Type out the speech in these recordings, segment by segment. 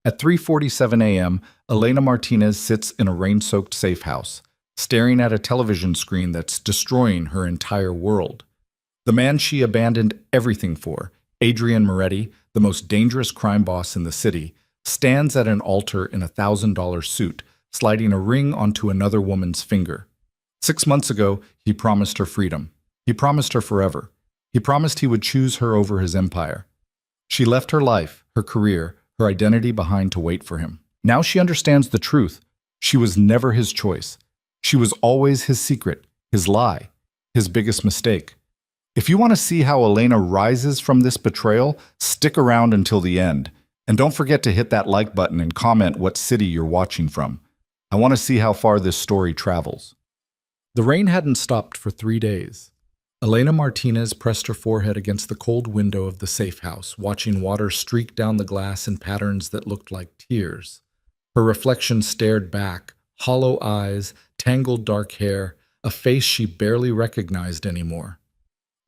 At 3:47 a.m., Elena Martinez sits in a rain-soaked safe house, staring at a television screen that's destroying her entire world. The man she abandoned everything for, Adrian Moretti, the most dangerous crime boss in the city, stands at an altar in a $1,000 suit, sliding a ring onto another woman's finger. 6 months ago, he promised her freedom. He promised her forever. He promised he would choose her over his empire. She left her life, her career, her identity behind to wait for him. Now she understands the truth. She was never his choice. She was always his secret, his lie, his biggest mistake. If you want to see how Elena rises from this betrayal, stick around until the end. And don't forget to hit that like button and comment what city you're watching from. I want to see how far this story travels. The rain hadn't stopped for 3 days. Elena Martinez pressed her forehead against the cold window of the safe house, watching water streak down the glass in patterns that looked like tears. Her reflection stared back, hollow eyes, tangled dark hair, a face she barely recognized anymore.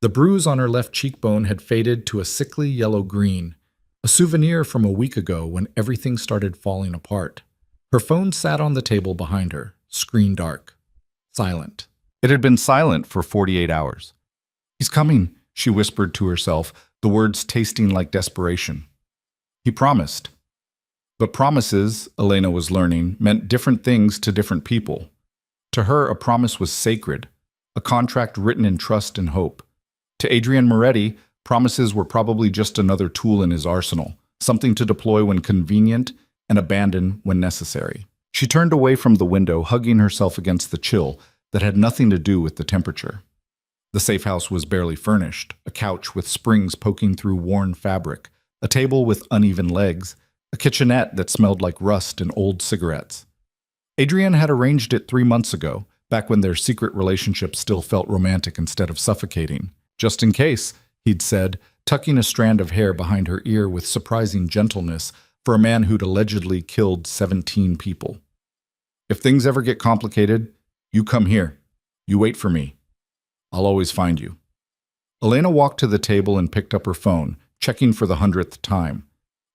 The bruise on her left cheekbone had faded to a sickly yellow-green, a souvenir from a week ago when everything started falling apart. Her phone sat on the table behind her, screen dark, silent. It had been silent for 48 hours. "He's coming," she whispered to herself, the words tasting like desperation. He promised. But promises, Elena was learning, meant different things to different people. To her, a promise was sacred, a contract written in trust and hope. To Adrian Moretti, promises were probably just another tool in his arsenal, something to deploy when convenient and abandon when necessary. She turned away from the window, hugging herself against the chill that had nothing to do with the temperature. The safe house was barely furnished, a couch with springs poking through worn fabric, a table with uneven legs, a kitchenette that smelled like rust and old cigarettes. Adrian had arranged it 3 months ago, back when their secret relationship still felt romantic instead of suffocating. "Just in case," he'd said, tucking a strand of hair behind her ear with surprising gentleness for a man who'd allegedly killed 17 people. "If things ever get complicated, you come here. You wait for me. I'll always find you." Elena walked to the table and picked up her phone, checking for the 100th time.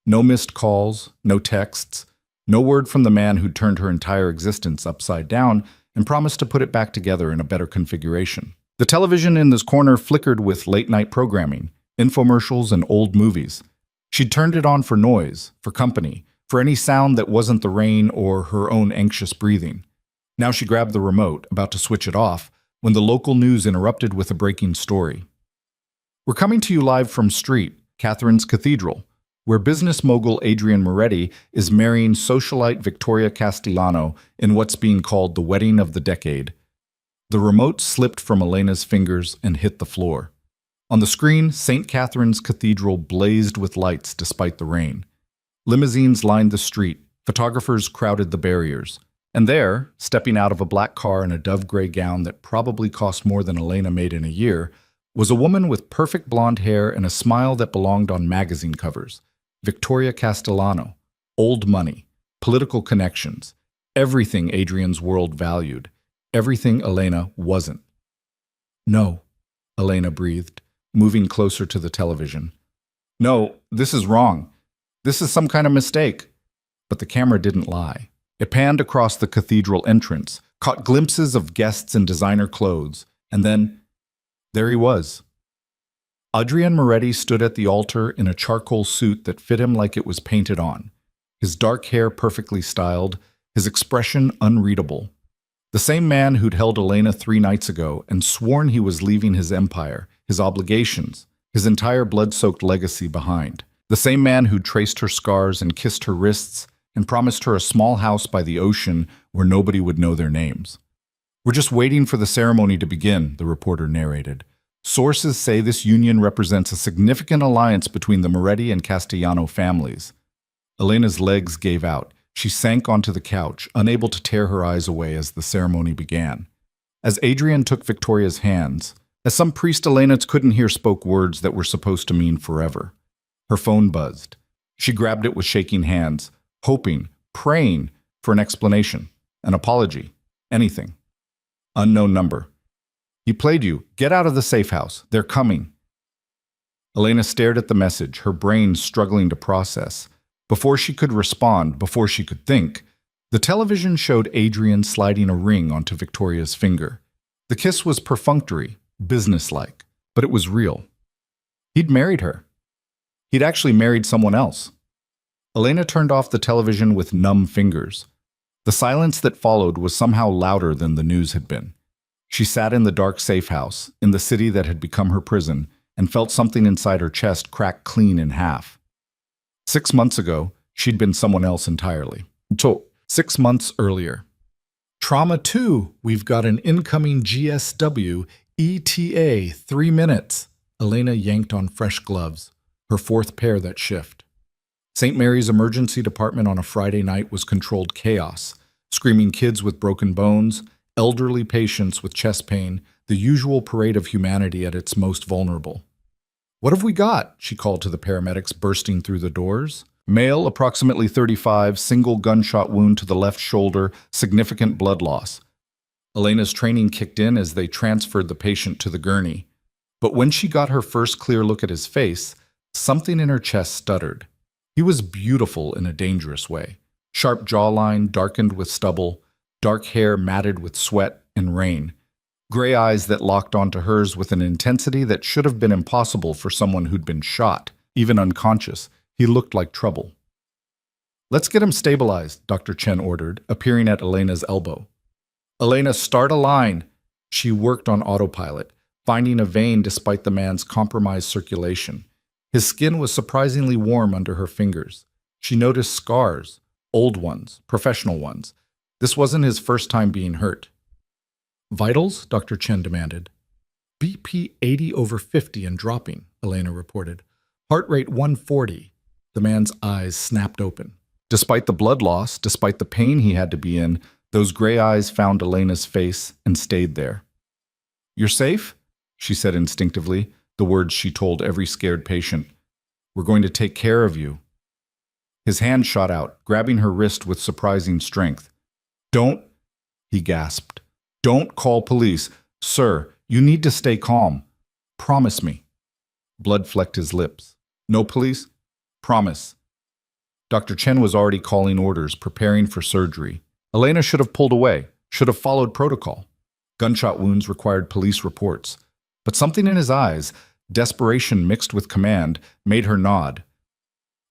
No missed calls, no texts, no word from the man who'd turned her entire existence upside down and promised to put it back together in a better configuration. The television in this corner flickered with late-night programming, infomercials, and old movies. She'd turned it on for noise, for company, for any sound that wasn't the rain or her own anxious breathing. Now she grabbed the remote, about to switch it off, when the local news interrupted with a breaking story. "We're coming to you live from Street, Catherine's Cathedral, where business mogul Adrian Moretti is marrying socialite Victoria Castellano in what's being called the wedding of the decade." The remote slipped from Elena's fingers and hit the floor. On the screen, St. Catherine's Cathedral blazed with lights despite the rain. Limousines lined the street, photographers crowded the barriers. And there, stepping out of a black car in a dove-gray gown that probably cost more than Elena made in a year, was a woman with perfect blonde hair and a smile that belonged on magazine covers. Victoria Castellano. Old money, political connections, everything Adrian's world valued, everything Elena wasn't. "No," Elena breathed, moving closer to the television. "No, this is wrong. This is some kind of mistake." But the camera didn't lie. It panned across the cathedral entrance, caught glimpses of guests in designer clothes, and then, there he was. Adrian Moretti stood at the altar in a charcoal suit that fit him like it was painted on, his dark hair perfectly styled, his expression unreadable. The same man who'd held Elena 3 nights ago and sworn he was leaving his empire, his obligations, his entire blood-soaked legacy behind. The same man who'd traced her scars and kissed her wrists and promised her a small house by the ocean where nobody would know their names. "We're just waiting for the ceremony to begin," the reporter narrated. "Sources say this union represents a significant alliance between the Moretti and Castellano families." Elena's legs gave out. She sank onto the couch, unable to tear her eyes away as the ceremony began. As Adrian took Victoria's hands, as some priest Elena couldn't hear spoke words that were supposed to mean forever. Her phone buzzed. She grabbed it with shaking hands, hoping, praying for an explanation, an apology, anything. Unknown number. "He played you. Get out of the safe house. They're coming." Elena stared at the message, her brain struggling to process. Before she could respond, before she could think, the television showed Adrian sliding a ring onto Victoria's finger. The kiss was perfunctory, businesslike, but it was real. He'd married her. He'd actually married someone else. Elena turned off the television with numb fingers. The silence that followed was somehow louder than the news had been. She sat in the dark safe house, in the city that had become her prison, and felt something inside her chest crack clean in half. 6 months ago, she'd been someone else entirely. 6 months earlier. Trauma 2, we've got an incoming GSW, ETA, 3 minutes. Elena yanked on fresh gloves, her fourth pair that shift. St. Mary's emergency department on a Friday night was controlled chaos, screaming kids with broken bones, elderly patients with chest pain, the usual parade of humanity at its most vulnerable. "What have we got?" she called to the paramedics bursting through the doors. Male, approximately 35, single gunshot wound to the left shoulder, significant blood loss. Elena's training kicked in as they transferred the patient to the gurney. But when she got her first clear look at his face, something in her chest stuttered. He was beautiful in a dangerous way. Sharp jawline darkened with stubble, dark hair matted with sweat and rain, gray eyes that locked onto hers with an intensity that should have been impossible for someone who'd been shot, even unconscious. He looked like trouble. "Let's get him stabilized," Dr. Chen ordered, appearing at Elena's elbow. "Elena, start a line." She worked on autopilot, finding a vein despite the man's compromised circulation. His skin was surprisingly warm under her fingers. She noticed scars, old ones, professional ones. This wasn't his first time being hurt. "Vitals?" Dr. Chen demanded. "BP 80/50 and dropping," Elena reported. "Heart rate 140. The man's eyes snapped open. Despite the blood loss, despite the pain he had to be in, those gray eyes found Elena's face and stayed there. "You're safe?" she said instinctively, the words she told every scared patient. "We're going to take care of you." His hand shot out, grabbing her wrist with surprising strength. "Don't," he gasped. "Don't call police. Sir, you need to stay calm. Promise me." Blood flecked his lips. "No police? Promise." Dr. Chen was already calling orders, preparing for surgery. Elena should have pulled away, should have followed protocol. Gunshot wounds required police reports. But something in his eyes, desperation mixed with command, made her nod.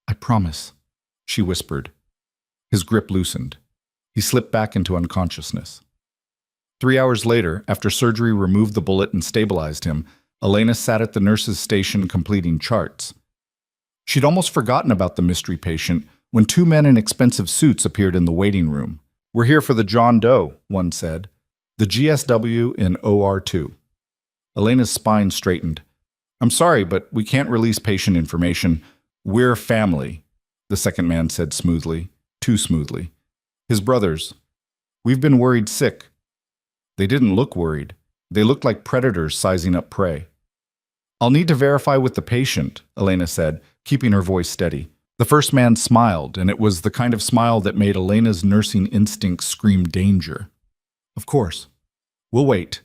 "I promise," she whispered. His grip loosened. He slipped back into unconsciousness. 3 hours later, after surgery removed the bullet and stabilized him, Elena sat at the nurse's station completing charts. She'd almost forgotten about the mystery patient when 2 men in expensive suits appeared in the waiting room. "We're here for the John Doe," one said. "The GSW in OR2. Elena's spine straightened. "I'm sorry, but we can't release patient information. We're family," the second man said smoothly, too smoothly. "His brothers. We've been worried sick." They didn't look worried. They looked like predators sizing up prey. "I'll need to verify with the patient," Elena said, keeping her voice steady. The first man smiled, and it was the kind of smile that made Elena's nursing instincts scream danger. "Of course. We'll wait."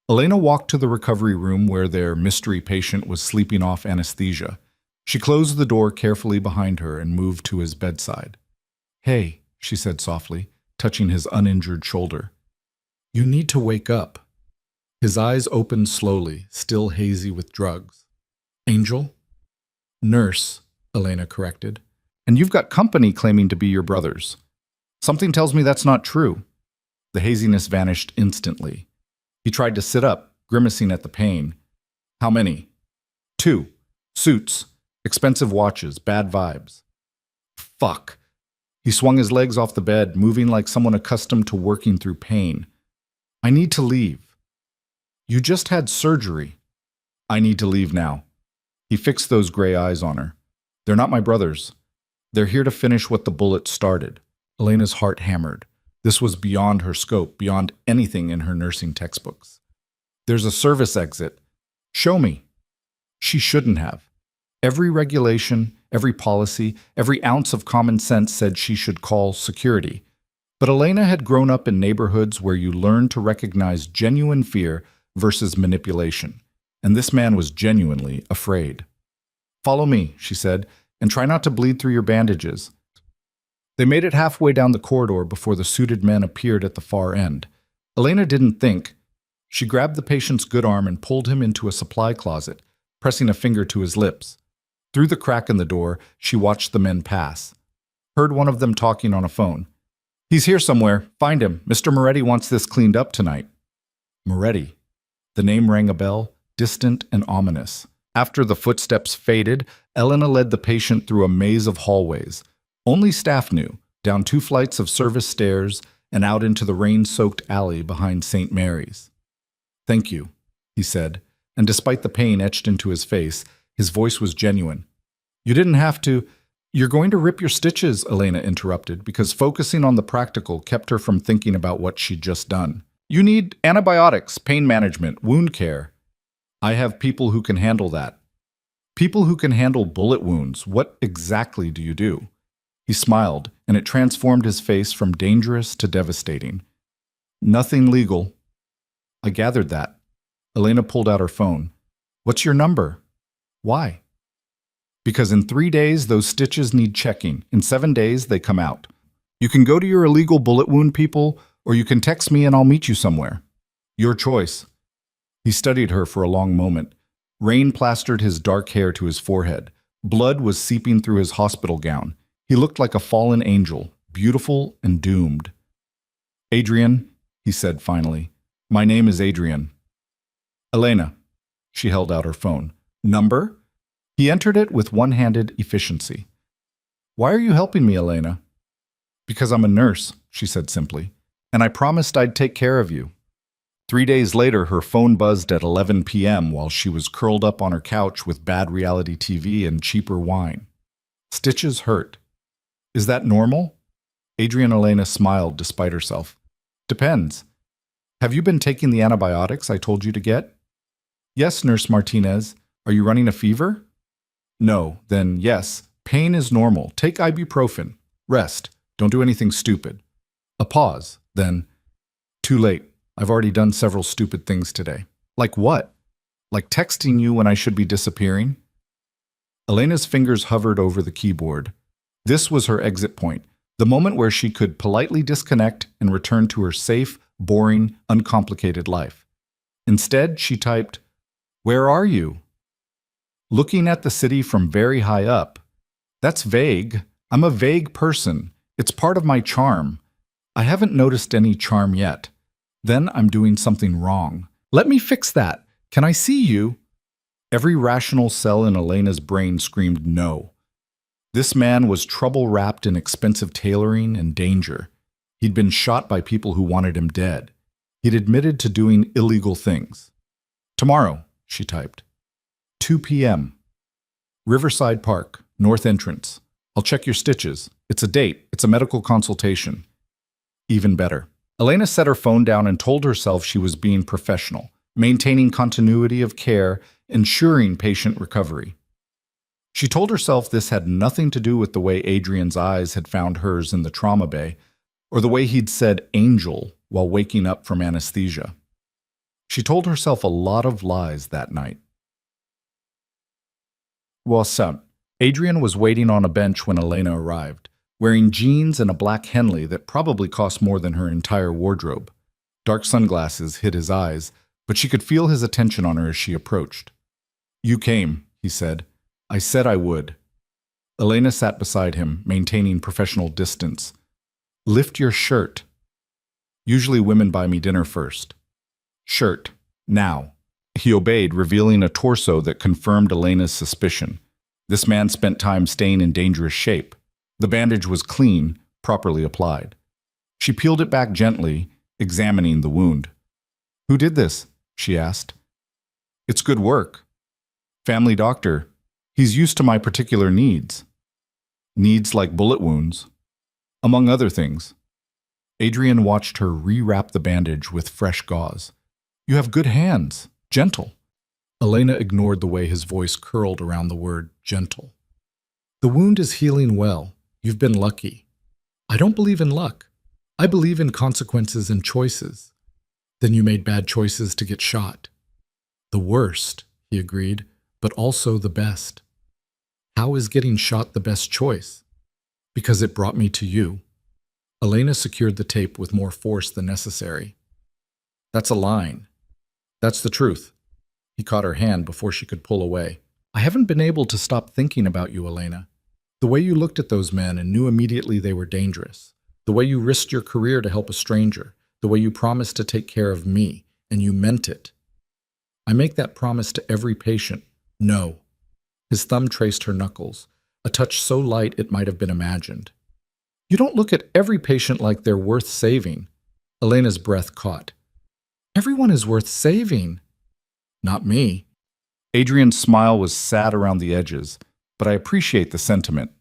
Elena walked to the recovery room where their mystery patient was sleeping off anesthesia. She closed the door carefully behind her and moved to his bedside. "Hey," she said softly, touching his uninjured shoulder. "You need to wake up." His eyes opened slowly, still hazy with drugs. "Angel?" "Nurse," Elena corrected. "And you've got company claiming to be your brothers." "Something tells me that's not true." The haziness vanished instantly. He tried to sit up, grimacing at the pain. "How many?" "2. Suits. Expensive watches. Bad vibes." "Fuck." He swung his legs off the bed, moving like someone accustomed to working through pain. "I need to leave." "You just had surgery." "I need to leave now." He fixed those gray eyes on her. "They're not my brothers. They're here to finish what the bullet started." Elena's heart hammered. This was beyond her scope, beyond anything in her nursing textbooks. "There's a service exit." "Show me." She shouldn't have. Every regulation, every policy, every ounce of common sense said she should call security. But Elena had grown up in neighborhoods where you learned to recognize genuine fear versus manipulation. And this man was genuinely afraid. "Follow me," she said, and try not to bleed through your bandages." They made it halfway down the corridor before the suited men appeared at the far end. Elena didn't think. She grabbed the patient's good arm and pulled him into a supply closet, pressing a finger to his lips. Through the crack in the door, she watched the men pass. Heard one of them talking on a phone. "He's here somewhere. Find him. Mr. Moretti wants this cleaned up tonight." Moretti. The name rang a bell, distant and ominous. After the footsteps faded, Elena led the patient through a maze of hallways. Only staff knew, down 2 flights of service stairs and out into the rain-soaked alley behind St. Mary's. "Thank you," he said, and despite the pain etched into his face, his voice was genuine. "You didn't have to—" "You're going to rip your stitches," Elena interrupted, because focusing on the practical kept her from thinking about what she'd just done. "You need antibiotics, pain management, wound care. I have people who can handle that." "People who can handle bullet wounds. What exactly do you do?" He smiled, and it transformed his face from dangerous to devastating. "Nothing legal." "I gathered that." Elena pulled out her phone. "What's your number?" "Why?" "Because in 3 days, those stitches need checking. In 7 days, they come out. You can go to your illegal bullet wound people, or you can text me and I'll meet you somewhere. Your choice." He studied her for a long moment. Rain plastered his dark hair to his forehead. Blood was seeping through his hospital gown. He looked like a fallen angel, beautiful and doomed. "Adrian," he said finally. "My name is Adrian." "Elena." She held out her phone. "Number?" He entered it with one-handed efficiency. "Why are you helping me, Elena?" "Because I'm a nurse," she said simply, "and I promised I'd take care of you." 3 days later, her phone buzzed at 11 p.m. while she was curled up on her couch with bad reality TV and cheaper wine. Stitches hurt. "Is that normal?" Adrian Elena smiled despite herself. "Depends. Have you been taking the antibiotics I told you to get?" "Yes, Nurse Martinez. Are you running a fever?" "No. Then yes. Pain is normal. Take ibuprofen. Rest. Don't do anything stupid." A pause. Then, "Too late. I've already done several stupid things today." "Like what?" "Like texting you when I should be disappearing." Elena's fingers hovered over the keyboard. This was her exit point, the moment where she could politely disconnect and return to her safe, boring, uncomplicated life. Instead, she typed, "Where are you?" "Looking at the city from very high up." "That's vague. I'm a vague person. It's part of my charm. I haven't noticed any charm yet. Then I'm doing something wrong. Let me fix that. Can I see you?" Every rational cell in Elena's brain screamed no. This man was trouble-wrapped in expensive tailoring and danger. He'd been shot by people who wanted him dead. He'd admitted to doing illegal things. "Tomorrow," she typed. 2 p.m. Riverside Park, North Entrance. "I'll check your stitches. It's a date. It's a medical consultation." Even better. Elena set her phone down and told herself she was being professional, maintaining continuity of care, ensuring patient recovery. She told herself this had nothing to do with the way Adrian's eyes had found hers in the trauma bay, or the way he'd said "angel" while waking up from anesthesia. She told herself a lot of lies that night. What's up? Adrian was waiting on a bench when Elena arrived, wearing jeans and a black Henley that probably cost more than her entire wardrobe. Dark sunglasses hid his eyes, but she could feel his attention on her as she approached. "You came," he said. "I said I would." Elena sat beside him, maintaining professional distance. "Lift your shirt." "Usually women buy me dinner first." "Shirt. Now." He obeyed, revealing a torso that confirmed Elena's suspicion. This man spent time staying in dangerous shape. The bandage was clean, properly applied. She peeled it back gently, examining the wound. "Who did this?" she asked. "It's good work. Family doctor. He's used to my particular needs." "Needs like bullet wounds?" "Among other things." Adrian watched her rewrap the bandage with fresh gauze. "You have good hands. Gentle." Elena ignored the way his voice curled around the word gentle. "The wound is healing well. You've been lucky." "I don't believe in luck. I believe in consequences and choices." "Then you made bad choices to get shot." "The worst," he agreed, "but also the best." How is getting shot the best choice? Because it brought me to you. Elena secured the tape with more force than necessary. That's a line. That's the truth. He caught her hand before she could pull away. I haven't been able to stop thinking about you, Elena. The way you looked at those men and knew immediately they were dangerous. The way you risked your career to help a stranger. The way you promised to take care of me, and you meant it. I make that promise to every patient. No. His thumb traced her knuckles, a touch so light it might have been imagined. You don't look at every patient like they're worth saving. Elena's breath caught. Everyone is worth saving. Not me. Adrian's smile was sad around the edges, but I appreciate the sentiment.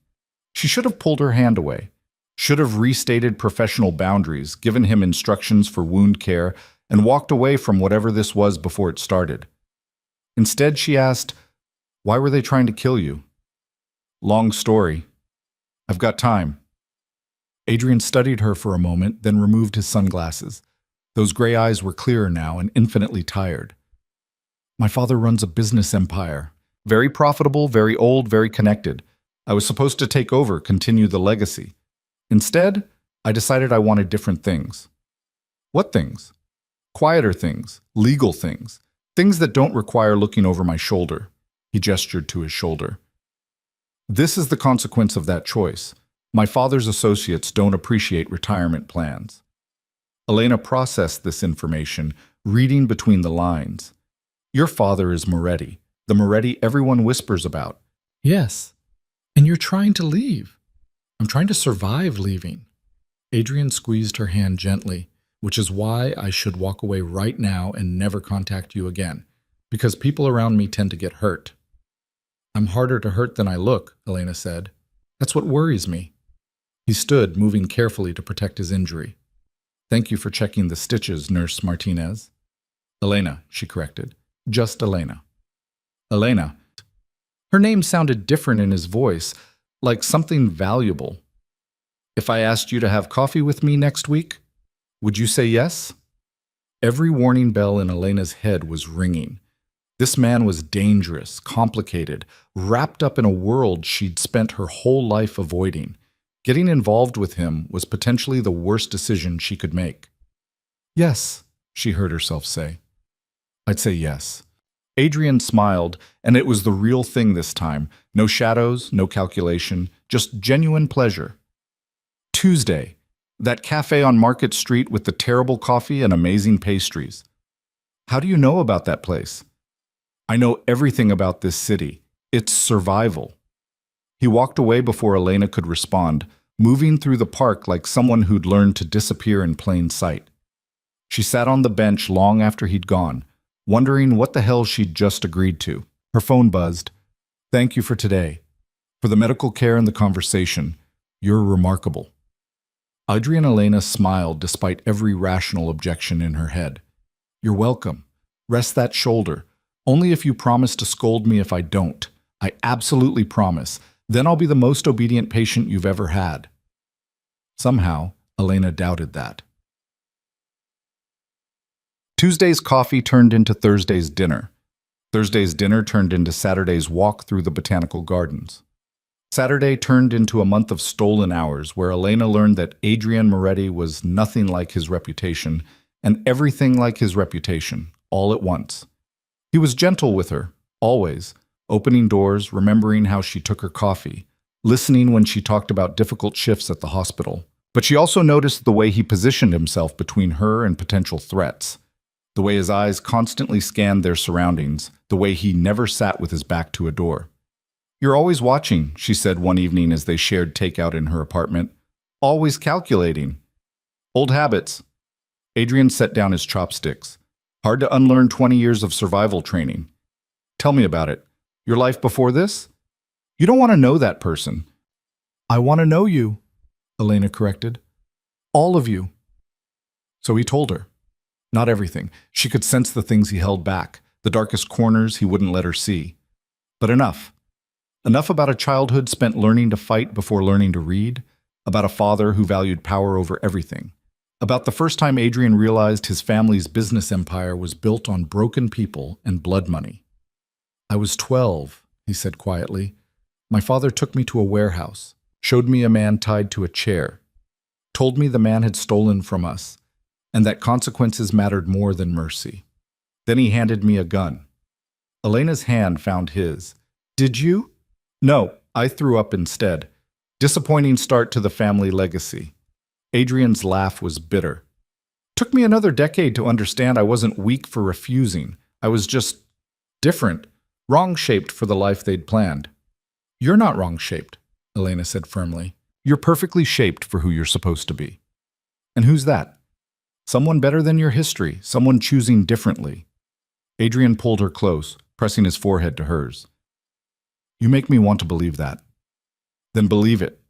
She should have pulled her hand away, should have restated professional boundaries, given him instructions for wound care, and walked away from whatever this was before it started. Instead, she asked, why were they trying to kill you? Long story. I've got time. Adrian studied her for a moment, then removed his sunglasses. Those gray eyes were clearer now and infinitely tired. My father runs a business empire. Very profitable, very old, very connected. I was supposed to take over, continue the legacy. Instead, I decided I wanted different things. What things? Quieter things, legal things, things that don't require looking over my shoulder. He gestured to his shoulder. This is the consequence of that choice. My father's associates don't appreciate retirement plans. Elena processed this information, reading between the lines. Your father is Moretti, the Moretti everyone whispers about. Yes, and you're trying to leave. I'm trying to survive leaving. Adrian squeezed her hand gently, which is why I should walk away right now and never contact you again, because people around me tend to get hurt. I'm harder to hurt than I look, Elena said. That's what worries me. He stood, moving carefully to protect his injury. Thank you for checking the stitches, Nurse Martinez. Elena, she corrected. Just Elena. Elena. Her name sounded different in his voice, like something valuable. If I asked you to have coffee with me next week, would you say yes? Every warning bell in Elena's head was ringing. This man was dangerous, complicated, wrapped up in a world she'd spent her whole life avoiding. Getting involved with him was potentially the worst decision she could make. Yes, she heard herself say. I'd say yes. Adrian smiled, and it was the real thing this time. No shadows, no calculation, just genuine pleasure. Tuesday, that cafe on Market Street with the terrible coffee and amazing pastries. How do you know about that place? I know everything about this city. It's survival. He walked away before Elena could respond, moving through the park like someone who'd learned to disappear in plain sight. She sat on the bench long after he'd gone, wondering what the hell she'd just agreed to. Her phone buzzed. Thank you for today. For the medical care and the conversation. You're remarkable. Adrian Elena smiled despite every rational objection in her head. You're welcome. Rest that shoulder. Only if you promise to scold me if I don't. I absolutely promise. Then I'll be the most obedient patient you've ever had. Somehow, Elena doubted that. Tuesday's coffee turned into Thursday's dinner. Thursday's dinner turned into Saturday's walk through the botanical gardens. Saturday turned into a month of stolen hours where Elena learned that Adrian Moretti was nothing like his reputation and everything like his reputation, all at once. He was gentle with her, always, opening doors, remembering how she took her coffee, listening when she talked about difficult shifts at the hospital. But she also noticed the way he positioned himself between her and potential threats, the way his eyes constantly scanned their surroundings, the way he never sat with his back to a door. You're always watching, she said one evening as they shared takeout in her apartment. Always calculating. Old habits. Adrian set down his chopsticks. Hard to unlearn 20 years of survival training. Tell me about it. Your life before this? You don't want to know that person. I want to know you, Elena corrected. All of you. So he told her. Not everything. She could sense the things he held back, the darkest corners he wouldn't let her see. But enough. Enough about a childhood spent learning to fight before learning to read, about a father who valued power over everything, about the first time Adrian realized his family's business empire was built on broken people and blood money. I was 12, he said quietly. My father took me to a warehouse, showed me a man tied to a chair, told me the man had stolen from us, and that consequences mattered more than mercy. Then he handed me a gun. Elena's hand found his. Did you? No, I threw up instead. Disappointing start to the family legacy. Adrian's laugh was bitter. Took me another decade to understand I wasn't weak for refusing. I was just different, wrong-shaped for the life they'd planned. You're not wrong-shaped, Elena said firmly. You're perfectly shaped for who you're supposed to be. And who's that? Someone better than your history, someone choosing differently. Adrian pulled her close, pressing his forehead to hers. You make me want to believe that. Then believe it.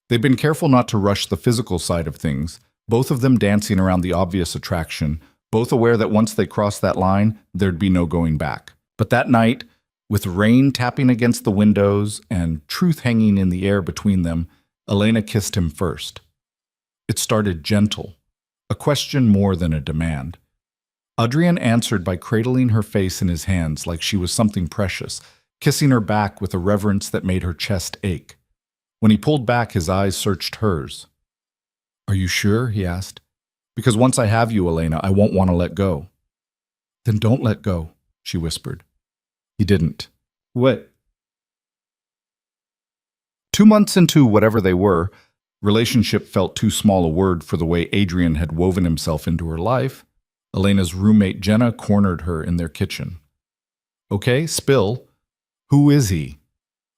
They've been careful not to rush the physical side of things, both of them dancing around the obvious attraction, both aware that once they crossed that line, there'd be no going back. But that night, with rain tapping against the windows and truth hanging in the air between them, Elena kissed him first. It started gentle, a question more than a demand. Adrian answered by cradling her face in his hands like she was something precious, kissing her back with a reverence that made her chest ache. When he pulled back, his eyes searched hers. Are you sure? He asked. Because once I have you, Elena, I won't want to let go. Then don't let go, she whispered. He didn't. What? 2 months into whatever they were, relationship felt too small a word for the way Adrian had woven himself into her life. Elena's roommate Jenna cornered her in their kitchen. Okay, spill. Who is he?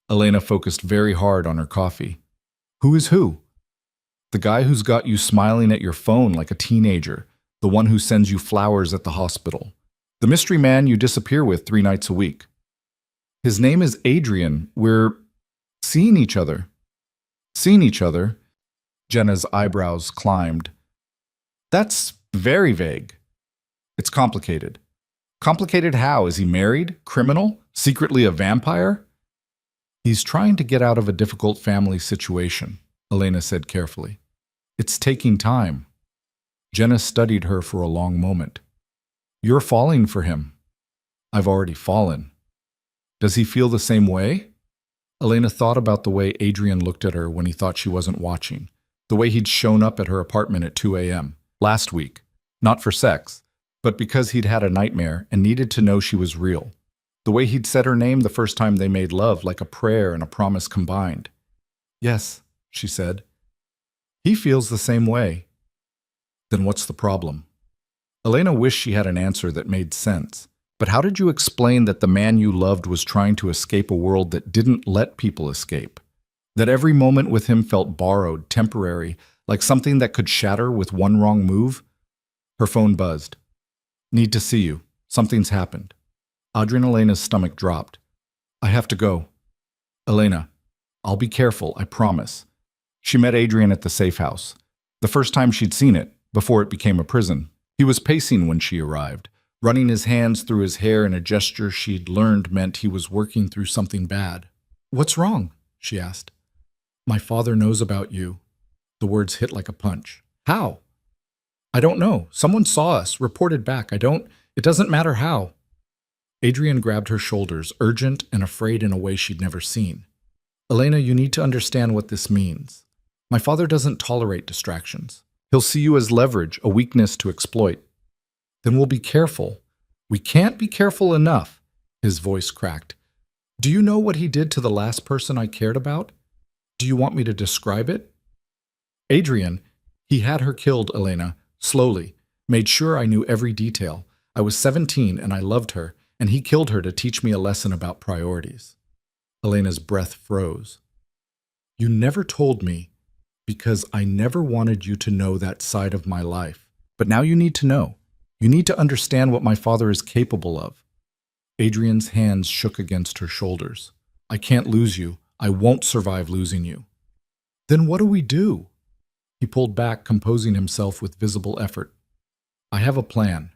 Elena focused very hard on her coffee. Who is who? The guy who's got you smiling at your phone like a teenager, the one who sends you flowers at the hospital, the mystery man you disappear with 3 nights a week. His name is Adrian. We're seeing each other. Seeing each other? Jenna's eyebrows climbed. That's very vague. It's complicated. Complicated how? Is he married? Criminal? Secretly a vampire? He's trying to get out of a difficult family situation, Elena said carefully. It's taking time. Jenna studied her for a long moment. You're falling for him. I've already fallen. Does he feel the same way? Elena thought about the way Adrian looked at her when he thought she wasn't watching, the way he'd shown up at her apartment at 2 a.m. last week, not for sex, but because he'd had a nightmare and needed to know she was real. The way he'd said her name the first time they made love, like a prayer and a promise combined. Yes, she said. He feels the same way. Then what's the problem? Elena wished she had an answer that made sense. But how did you explain that the man you loved was trying to escape a world that didn't let people escape? That every moment with him felt borrowed, temporary, like something that could shatter with one wrong move? Her phone buzzed. Need to see you. Something's happened. Elena's stomach dropped. I have to go. Elena, I'll be careful, I promise. She met Adrian at the safe house. The first time she'd seen it, before it became a prison. He was pacing when she arrived, running his hands through his hair in a gesture she'd learned meant he was working through something bad. What's wrong? She asked. My father knows about you. The words hit like a punch. How? I don't know. Someone saw us, reported back. It doesn't matter how. Adrian grabbed her shoulders, urgent and afraid in a way she'd never seen. Elena, you need to understand what this means. My father doesn't tolerate distractions. He'll see you as leverage, a weakness to exploit. Then we'll be careful. We can't be careful enough. His voice cracked. Do you know what he did to the last person I cared about? Do you want me to describe it? Adrian, he had her killed, Elena, slowly, made sure I knew every detail. I was 17 and I loved her, and he killed her to teach me a lesson about priorities. Elena's breath froze. You never told me because I never wanted you to know that side of my life. But now you need to know. You need to understand what my father is capable of. Adrian's hands shook against her shoulders. I can't lose you. I won't survive losing you. Then what do we do? He pulled back, composing himself with visible effort. I have a plan.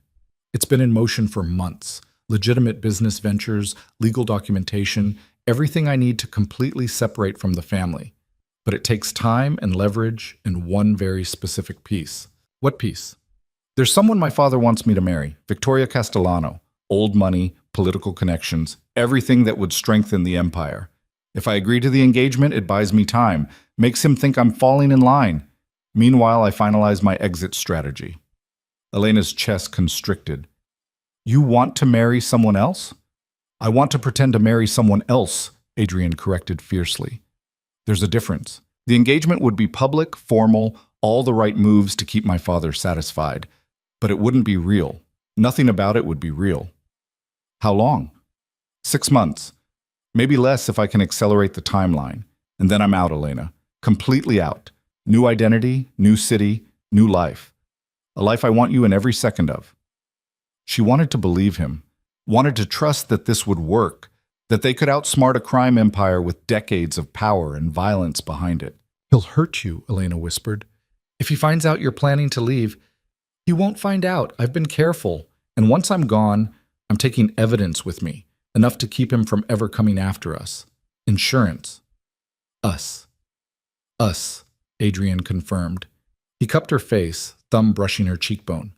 It's been in motion for months. Legitimate business ventures, legal documentation, everything I need to completely separate from the family. But it takes time and leverage and one very specific piece. What piece? There's someone my father wants me to marry, Victoria Castellano. Old money, political connections, everything that would strengthen the empire. If I agree to the engagement, it buys me time, makes him think I'm falling in line. Meanwhile, I finalize my exit strategy. Elena's chest constricted. You want to marry someone else? I want to pretend to marry someone else, Adrian corrected fiercely. There's a difference. The engagement would be public, formal, all the right moves to keep my father satisfied. But it wouldn't be real. Nothing about it would be real. How long? 6 months. Maybe less if I can accelerate the timeline. And then I'm out, Elena. Completely out. New identity, new city, new life. A life I want you in every second of. She wanted to believe him, wanted to trust that this would work, that they could outsmart a crime empire with decades of power and violence behind it. He'll hurt you, Elena whispered. If he finds out you're planning to leave, he won't find out. I've been careful. And once I'm gone, I'm taking evidence with me, enough to keep him from ever coming after us. Insurance. Us. Us, Adrian confirmed. He cupped her face, thumb brushing her cheekbone.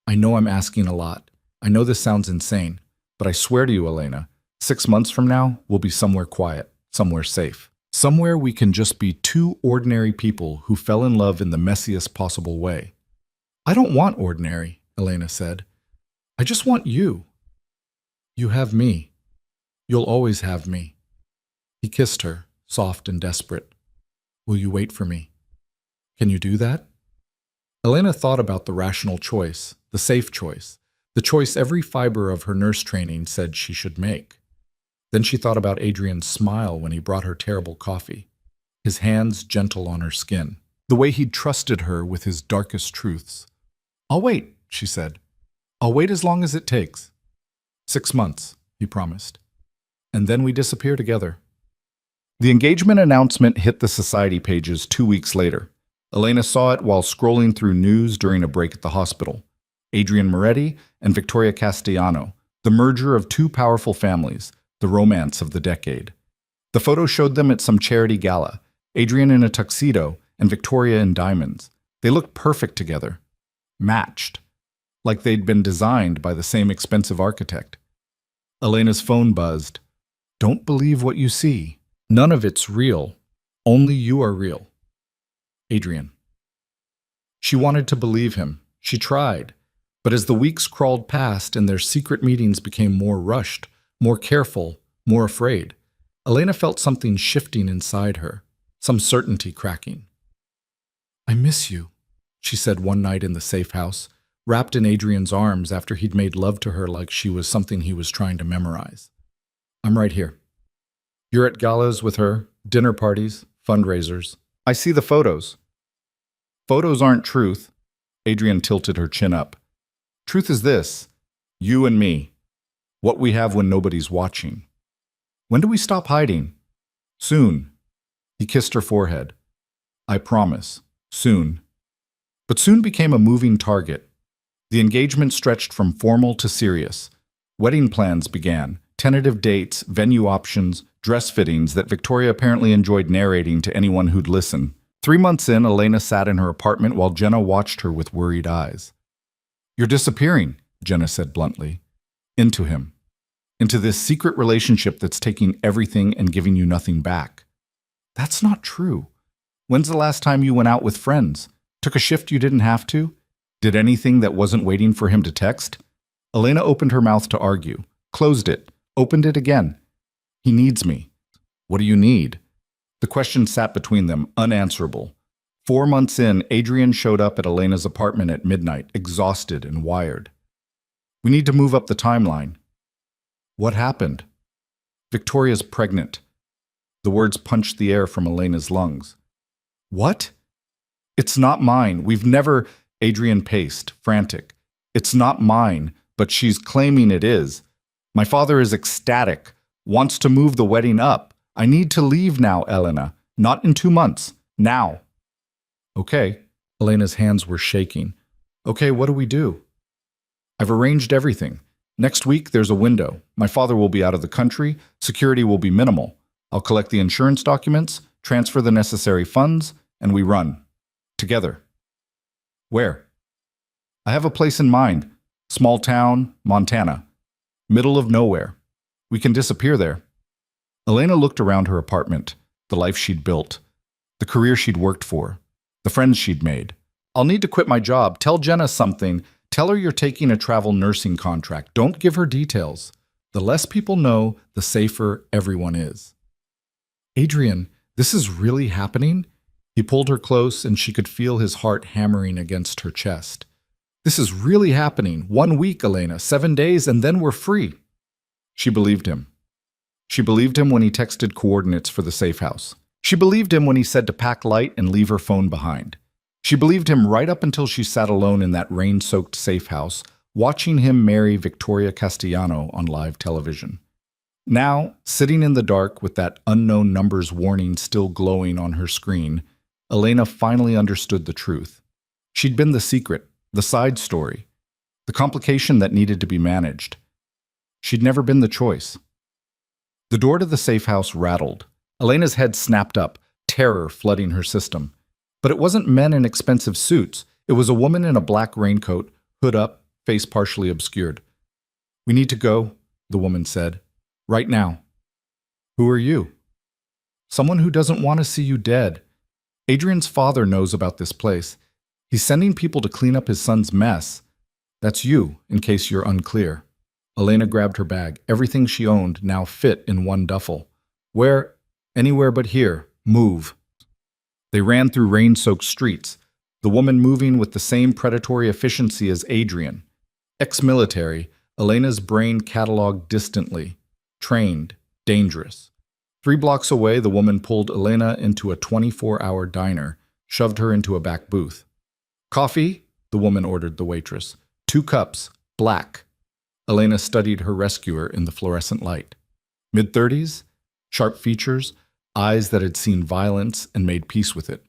I know I'm asking a lot. I know this sounds insane, but I swear to you, Elena, 6 months from now, we'll be somewhere quiet, somewhere safe. Somewhere we can just be two ordinary people who fell in love in the messiest possible way. I don't want ordinary, Elena said. I just want you. You have me. You'll always have me. He kissed her, soft and desperate. Will you wait for me? Can you do that? Elena thought about the rational choice, the safe choice, the choice every fiber of her nurse training said she should make. Then she thought about Adrian's smile when he brought her terrible coffee, his hands gentle on her skin, the way he'd trusted her with his darkest truths. I'll wait, she said. I'll wait as long as it takes. 6 months, he promised. And then we disappear together. The engagement announcement hit the society pages 2 weeks later. Elena saw it while scrolling through news during a break at the hospital. Adrian Moretti and Victoria Castellano, the merger of two powerful families, the romance of the decade. The photo showed them at some charity gala, Adrian in a tuxedo and Victoria in diamonds. They looked perfect together, matched, like they'd been designed by the same expensive architect. Elena's phone buzzed. Don't believe what you see. None of it's real. Only you are real. Adrian. She wanted to believe him. She tried. But as the weeks crawled past and their secret meetings became more rushed, more careful, more afraid, Elena felt something shifting inside her, some certainty cracking. I miss you, she said one night in the safe house, wrapped in Adrian's arms after he'd made love to her like she was something he was trying to memorize. I'm right here. You're at galas with her, dinner parties, fundraisers. I see the photos. Photos aren't truth. Adrian tilted her chin up. Truth is this, you and me. What we have when nobody's watching. When do we stop hiding? Soon. He kissed her forehead. I promise. Soon. But soon became a moving target. The engagement stretched from formal to serious. Wedding plans began, tentative dates, venue options, dress fittings that Victoria apparently enjoyed narrating to anyone who'd listen. 3 months in, Elena sat in her apartment while Jenna watched her with worried eyes. You're disappearing, Jenna said bluntly. Into him. Into this secret relationship that's taking everything and giving you nothing back. That's not true. When's the last time you went out with friends? Took a shift you didn't have to? Did anything that wasn't waiting for him to text? Elena opened her mouth to argue, closed it, opened it again. He needs me. What do you need? The question sat between them, unanswerable. 4 months in, Adrian showed up at Elena's apartment at midnight, exhausted and wired. We need to move up the timeline. What happened? Victoria's pregnant. The words punched the air from Elena's lungs. What? It's not mine. We've never... Adrian paced, frantic. It's not mine, but she's claiming it is. My father is ecstatic, wants to move the wedding up. I need to leave now, Elena. Not in 2 months. Now. Okay. Elena's hands were shaking. Okay, what do we do? I've arranged everything. Next week, there's a window. My father will be out of the country. Security will be minimal. I'll collect the insurance documents, transfer the necessary funds, and we run. Together. Where? I have a place in mind. Small town, Montana. Middle of nowhere. We can disappear there. Elena looked around her apartment, the life she'd built, the career she'd worked for, the friends she'd made. I'll need to quit my job. Tell Jenna something. Tell her you're taking a travel nursing contract. Don't give her details. The less people know, the safer everyone is. Adrian, this is really happening? He pulled her close and she could feel his heart hammering against her chest. This is really happening. 1 week, Elena, 7 days, and then we're free. She believed him. She believed him when he texted coordinates for the safe house. She believed him when he said to pack light and leave her phone behind. She believed him right up until she sat alone in that rain-soaked safe house, watching him marry Victoria Castellano on live television. Now, sitting in the dark with that unknown numbers warning still glowing on her screen, Elena finally understood the truth. She'd been the secret, the side story, the complication that needed to be managed. She'd never been the choice. The door to the safe house rattled. Elena's head snapped up, terror flooding her system. But it wasn't men in expensive suits. It was a woman in a black raincoat, hood up, face partially obscured. "We need to go," the woman said. "Right now." "Who are you?" "Someone who doesn't want to see you dead. Adrian's father knows about this place. He's sending people to clean up his son's mess. That's you, in case you're unclear." Elena grabbed her bag. Everything she owned now fit in one duffel. "Where? Anywhere but here. Move." They ran through rain-soaked streets, the woman moving with the same predatory efficiency as Adrian. Ex-military, Elena's brain cataloged distantly. Trained, dangerous. 3 blocks away, the woman pulled Elena into a 24-hour diner, shoved her into a back booth. "Coffee?" the woman ordered the waitress. 2 cups, black. Elena studied her rescuer in the fluorescent light. Mid-30s, sharp features, eyes that had seen violence and made peace with it.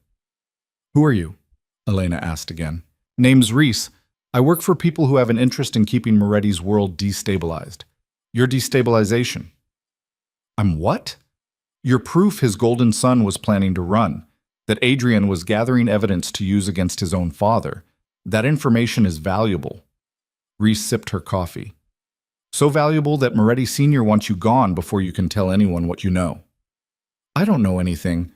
"Who are you?" Elena asked again. "Name's Reese. I work for people who have an interest in keeping Moretti's world destabilized. Your destabilization." "I'm what?" "You're proof his golden son was planning to run, that Adrian was gathering evidence to use against his own father. That information is valuable." Reese sipped her coffee. "So valuable that Moretti Sr. wants you gone before you can tell anyone what you know." "I don't know anything."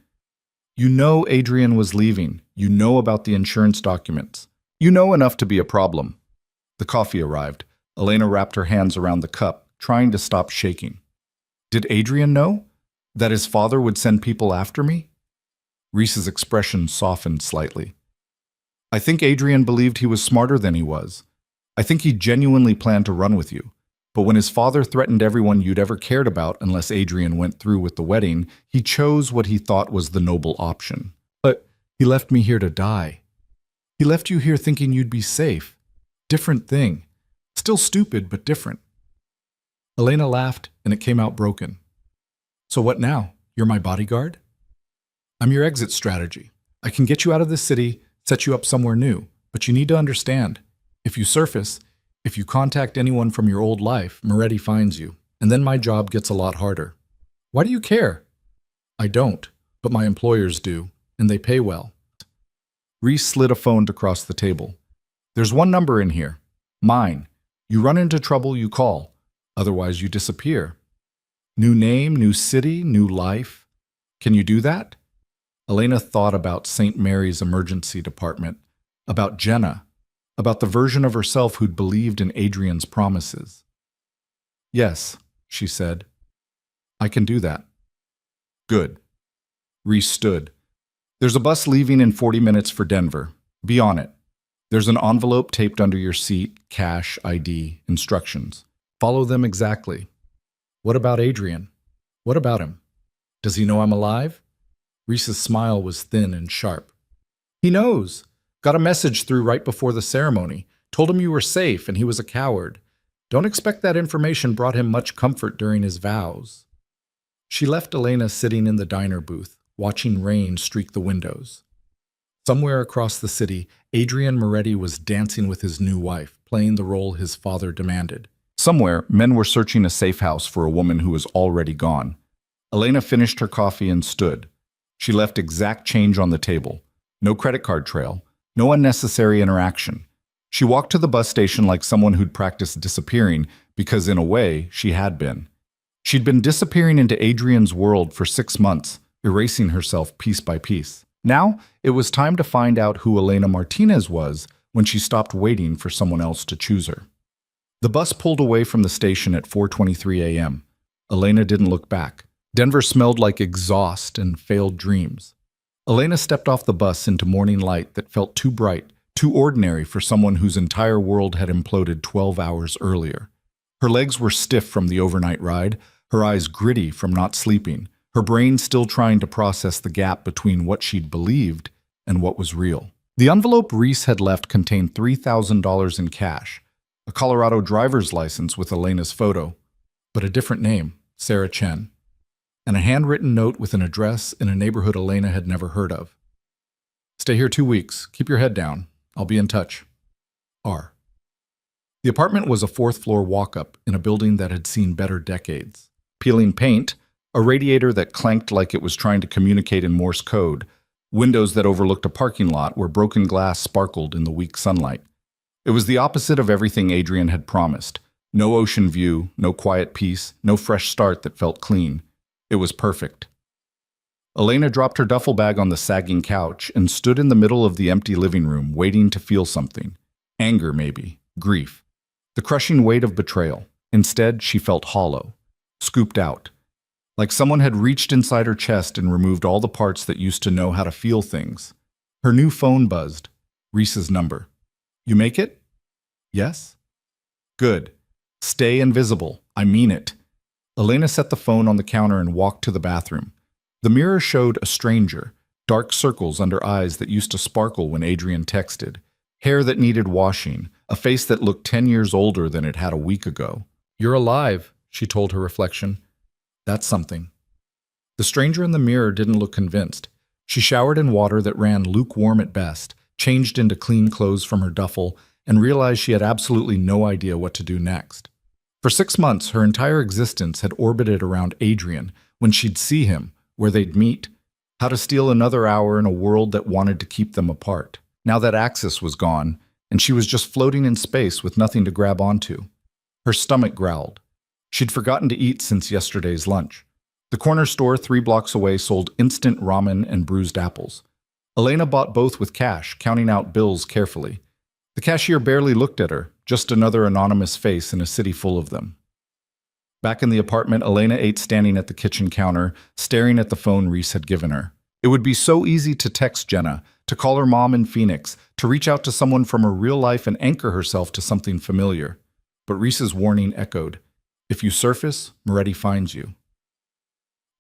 "You know Adrian was leaving. You know about the insurance documents. You know enough to be a problem." The coffee arrived. Elena wrapped her hands around the cup, trying to stop shaking. "Did Adrian know? That his father would send people after me?" Reese's expression softened slightly. "I think Adrian believed he was smarter than he was. I think he genuinely planned to run with you. But when his father threatened everyone you'd ever cared about unless Adrian went through with the wedding, he chose what he thought was the noble option. But he left me here to die. He left you here thinking you'd be safe. Different thing. Still stupid, but different." Elena laughed, and it came out broken. "So what now? You're my bodyguard?" "I'm your exit strategy. I can get you out of this city, set you up somewhere new. But you need to understand, if you surface, if you contact anyone from your old life, Moretti finds you, and then my job gets a lot harder." "Why do you care?" "I don't, but my employers do, and they pay well." Reese slid a phone across the table. "There's one number in here. Mine. You run into trouble, you call. Otherwise, you disappear. New name, new city, new life. Can you do that?" Elena thought about St. Mary's emergency department, about Jenna, about the version of herself who'd believed in Adrian's promises. "Yes," she said. "I can do that." "Good." Reese stood. "There's a bus leaving in 40 minutes for Denver. Be on it. There's an envelope taped under your seat, cash, ID, instructions. Follow them exactly." "What about Adrian? What about him? Does he know I'm alive?" Reese's smile was thin and sharp. "He knows. Got a message through right before the ceremony. Told him you were safe and he was a coward. Don't expect that information brought him much comfort during his vows." She left Elena sitting in the diner booth, watching rain streak the windows. Somewhere across the city, Adrian Moretti was dancing with his new wife, playing the role his father demanded. Somewhere, men were searching a safe house for a woman who was already gone. Elena finished her coffee and stood. She left exact change on the table. No credit card trail. No unnecessary interaction. She walked to the bus station like someone who'd practiced disappearing because, in a way, she had been. She'd been disappearing into Adrian's world for 6 months, erasing herself piece by piece. Now, it was time to find out who Elena Martinez was when she stopped waiting for someone else to choose her. The bus pulled away from the station at 4:23 a.m. Elena didn't look back. Denver smelled like exhaust and failed dreams. Elena stepped off the bus into morning light that felt too bright, too ordinary for someone whose entire world had imploded 12 hours earlier. Her legs were stiff from the overnight ride, her eyes gritty from not sleeping, her brain still trying to process the gap between what she'd believed and what was real. The envelope Reese had left contained $3,000 in cash, a Colorado driver's license with Elena's photo, but a different name, Sarah Chen, and a handwritten note with an address in a neighborhood Elena had never heard of. Stay here 2 weeks. Keep your head down. I'll be in touch. R. The apartment was a fourth-floor walk-up in a building that had seen better decades. Peeling paint, a radiator that clanked like it was trying to communicate in Morse code, windows that overlooked a parking lot where broken glass sparkled in the weak sunlight. It was the opposite of everything Adrian had promised. No ocean view, no quiet peace, no fresh start that felt clean. It was perfect. Elena dropped her duffel bag on the sagging couch and stood in the middle of the empty living room, waiting to feel something. Anger, maybe. Grief. The crushing weight of betrayal. Instead, she felt hollow, scooped out. Like someone had reached inside her chest and removed all the parts that used to know how to feel things. Her new phone buzzed. Reese's number. You make it? Yes? Good. Stay invisible. I mean it. Elena set the phone on the counter and walked to the bathroom. The mirror showed a stranger, dark circles under eyes that used to sparkle when Adrian texted, hair that needed washing, a face that looked 10 years older than it had a week ago. You're alive, she told her reflection. That's something. The stranger in the mirror didn't look convinced. She showered in water that ran lukewarm at best, changed into clean clothes from her duffel, and realized she had absolutely no idea what to do next. For 6 months, her entire existence had orbited around Adrian, when she'd see him, where they'd meet, how to steal another hour in a world that wanted to keep them apart. Now that access was gone, and she was just floating in space with nothing to grab onto. Her stomach growled. She'd forgotten to eat since yesterday's lunch. The corner store 3 blocks away sold instant ramen and bruised apples. Elena bought both with cash, counting out bills carefully. The cashier barely looked at her, just another anonymous face in a city full of them. Back in the apartment, Elena ate standing at the kitchen counter, staring at the phone Reese had given her. It would be so easy to text Jenna, to call her mom in Phoenix, to reach out to someone from her real life and anchor herself to something familiar. But Reese's warning echoed. If you surface, Moretti finds you.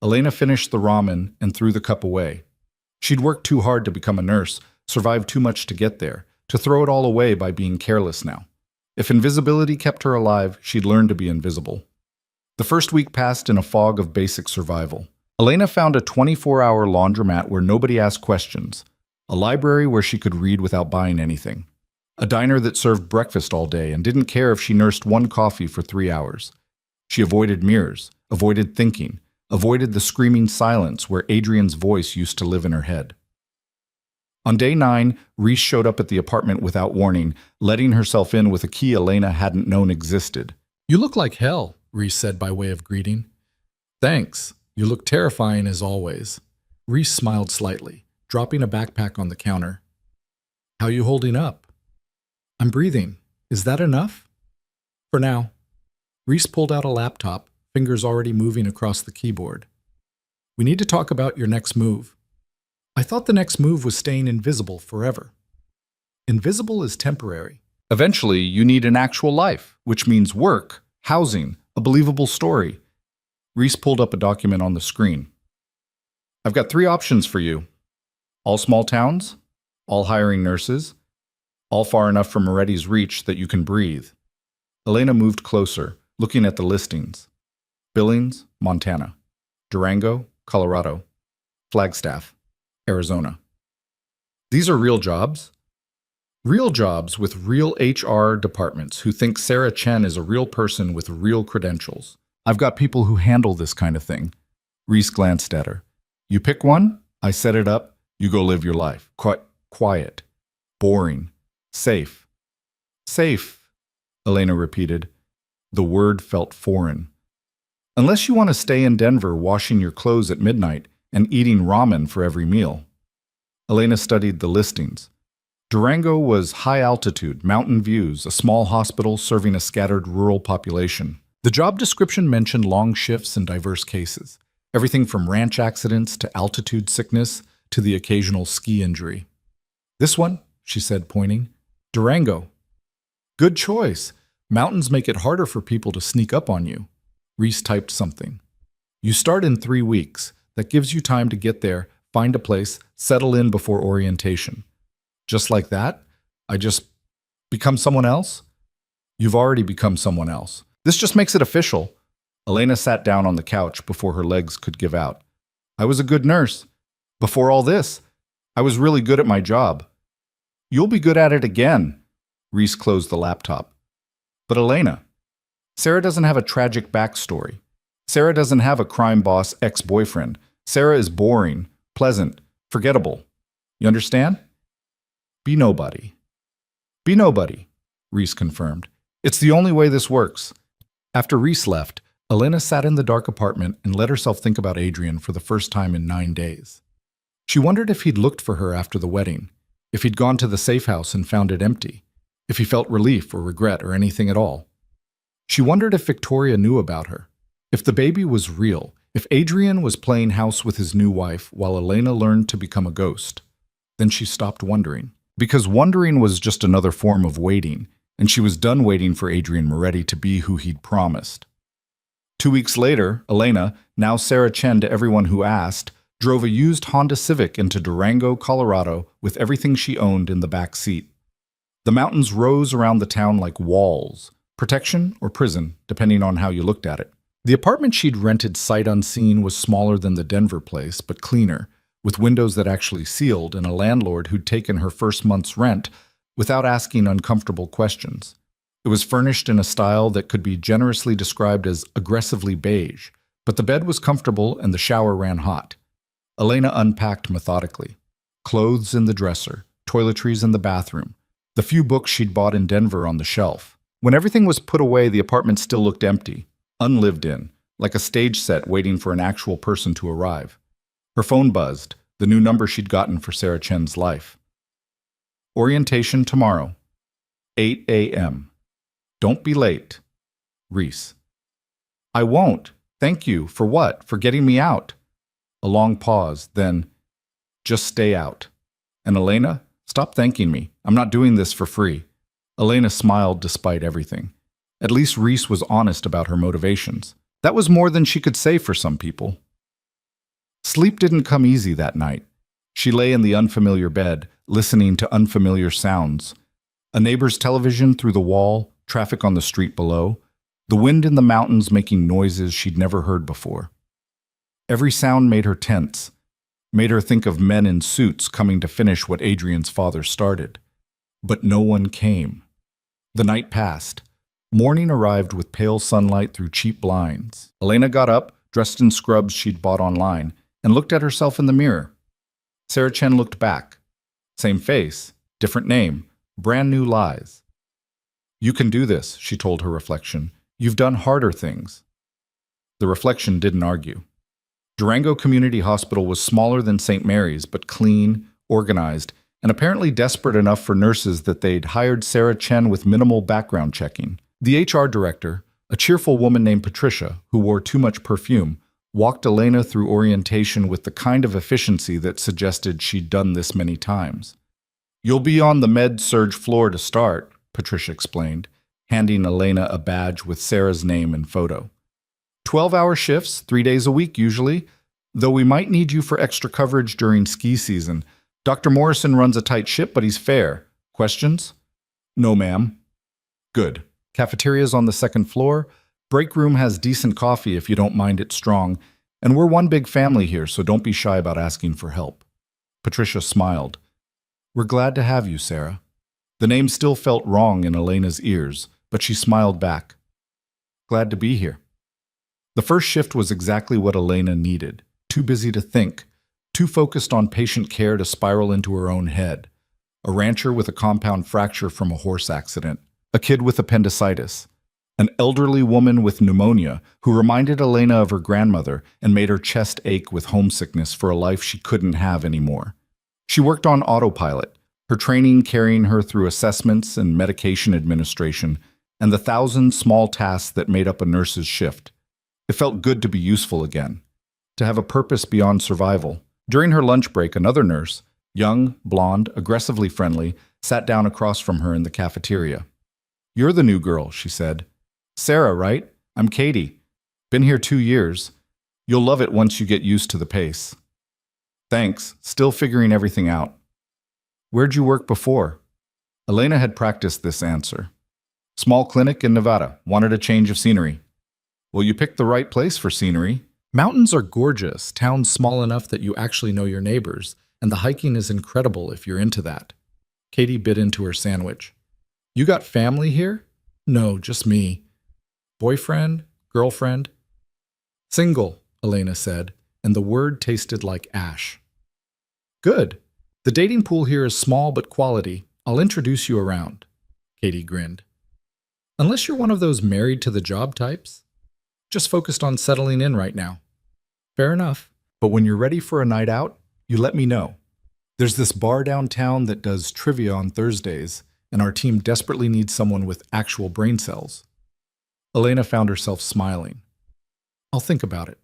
Elena finished the ramen and threw the cup away. She'd worked too hard to become a nurse, survived too much to get there, to throw it all away by being careless now. If invisibility kept her alive, she'd learn to be invisible. The first week passed in a fog of basic survival. Elena found a 24-hour laundromat where nobody asked questions, a library where she could read without buying anything, a diner that served breakfast all day and didn't care if she nursed one coffee for 3 hours. She avoided mirrors, avoided thinking, avoided the screaming silence where Adrian's voice used to live in her head. On day 9, Reese showed up at the apartment without warning, letting herself in with a key Elena hadn't known existed. You look like hell, Reese said by way of greeting. Thanks. You look terrifying as always. Reese smiled slightly, dropping a backpack on the counter. How you holding up? I'm breathing. Is that enough? For now. Reese pulled out a laptop, fingers already moving across the keyboard. We need to talk about your next move. I thought the next move was staying invisible forever. Invisible is temporary. Eventually, you need an actual life, which means work, housing, a believable story. Reese pulled up a document on the screen. I've got 3 options for you. All small towns, all hiring nurses, all far enough from Moretti's reach that you can breathe. Elena moved closer, looking at the listings. Billings, Montana. Durango, Colorado. Flagstaff, Arizona. These are real jobs. Real jobs with real HR departments who think Sarah Chen is a real person with real credentials. I've got people who handle this kind of thing. Reese glanced at her. You pick one, I set it up, you go live your life. Quiet. Boring. Safe. Safe, Elena repeated. The word felt foreign. Unless you want to stay in Denver washing your clothes at midnight and eating ramen for every meal. Elena studied the listings. Durango was high altitude, mountain views, a small hospital serving a scattered rural population. The job description mentioned long shifts and diverse cases, everything from ranch accidents to altitude sickness to the occasional ski injury. This one, she said, pointing. Durango. Good choice. Mountains make it harder for people to sneak up on you. Reese typed something. You start in 3 weeks. That gives you time to get there, find a place, settle in before orientation. Just like that? I just become someone else? You've already become someone else. This just makes it official. Elena sat down on the couch before her legs could give out. I was a good nurse. Before all this, I was really good at my job. You'll be good at it again. Reese closed the laptop. But Elena, Sarah doesn't have a tragic backstory. Sarah doesn't have a crime boss ex-boyfriend. Sarah is boring, pleasant, forgettable. You understand? Be nobody. Be nobody, Reese confirmed. It's the only way this works. After Reese left, Elena sat in the dark apartment and let herself think about Adrian for the first time in 9 days. She wondered if he'd looked for her after the wedding, if he'd gone to the safe house and found it empty, if he felt relief or regret or anything at all. She wondered if Victoria knew about her, if the baby was real, if Adrian was playing house with his new wife while Elena learned to become a ghost. Then she stopped wondering. Because wondering was just another form of waiting, and she was done waiting for Adrian Moretti to be who he'd promised. 2 weeks later, Elena, now Sarah Chen to everyone who asked, drove a used Honda Civic into Durango, Colorado, with everything she owned in the back seat. The mountains rose around the town like walls, protection or prison, depending on how you looked at it. The apartment she'd rented sight unseen was smaller than the Denver place, but cleaner, with windows that actually sealed and a landlord who'd taken her first month's rent without asking uncomfortable questions. It was furnished in a style that could be generously described as aggressively beige, but the bed was comfortable and the shower ran hot. Elena unpacked methodically. Clothes in the dresser, toiletries in the bathroom, the few books she'd bought in Denver on the shelf. When everything was put away, the apartment still looked empty, unlived in, like a stage set waiting for an actual person to arrive. Her phone buzzed, the new number she'd gotten for Sarah Chen's life. Orientation tomorrow, 8 a.m. Don't be late. Reese. I won't. Thank you. For what? For getting me out. A long pause, then, just stay out. And Elena, stop thanking me. I'm not doing this for free. Elena smiled despite everything. At least Reese was honest about her motivations. That was more than she could say for some people. Sleep didn't come easy that night. She lay in the unfamiliar bed, listening to unfamiliar sounds. A neighbor's television through the wall, traffic on the street below, the wind in the mountains making noises she'd never heard before. Every sound made her tense, made her think of men in suits coming to finish what Adrian's father started. But no one came. The night passed. Morning arrived with pale sunlight through cheap blinds. Elena got up, dressed in scrubs she'd bought online, and looked at herself in the mirror. Sarah Chen looked back. Same face, different name, brand new lies. You can do this, she told her reflection. You've done harder things. The reflection didn't argue. Durango Community Hospital was smaller than St. Mary's, but clean, organized, and apparently desperate enough for nurses that they'd hired Sarah Chen with minimal background checking. The HR director, a cheerful woman named Patricia, who wore too much perfume, walked Elena through orientation with the kind of efficiency that suggested she'd done this many times. You'll be on the med-surg floor to start, Patricia explained, handing Elena a badge with Sarah's name and photo. 12-hour shifts, 3 days a week usually, though we might need you for extra coverage during ski season. Dr. Morrison runs a tight ship, but he's fair. Questions? No, ma'am. Good. Cafeteria's on the second floor. Break room has decent coffee if you don't mind it strong. And we're one big family here, so don't be shy about asking for help. Patricia smiled. We're glad to have you, Sarah. The name still felt wrong in Elena's ears, but she smiled back. Glad to be here. The first shift was exactly what Elena needed. Too busy to think, too focused on patient care to spiral into her own head. A rancher with a compound fracture from a horse accident. A kid with appendicitis. an elderly woman with pneumonia who reminded Elena of her grandmother and made her chest ache with homesickness for a life she couldn't have anymore. She worked on autopilot, her training carrying her through assessments and medication administration, and the thousand small tasks that made up a nurse's shift. It felt good to be useful again, to have a purpose beyond survival. During her lunch break, another nurse, young, blonde, aggressively friendly, sat down across from her in the cafeteria. "You're the new girl," she said. "Sarah, right? I'm Katie. Been here 2 years. You'll love it once you get used to the pace." "Thanks, still figuring everything out." "Where'd you work before?" Elena had practiced this answer. "Small clinic in Nevada. Wanted a change of scenery." "Well, you picked the right place for scenery. Mountains are gorgeous, towns small enough that you actually know your neighbors, and the hiking is incredible if you're into that." Katie bit into her sandwich. "You got family here?" "No, just me." "Boyfriend? Girlfriend?" "Single," Elena said, and the word tasted like ash. "Good. The dating pool here is small but quality. I'll introduce you around." Katie grinned. "Unless you're one of those married to the job types? Just focused on settling in right now." "Fair enough. But when you're ready for a night out, you let me know. There's this bar downtown that does trivia on Thursdays, and our team desperately needs someone with actual brain cells." Elena found herself smiling. "I'll think about it."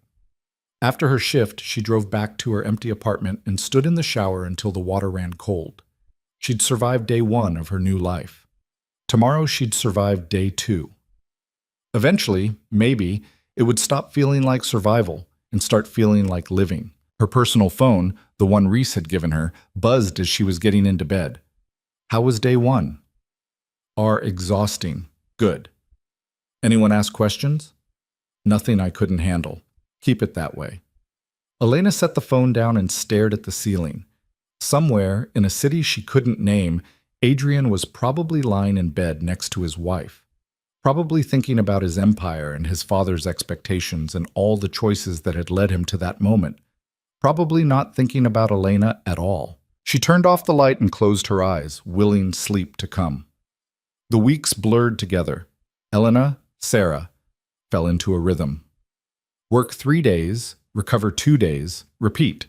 After her shift, she drove back to her empty apartment and stood in the shower until the water ran cold. She'd survived day 1 of her new life. Tomorrow she'd survive day 2. Eventually, maybe, it would stop feeling like survival and start feeling like living. Her personal phone, the one Reese had given her, buzzed as she was getting into bed. How was day 1? Exhausting. Good. Anyone ask questions? Nothing I couldn't handle. Keep it that way. Elena set the phone down and stared at the ceiling. Somewhere, in a city she couldn't name, Adrian was probably lying in bed next to his wife. Probably thinking about his empire and his father's expectations and all the choices that had led him to that moment. Probably not thinking about Elena at all. She turned off the light and closed her eyes, willing sleep to come. The weeks blurred together. Elena, Sarah, fell into a rhythm. Work 3 days, recover 2 days, repeat.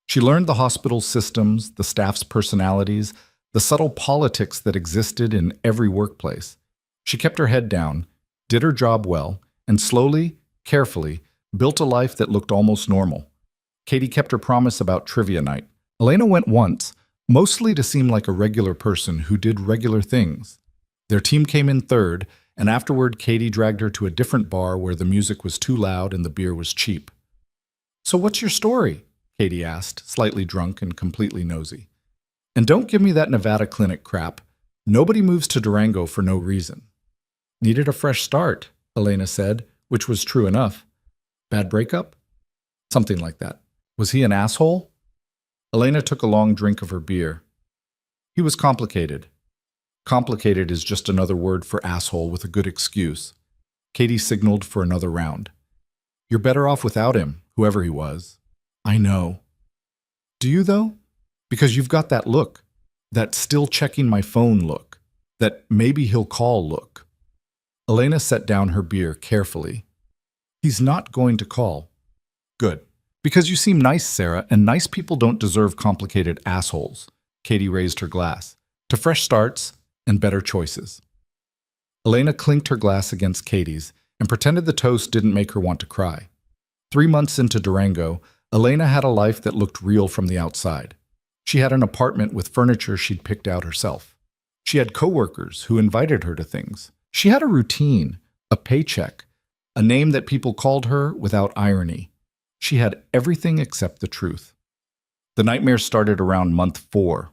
She learned the hospital's systems, the staff's personalities, the subtle politics that existed in every workplace. She kept her head down, did her job well, and slowly, carefully, built a life that looked almost normal. Katie kept her promise about trivia night. Elena went once, mostly to seem like a regular person who did regular things. Their team came in third, and afterward Katie dragged her to a different bar where the music was too loud and the beer was cheap. "So what's your story?" Katie asked, slightly drunk and completely nosy. "And don't give me that Nevada clinic crap. Nobody moves to Durango for no reason." "Needed a fresh start," Elena said, which was true enough. "Bad breakup?" "Something like that." "Was he an asshole?" Elena took a long drink of her beer. "He was complicated." Complicated is just another word for asshole with a good excuse. Katie signaled for another round. "You're better off without him, whoever he was." "I know." "Do you, though? Because you've got that look. That still checking my phone look. That maybe he'll call look." Elena set down her beer carefully. "He's not going to call." "Good. Because you seem nice, Sarah, and nice people don't deserve complicated assholes." Katie raised her glass. "To fresh starts and better choices." Elena clinked her glass against Katie's and pretended the toast didn't make her want to cry. 3 months into Durango, Elena had a life that looked real from the outside. She had an apartment with furniture she'd picked out herself. She had coworkers who invited her to things. She had a routine, a paycheck, a name that people called her without irony. She had everything except the truth. The nightmare started around month 4.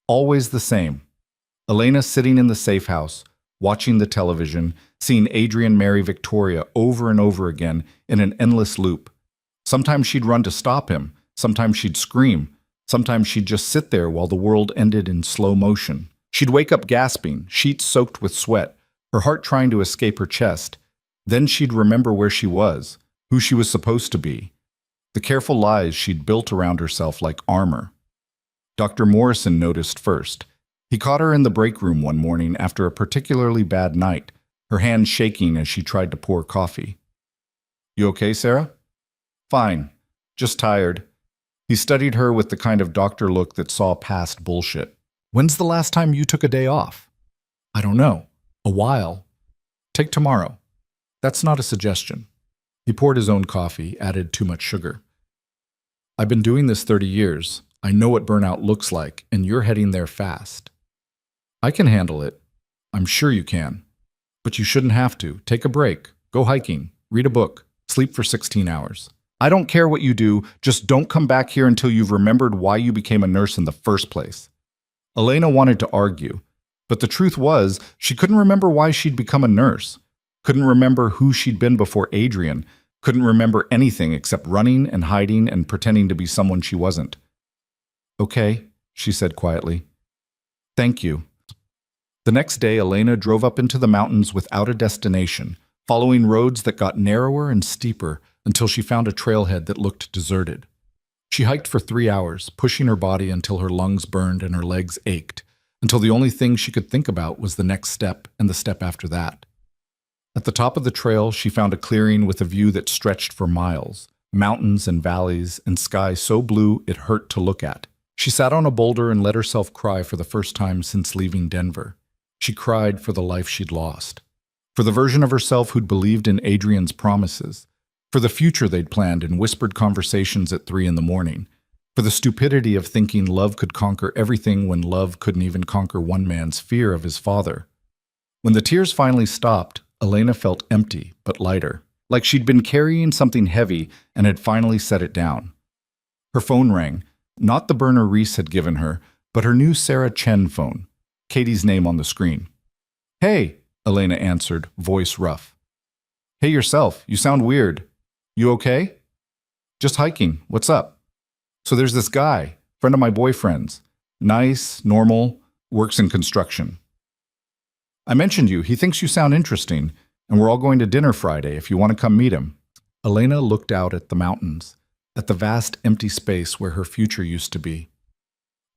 Always the same. Elena sitting in the safe house, watching the television, seeing Adrian marry Victoria over and over again in an endless loop. Sometimes she'd run to stop him, sometimes she'd scream, sometimes she'd just sit there while the world ended in slow motion. She'd wake up gasping, sheets soaked with sweat, her heart trying to escape her chest. Then she'd remember where she was, who she was supposed to be, the careful lies she'd built around herself like armor. Dr. Morrison noticed first. He caught her in the break room one morning after a particularly bad night, her hand shaking as she tried to pour coffee. You okay, Sarah? Fine. Just tired. He studied her with the kind of doctor look that saw past bullshit. When's the last time you took a day off? I don't know. A while. Take tomorrow. That's not a suggestion. He poured his own coffee, added too much sugar. I've been doing this 30 years. I know what burnout looks like, and you're heading there fast. I can handle it. I'm sure you can. But you shouldn't have to. Take a break. Go hiking. Read a book. Sleep for 16 hours. I don't care what you do, just don't come back here until you've remembered why you became a nurse in the first place. Elena wanted to argue, but the truth was she couldn't remember why she'd become a nurse, couldn't remember who she'd been before Adrian, couldn't remember anything except running and hiding and pretending to be someone she wasn't. Okay, she said quietly. Thank you. The next day, Elena drove up into the mountains without a destination, following roads that got narrower and steeper until she found a trailhead that looked deserted. She hiked for 3 hours, pushing her body until her lungs burned and her legs ached, until the only thing she could think about was the next step and the step after that. At the top of the trail, she found a clearing with a view that stretched for miles, mountains and valleys and sky so blue it hurt to look at. She sat on a boulder and let herself cry for the first time since leaving Denver. She cried for the life she'd lost, for the version of herself who'd believed in Adrian's promises, for the future they'd planned in whispered conversations at 3 a.m, for the stupidity of thinking love could conquer everything when love couldn't even conquer one man's fear of his father. When the tears finally stopped, Elena felt empty but lighter, like she'd been carrying something heavy and had finally set it down. Her phone rang, not the burner Reese had given her, but her new Sarah Chen phone, Katie's name on the screen. Hey, Elena answered, voice rough. Hey yourself, you sound weird. You okay? Just hiking, what's up? So there's this guy, friend of my boyfriend's. Nice, normal, works in construction. I mentioned you, he thinks you sound interesting, and we're all going to dinner Friday if you want to come meet him. Elena looked out at the mountains, at the vast empty space where her future used to be.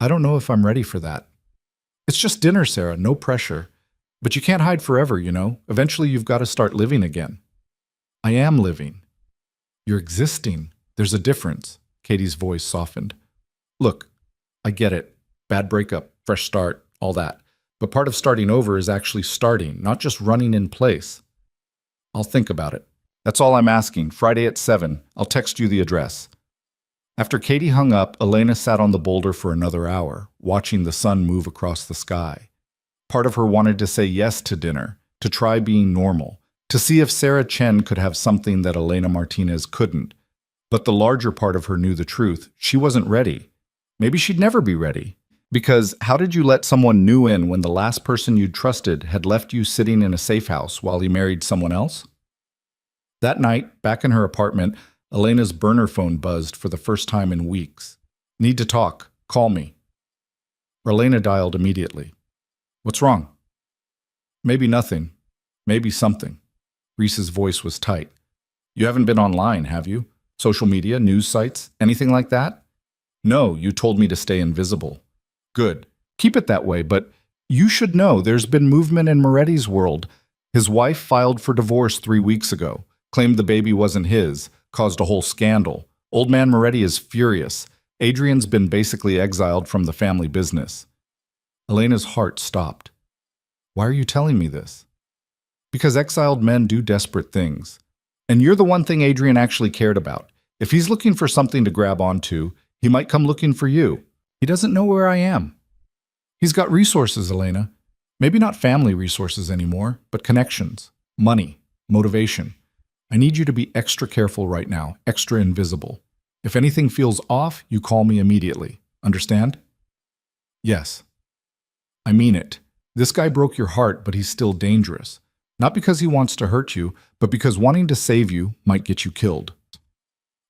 I don't know if I'm ready for that. It's just dinner, Sarah, no pressure. But you can't hide forever, you know. Eventually you've got to start living again. I am living. You're existing. There's a difference. Katie's voice softened. Look, I get it. Bad breakup, fresh start, all that. But part of starting over is actually starting, not just running in place. I'll think about it. That's all I'm asking. Friday at 7. I'll text you the address. After Katie hung up, Elena sat on the boulder for another hour, watching the sun move across the sky. Part of her wanted to say yes to dinner, to try being normal, to see if Sarah Chen could have something that Elena Martinez couldn't. But the larger part of her knew the truth. She wasn't ready. Maybe she'd never be ready. Because how did you let someone new in when the last person you'd trusted had left you sitting in a safe house while he married someone else? That night, back in her apartment, Elena's burner phone buzzed for the first time in weeks. Need to talk. Call me. Elena dialed immediately. What's wrong? Maybe nothing. Maybe something. Reese's voice was tight. You haven't been online, have you? Social media, news sites, anything like that? No, you told me to stay invisible. Good. Keep it that way, but you should know there's been movement in Moretti's world. His wife filed for divorce 3 weeks ago, claimed the baby wasn't his, caused a whole scandal. Old man Moretti is furious. Adrian's been basically exiled from the family business. Elena's heart stopped. Why are you telling me this? Because exiled men do desperate things. And you're the one thing Adrian actually cared about. If he's looking for something to grab onto, he might come looking for you. He doesn't know where I am. He's got resources, Elena. Maybe not family resources anymore, but connections, money, motivation. I need you to be extra careful right now, extra invisible. If anything feels off, you call me immediately. Understand? Yes. I mean it. This guy broke your heart, but he's still dangerous. Not because he wants to hurt you, but because wanting to save you might get you killed.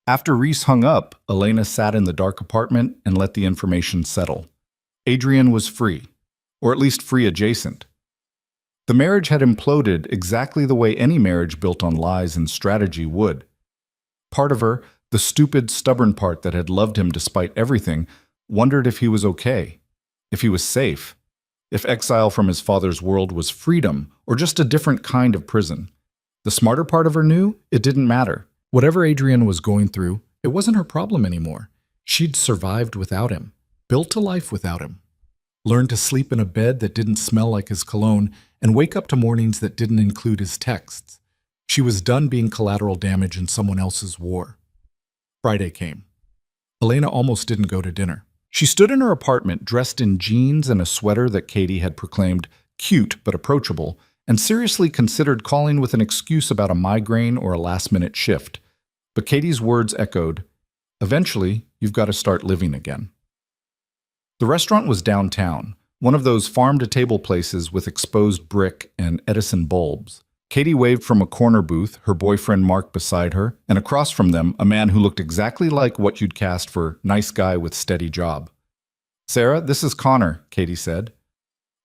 After Reese hung up, Elena sat in the dark apartment and let the information settle. Adrian was free, or at least free adjacent. The marriage had imploded exactly the way any marriage built on lies and strategy would. Part of her, the stupid, stubborn part that had loved him despite everything, wondered if he was okay, if he was safe. if exile from his father's world was freedom or just a different kind of prison. The smarter part of her knew it didn't matter. Whatever Adrian was going through, it wasn't her problem anymore. She'd survived without him, built a life without him, learned to sleep in a bed that didn't smell like his cologne, and wake up to mornings that didn't include his texts. She was done being collateral damage in someone else's war. Friday came. Elena almost didn't go to dinner. She stood in her apartment dressed in jeans and a sweater that Katie had proclaimed cute but approachable, and seriously considered calling with an excuse about a migraine or a last-minute shift. But Katie's words echoed, "Eventually, you've got to start living again." The restaurant was downtown, one of those farm-to-table places with exposed brick and Edison bulbs. Katie waved from a corner booth, her boyfriend Mark beside her, and across from them, a man who looked exactly like what you'd cast for nice guy with steady job. "Sarah, this is Connor," Katie said.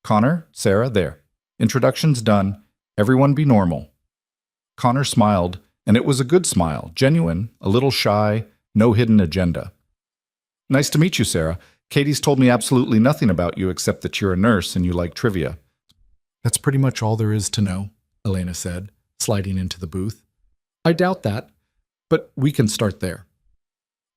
"Connor, Sarah, there. Introductions done. Everyone be normal." Connor smiled, and it was a good smile, genuine, a little shy, no hidden agenda. "Nice to meet you, Sarah. Katie's told me absolutely nothing about you except that you're a nurse and you like trivia." "That's pretty much all there is to know," Elena said, sliding into the booth. "I doubt that, but we can start there."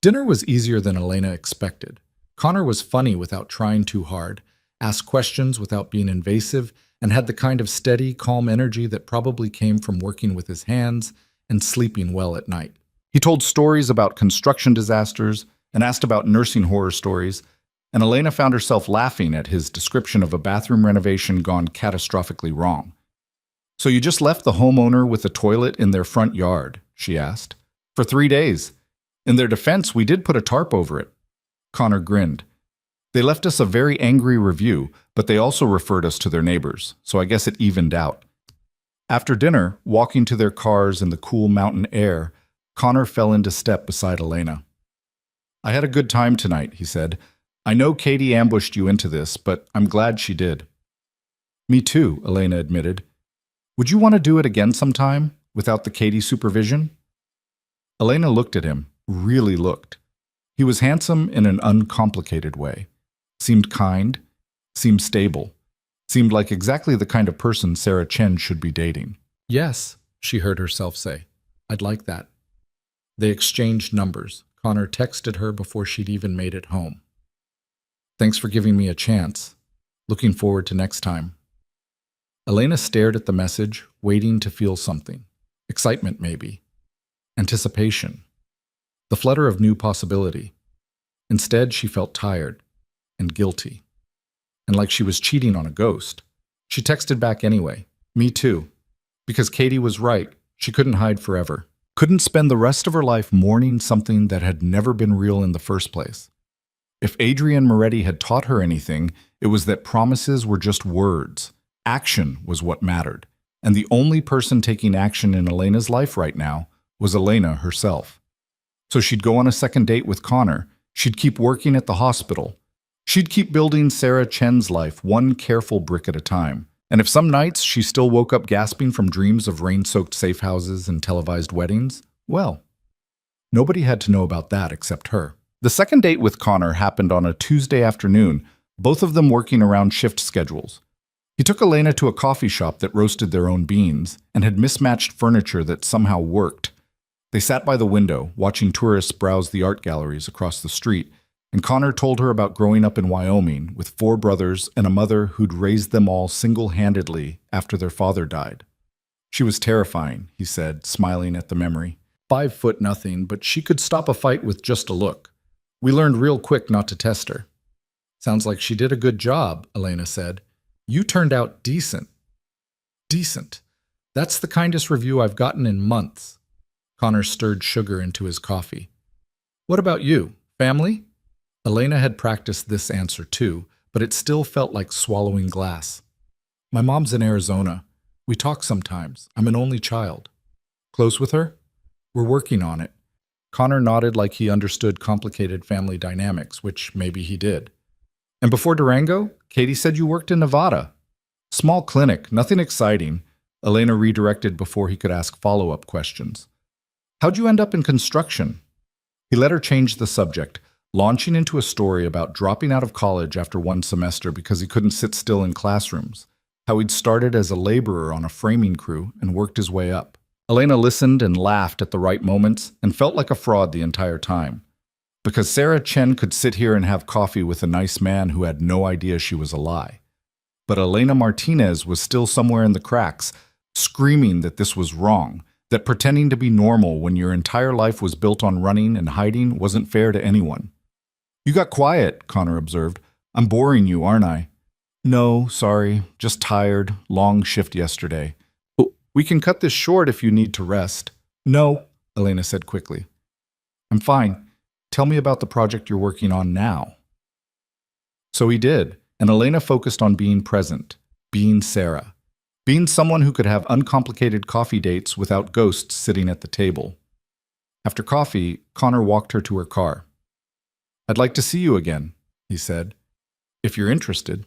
Dinner was easier than Elena expected. Connor was funny without trying too hard, asked questions without being invasive, and had the kind of steady, calm energy that probably came from working with his hands and sleeping well at night. He told stories about construction disasters and asked about nursing horror stories, and Elena found herself laughing at his description of a bathroom renovation gone catastrophically wrong. "So you just left the homeowner with a toilet in their front yard?" she asked. "For 3 days. In their defense, we did put a tarp over it." Connor grinned. "They left us a very angry review, but they also referred us to their neighbors, so I guess it evened out." After dinner, walking to their cars in the cool mountain air, Connor fell into step beside Elena. "I had a good time tonight," he said. "I know Katie ambushed you into this, but I'm glad she did." "Me too," Elena admitted. "Would you want to do it again sometime, without the Katie supervision?" Elena looked at him, really looked. He was handsome in an uncomplicated way. Seemed kind, seemed stable, seemed like exactly the kind of person Sarah Chen should be dating. "Yes," she heard herself say. "I'd like that." They exchanged numbers. Connor texted her before she'd even made it home. "Thanks for giving me a chance. Looking forward to next time." Elena stared at the message, waiting to feel something. Excitement, maybe. Anticipation. The flutter of new possibility. Instead, she felt tired and guilty, and like she was cheating on a ghost. She texted back anyway, "Me too," because Katie was right. She couldn't hide forever. Couldn't spend the rest of her life mourning something that had never been real in the first place. If Adrian Moretti had taught her anything, it was that promises were just words. Action was what mattered, and the only person taking action in Elena's life right now was Elena herself. So she'd go on a second date with Connor. She'd keep working at the hospital. She'd keep building Sarah Chen's life one careful brick at a time. And if some nights she still woke up gasping from dreams of rain-soaked safe houses and televised weddings, well, nobody had to know about that except her. The second date with Connor happened on a Tuesday afternoon, both of them working around shift schedules. He took Elena to a coffee shop that roasted their own beans and had mismatched furniture that somehow worked. They sat by the window, watching tourists browse the art galleries across the street, and Connor told her about growing up in Wyoming with 4 brothers and a mother who'd raised them all single-handedly after their father died. She was terrifying, he said, smiling at the memory. 5'0", but she could stop a fight with just a look. We learned real quick not to test her. "Sounds like she did a good job," Elena said. "You turned out decent." "Decent. That's the kindest review I've gotten in months." Connor stirred sugar into his coffee. "What about you? Family?" Elena had practiced this answer too, but it still felt like swallowing glass. "My mom's in Arizona. We talk sometimes. I'm an only child." "Close with her?" "We're working on it." Connor nodded like he understood complicated family dynamics, which maybe he did. "And before Durango, Katie said you worked in Nevada." "Small clinic, nothing exciting," Elena redirected before he could ask follow-up questions. "How'd you end up in construction?" He let her change the subject, launching into a story about dropping out of college after one semester because he couldn't sit still in classrooms, how he'd started as a laborer on a framing crew and worked his way up. Elena listened and laughed at the right moments and felt like a fraud the entire time. Because Sarah Chen could sit here and have coffee with a nice man who had no idea she was a lie. But Elena Martinez was still somewhere in the cracks, screaming that this was wrong, that pretending to be normal when your entire life was built on running and hiding wasn't fair to anyone. "You got quiet," Connor observed. "I'm boring you, aren't I?" "No, sorry, just tired, long shift yesterday. We can cut this short if you need to rest." "No," Elena said quickly. "I'm fine. Tell me about the project you're working on now." So he did, and Elena focused on being present, being Sarah, being someone who could have uncomplicated coffee dates without ghosts sitting at the table. After coffee, Connor walked her to her car. "I'd like to see you again," he said, "if you're interested."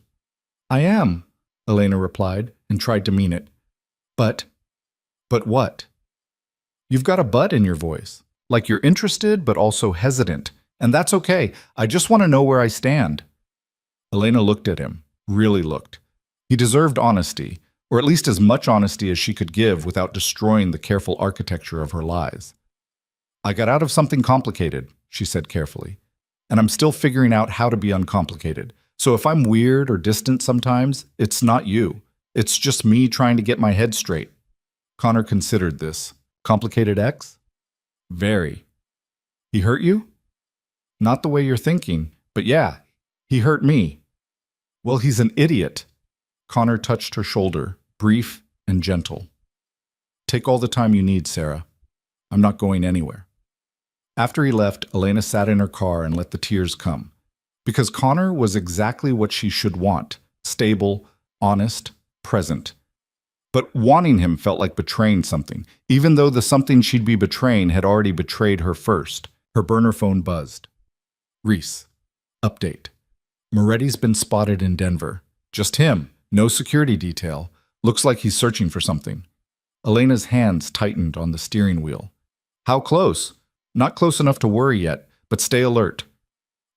"I am," Elena replied and tried to mean it. But what? You've got a but in your voice. Like you're interested, but also hesitant. And that's okay. I just want to know where I stand. Elena looked at him, really looked. He deserved honesty, or at least as much honesty as she could give without destroying the careful architecture of her lies. "I got out of something complicated," she said carefully. "And I'm still figuring out how to be uncomplicated. So if I'm weird or distant sometimes, it's not you. It's just me trying to get my head straight." Connor considered this. Complicated ex? Very. He hurt you? Not the way you're thinking, but yeah, he hurt me. Well, he's an idiot. Connor touched her shoulder, brief and gentle. "Take all the time you need, Sarah. I'm not going anywhere." After he left, Elena sat in her car and let the tears come. Because Connor was exactly what she should want: stable, honest, present. But wanting him felt like betraying something, even though the something she'd be betraying had already betrayed her first. Her burner phone buzzed. Reese. Update. Moretti's been spotted in Denver. Just him, no security detail. Looks like he's searching for something. Elena's hands tightened on the steering wheel. "How close?" "Not close enough to worry yet, but stay alert."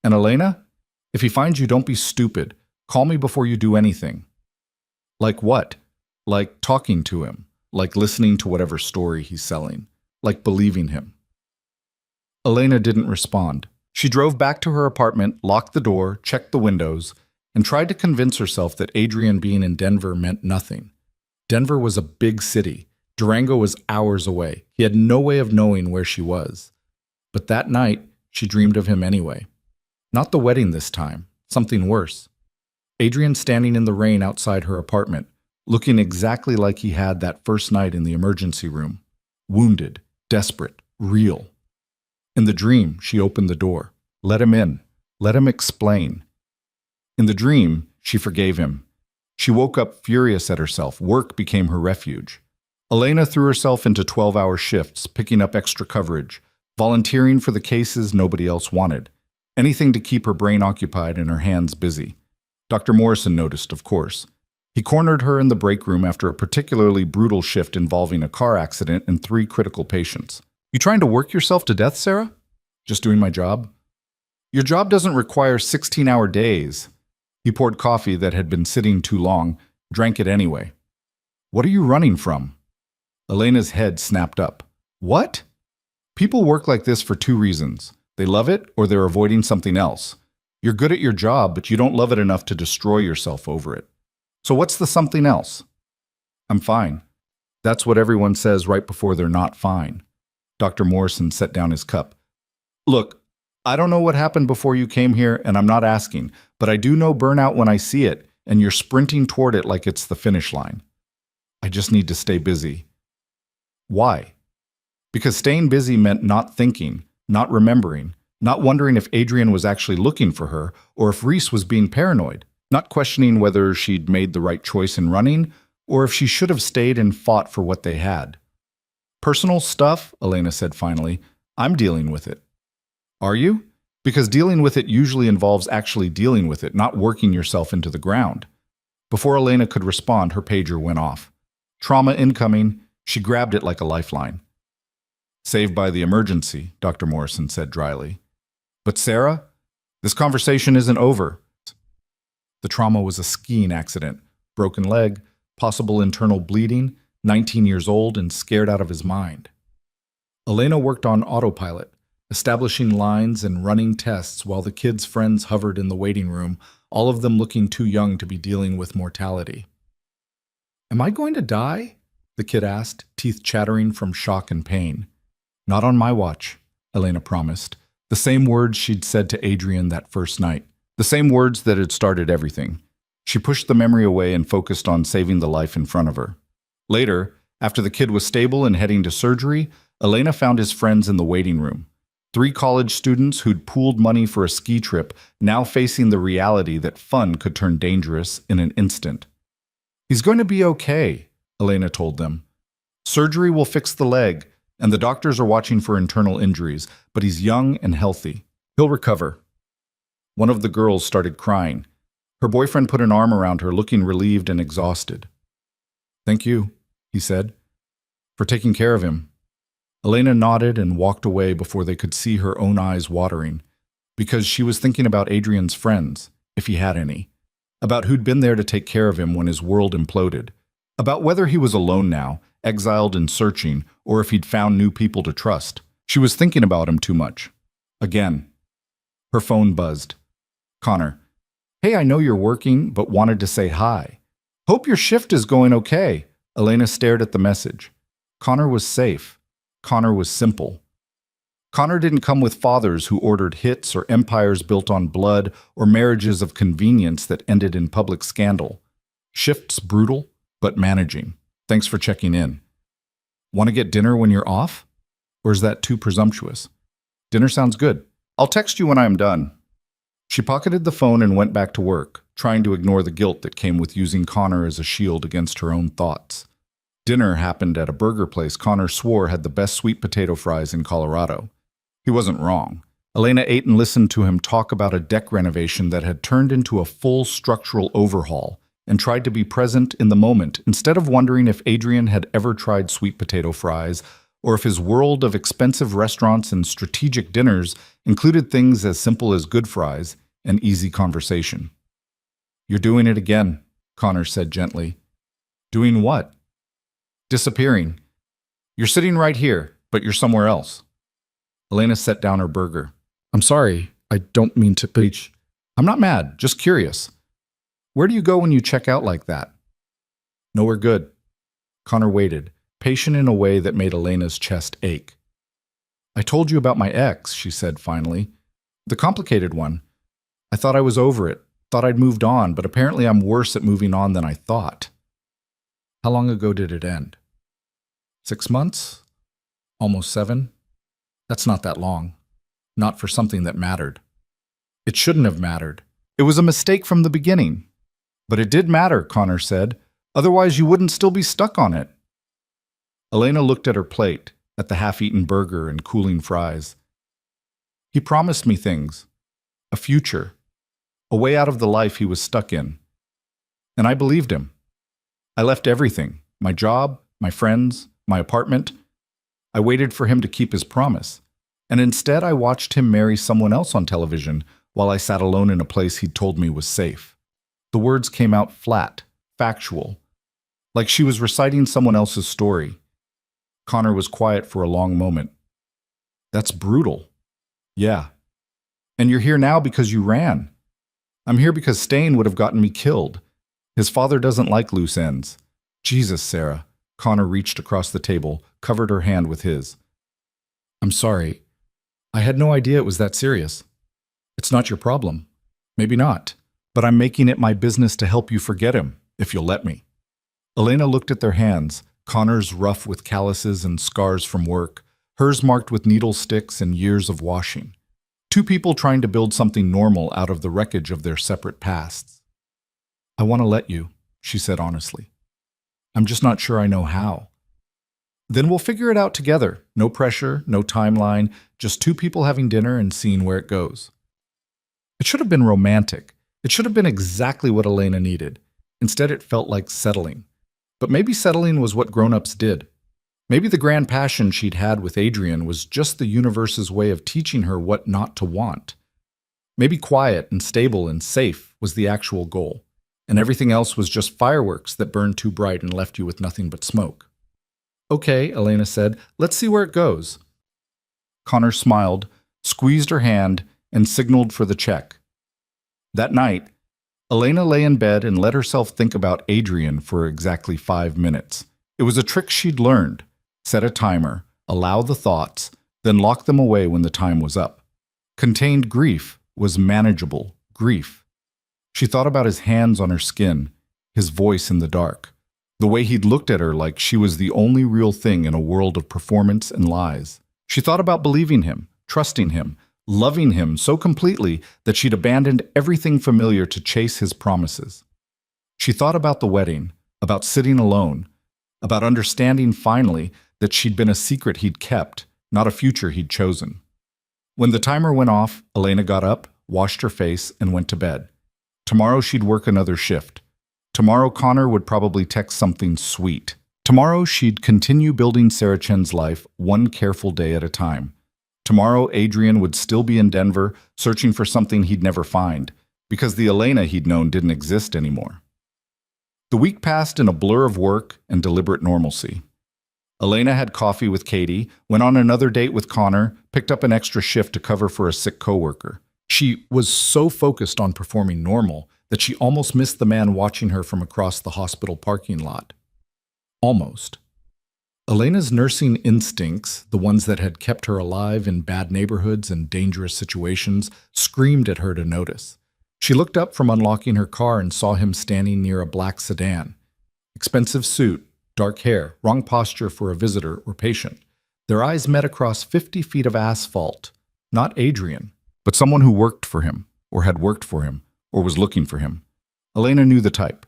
"And Elena? If he finds you, don't be stupid. Call me before you do anything." "Like what?" "Like talking to him. Like listening to whatever story he's selling. Like believing him." Elena didn't respond. She drove back to her apartment, locked the door, checked the windows, and tried to convince herself that Adrian being in Denver meant nothing. Denver was a big city. Durango was hours away. He had no way of knowing where she was. But that night, she dreamed of him anyway. Not the wedding this time, something worse. Adrian standing in the rain outside her apartment, looking exactly like he had that first night in the emergency room. Wounded, desperate, real. In the dream, she opened the door. Let him in. Let him explain. In the dream, she forgave him. She woke up furious at herself. Work became her refuge. Elena threw herself into 12-hour shifts, picking up extra coverage, volunteering for the cases nobody else wanted. Anything to keep her brain occupied and her hands busy. Dr. Morrison noticed, of course. He cornered her in the break room after a particularly brutal shift involving a car accident and 3 critical patients. "You trying to work yourself to death, Sarah?" "Just doing my job." "Your job doesn't require 16-hour days." He poured coffee that had been sitting too long, drank it anyway. "What are you running from?" Elena's head snapped up. "What?" "People work like this for 2 reasons. They love it or they're avoiding something else. You're good at your job, but you don't love it enough to destroy yourself over it. So what's the something else?" "I'm fine." That's what everyone says right before they're not fine. Dr. Morrison set down his cup. "Look, I don't know what happened before you came here, and I'm not asking, but I do know burnout when I see it, and you're sprinting toward it like it's the finish line. I just need to stay busy." "Why?" Because staying busy meant not thinking, not remembering, not wondering if Adrian was actually looking for her, or if Reese was being paranoid. Not questioning whether she'd made the right choice in running, or if she should have stayed and fought for what they had. "Personal stuff," Elena said finally. "I'm dealing with it." "Are you?" Because dealing with it usually involves actually dealing with it, not working yourself into the ground. Before Elena could respond, her pager went off. Trauma incoming. She grabbed it like a lifeline. "Saved by the emergency," Dr. Morrison said dryly. "But Sarah? This conversation isn't over. The trauma was a skiing accident, broken leg, possible internal bleeding, 19 years old and scared out of his mind. Elena worked on autopilot, establishing lines and running tests while the kids' friends hovered in the waiting room, all of them looking too young to be dealing with mortality. Am I going to die? The kid asked, teeth chattering from shock and pain. Not on my watch, Elena promised. The same words she'd said to Adrian that first night. The same words that had started everything. She pushed the memory away and focused on saving the life in front of her. Later, after the kid was stable and heading to surgery, Elena found his friends in the waiting room. 3 college students who'd pooled money for a ski trip, now facing the reality that fun could turn dangerous in an instant. He's going to be okay, Elena told them. Surgery will fix the leg, and the doctors are watching for internal injuries, but he's young and healthy. He'll recover. One of the girls started crying. Her boyfriend put an arm around her, looking relieved and exhausted. Thank you, he said, for taking care of him. Elena nodded and walked away before they could see her own eyes watering, because she was thinking about Adrian's friends, if he had any, about who'd been there to take care of him when his world imploded, about whether he was alone now, exiled and searching, or if he'd found new people to trust. She was thinking about him too much. Again. Her phone buzzed. Connor. Hey, I know you're working, but wanted to say hi. Hope your shift is going okay. Elena stared at the message. Connor was safe. Connor was simple. Connor didn't come with fathers who ordered hits or empires built on blood or marriages of convenience that ended in public scandal. Shifts brutal, but managing. Thanks for checking in. Want to get dinner when you're off? Or is that too presumptuous? Dinner sounds good. I'll text you when I'm done. She pocketed the phone and went back to work, trying to ignore the guilt that came with using Connor as a shield against her own thoughts. Dinner happened at a burger place Connor swore had the best sweet potato fries in Colorado. He wasn't wrong. Elena ate and listened to him talk about a deck renovation that had turned into a full structural overhaul, and tried to be present in the moment instead of wondering if Adrian had ever tried sweet potato fries or if his world of expensive restaurants and strategic dinners included things as simple as good fries and easy conversation. You're doing it again, Connor said gently. Doing what? Disappearing. You're sitting right here, but you're somewhere else. Elena set down her burger. I'm sorry, I don't mean to preach. I'm not mad, just curious. Where do you go when you check out like that? Nowhere good. Connor waited, patient in a way that made Elena's chest ache. I told you about my ex, she said finally. The complicated one. I thought I was over it, thought I'd moved on, but apparently I'm worse at moving on than I thought. How long ago did it end? 6 months? Almost 7? That's not that long. Not for something that mattered. It shouldn't have mattered. It was a mistake from the beginning. But it did matter, Connor said. Otherwise you wouldn't still be stuck on it. Elena looked at her plate, at the half-eaten burger and cooling fries. He promised me things. A future. A way out of the life he was stuck in. And I believed him. I left everything. My job, my friends, my apartment. I waited for him to keep his promise. And instead I watched him marry someone else on television while I sat alone in a place he'd told me was safe. The words came out flat, factual, like she was reciting someone else's story. Connor was quiet for a long moment. That's brutal. Yeah. And you're here now because you ran. I'm here because staying would have gotten me killed. His father doesn't like loose ends. Jesus, Sarah. Connor reached across the table, covered her hand with his. I'm sorry. I had no idea it was that serious. It's not your problem. Maybe not. But I'm making it my business to help you forget him, if you'll let me. Elena looked at their hands, Connor's rough with calluses and scars from work, hers marked with needle sticks and years of washing. 2 people trying to build something normal out of the wreckage of their separate pasts. I want to let you, she said honestly. I'm just not sure I know how. Then we'll figure it out together. No pressure, no timeline, just 2 people having dinner and seeing where it goes. It should have been romantic. It should have been exactly what Elena needed. Instead, it felt like settling. But maybe settling was what grown-ups did. Maybe the grand passion she'd had with Adrian was just the universe's way of teaching her what not to want. Maybe quiet and stable and safe was the actual goal, and everything else was just fireworks that burned too bright and left you with nothing but smoke. Okay, Elena said, let's see where it goes. Connor smiled, squeezed her hand, and signaled for the check. That night, Elena lay in bed and let herself think about Adrian for exactly 5 minutes. It was a trick she'd learned. Set a timer, allow the thoughts, then lock them away when the time was up. Contained grief was manageable grief. She thought about his hands on her skin, his voice in the dark, the way he'd looked at her like she was the only real thing in a world of performance and lies. She thought about believing him, trusting him, loving him so completely that she'd abandoned everything familiar to chase his promises. She thought about the wedding, about sitting alone, about understanding finally that she'd been a secret he'd kept, not a future he'd chosen. When the timer went off, Elena got up, washed her face, and went to bed. Tomorrow she'd work another shift. Tomorrow Connor would probably text something sweet. Tomorrow she'd continue building Sarah Chen's life one careful day at a time. Tomorrow Adrian would still be in Denver, searching for something he'd never find, because the Elena he'd known didn't exist anymore. The week passed in a blur of work and deliberate normalcy. Elena had coffee with Katie, went on another date with Connor, picked up an extra shift to cover for a sick coworker. She was so focused on performing normal that she almost missed the man watching her from across the hospital parking lot. Almost. Elena's nursing instincts, the ones that had kept her alive in bad neighborhoods and dangerous situations, screamed at her to notice. She looked up from unlocking her car and saw him standing near a black sedan. Expensive suit, dark hair, wrong posture for a visitor or patient. Their eyes met across 50 feet of asphalt. Not Adrian, but someone who worked for him, or had worked for him, or was looking for him. Elena knew the type.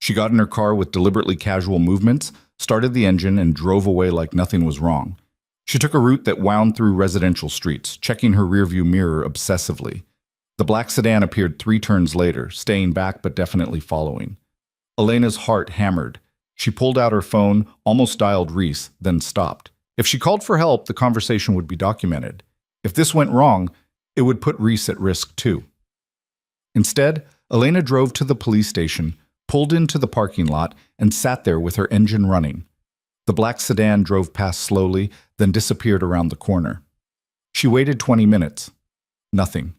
She got in her car with deliberately casual movements, started the engine, and drove away like nothing was wrong. She took a route that wound through residential streets, checking her rearview mirror obsessively. The black sedan appeared 3 turns later, staying back but definitely following. Elena's heart hammered. She pulled out her phone, almost dialed Reese, then stopped. If she called for help, the conversation would be documented. If this went wrong, it would put Reese at risk too. Instead, Elena drove to the police station, pulled into the parking lot, and sat there with her engine running. The black sedan drove past slowly, then disappeared around the corner. She waited 20 minutes. Nothing.